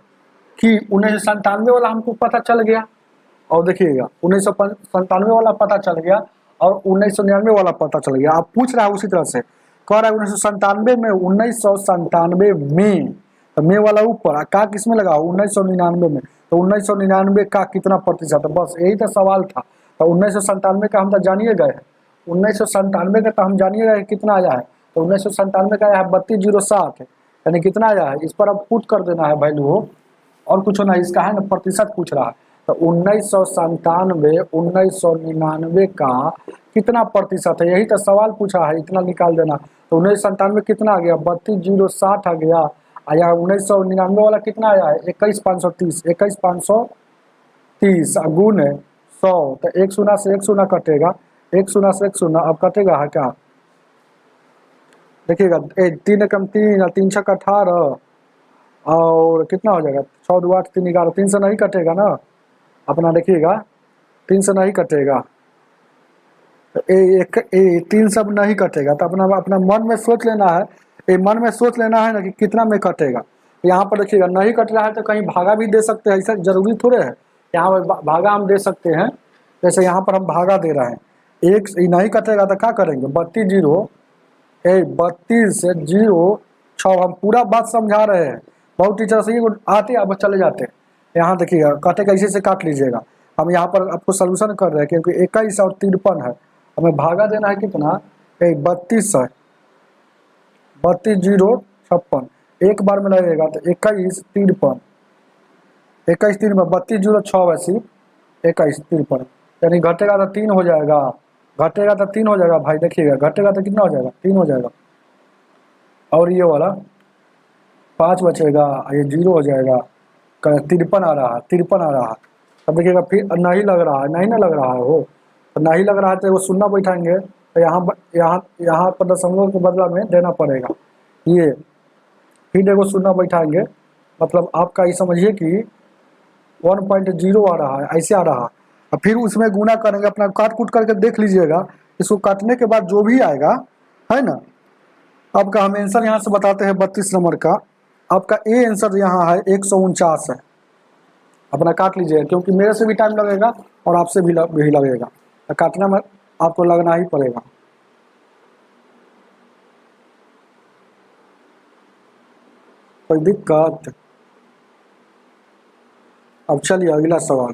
कि 1997 वाला हमको पता चल गया, और देखिएगा 1997 वाला पता चल गया और 1999 वाला पता चल गया, आप पूछ रहा है उसी तरह से, कह रहा है 1997 में, 1997 में, तो में वाला ऊपर का किसमें लगा 1999 में, तो 1999 का कितना प्रतिशत है, बस यही तो सवाल था। तो 1997 का हम तो जानिए गए, 1997 का तो हम जानिए गए कितना आया है, तो 1997 का आया है 32,060, यानी कितना आया है, इस पर अब पुट कर देना है वैल्यू हो और कुछ ना, इसका है ना प्रतिशत पूछ रहा है। तो 1997 1999 का कितना प्रतिशत है, यही तो सवाल पूछा है, इतना निकाल देना। तो 1997 कितना आ गया, 32,060 आ गया। आया 1999 वाला कितना आया है, 21,530, 21,530 गुण है 100। तो एक शून्य से एक शून्य कटेगा, एक शून्य से एक शून्य, अब कटेगा है क्या, देखिएगा, 3 एकम 3 और 3 छक 18, और कितना हो जाएगा, 6 2 8 3 11, 3 से नहीं कटेगा ना अपना, देखिएगा 3 से नहीं कटेगा। तो एक 3 सब नहीं कटेगा, तो अपना अपना मन में सोच लेना है, ये मन में सोच लेना है ना कि कितना में कटेगा। यहाँ पर देखिएगा नहीं कट रहा है तो कहीं भागा भी दे सकते हैं, ऐसा जरूरी थोड़े है। यहाँ पर भागा हम दे सकते हैं, जैसे यहाँ पर हम भागा दे रहे हैं, एक नहीं कटेगा तो क्या करेंगे, 32 हम पूरा बात समझा रहे हैं। बहुत टीचर से ये आते अब चले जाते हैं। यहाँ देखिएगा काटे कैसे से काट लीजिएगा, हम यहाँ पर आपको सोल्यूशन कर रहे हैं, क्योंकि 21 और 53 है, हमें भागा देना है कितना, 32 है, 32 0 56, एक बार में लगेगा तो 21 53, 21 3 में 32 0 6 21 53, यानी घटेगा तो 3 हो जाएगा, घटेगा तो 3 हो जाएगा भाई, देखिएगा घटेगा तो कितना हो जाएगा, 3 हो जाएगा। और ये वाला 5 बचेगा, ये 0 हो जाएगा, 53 आ रहा है, 53 आ रहा है। अब देखिएगा फिर नहीं लग रहा है, नहीं ना लग रहा है वो, तो नहीं लग रहा है तो वो शून्य बैठाएंगे, तो यहाँ पर दशमलव के बदला में देना पड़ेगा, ये फिर देखो शून्य बैठाएंगे, मतलब आपका ये समझिए कि 1.0 आ रहा है, ऐसे आ रहा है। और फिर उसमें गुना करेंगे, अपना काट कूट करके देख लीजिएगा, इसको काटने के बाद जो भी आएगा है ना, आपका हम आंसर यहाँ से बताते हैं 32 नंबर का, आपका ए आंसर यहाँ है 149 है। अपना काट लीजिएगा, क्योंकि मेरे से भी टाइम लगेगा और आपसे भी लगेगा, तो काटना में आपको लगना ही पड़ेगा। कोई दिक्कत, अब चलिए अगला सवाल।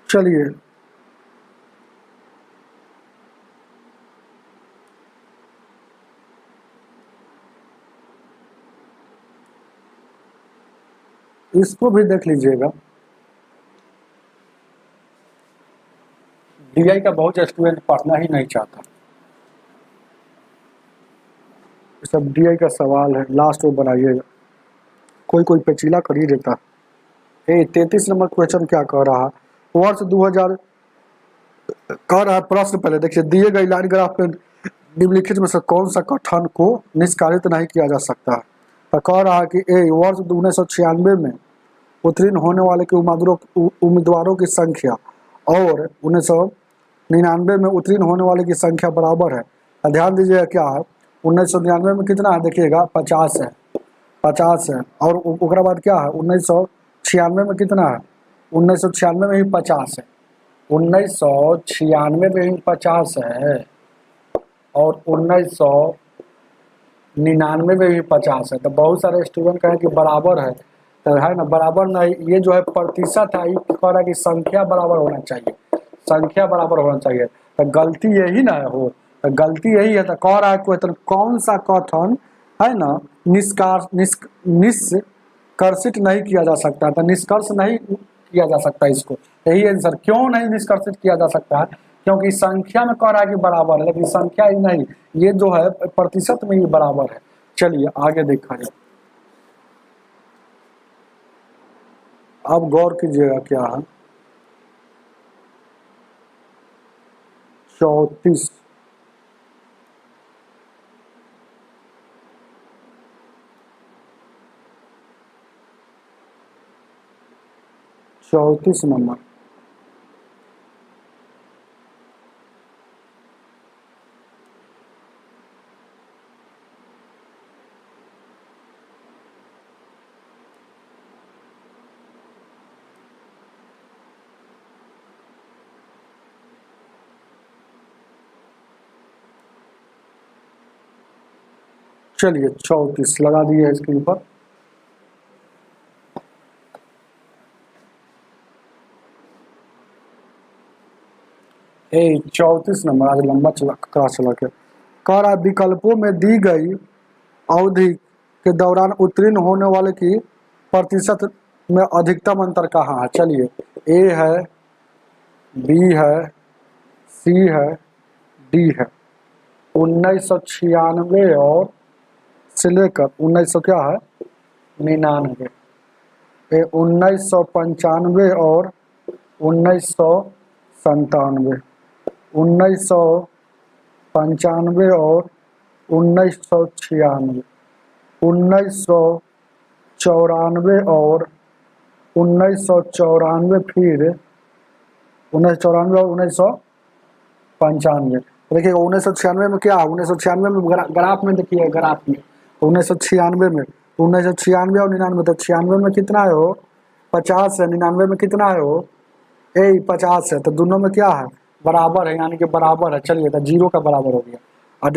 चलिए इसको भी देख लीजिएगा, डीआई का बहुत स्टूडेंट पढ़ना ही नहीं चाहता, सब डीआई का सवाल है, लास्ट में बनाइएगा, कोई कोई पेचीला कर ही देता। 33 नंबर क्वेश्चन क्या कह रहा है, वर्ष 2000 कह रहा है, प्रश्न पहले देखिए, दिए गए लाइन ग्राफ में निम्नलिखित में से कौन सा कथन को निष्कासित नहीं किया जा सकता है। तो कह रहा है कि वर्ष 1996 में उत्तीर्ण होने वाले के उम्मीदवारों की संख्या और 1999 में उत्तीर्ण होने वाले की संख्या बराबर है। तो ध्यान दीजिएगा क्या है, 1999 में कितना है, देखिएगा 50 है, 50 है, और उसके बाद क्या है, 1996 में कितना है, 1996 में भी 50 है, 1996 में भी 50 है, और 1999 में भी 50 है। तो बहुत सारे स्टूडेंट कहें कि बराबर है, तो है ना, बराबर नहीं, ये जो है प्रतिशत है, ये कह रहा है कि संख्या बराबर होना चाहिए, संख्या बराबर होना चाहिए, तो गलती यही ना हो, तो गलती यही है। तो कह रहा है क्वेश्चन कौन सा कथन है ना निष्कर्षित नहीं किया जा सकता, तो निष्कर्ष नहीं किया जा सकता इसको, यही आंसर। क्यों नहीं निष्कर्षित किया जा सकता है, क्योंकि संख्या में कह रहा है कि बराबर है, लेकिन संख्या ही नहीं, ये जो है प्रतिशत में ही बराबर है। चलिए आगे देखा जाए, अब गौर कीजिएगा क्या है, 34 34 नंबर, चलिए 34 लगा दिए है स्क्रीन पर। ए 34 नंबर आज लंबा चला के कह रहा है विकल्पों में दी गई अवधि के दौरान उत्तीर्ण होने वाले की प्रतिशत में अधिकतम अंतर कहाँ है। चलिए ए है, बी है, सी है, डी है। 1996 और से लेकर 1900 क्या है 99, 1995 और 1997, 1995 और 1996, 1994 और 1994, फिर 1994 और 1995। देखिए 1996 में क्या है, 1996 में ग्राफ में देखिए, ग्राफ में 1996 में 1996 और 99, तो 96 में कितना है वो 50 है, 99 में कितना है वो 50 है, तो दोनों में क्या है बराबर है, यानी कि बराबर है। चलिए तो जीरो का बराबर हो गया, है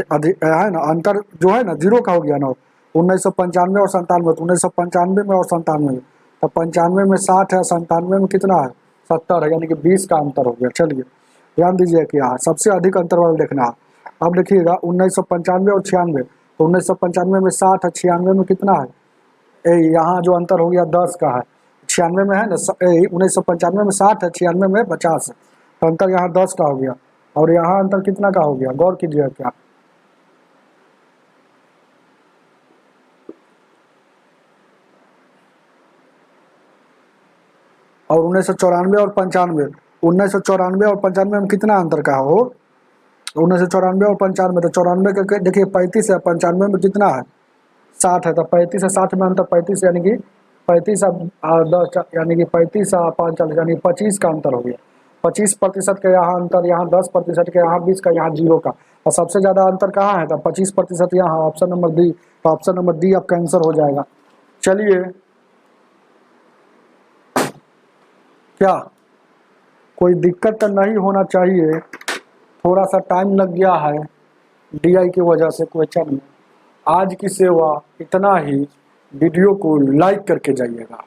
ना, अंतर जो है ना जीरो का हो गया ना। 1995 और 97, 1995 में और 97 में, तो 95 में 60 है, 97 में कितना है 70 है, यानी कि 20 का अंतर हो गया। चलिए ध्यान दीजिए कि यहाँ सबसे अधिक अंतर वाला देखना है। अब देखिएगा 1995 और 96, तो 1995 में 60 है, 96 में कितना है यहाँ जो अंतर हो गया 10 का है। 96 में है ना 1995 में 60 है, 96 में 50 है, तो अंतर यहाँ 10 का हो गया। और यहाँ अंतर कितना का हो गया गौर कीजिए क्या, और 1994 और 95, 1994 और 95 में कितना अंतर का हो 1994 और 95, तो 94 का देखिए 35 है, 95 में कितना है 60 है, तो 35 से 60 में अंतर 35, यानी कि 35 10 यानी कि 35 5 40 यानी 25 का अंतर हो गया। 25% का यहाँ अंतर, यहाँ 10% का, यहाँ 20 का, यहाँ 0 का, और सबसे ज़्यादा अंतर कहाँ है तो 25% यहाँ, ऑप्शन नंबर डी। तो ऑप्शन नंबर डी आपका आंसर हो जाएगा। चलिए क्या कोई दिक्कत तो नहीं होना चाहिए, थोड़ा सा टाइम लग गया है DI की वजह से क्वेश्चन में। आज की सेवा इतना ही, वीडियो को लाइक करके जाइएगा।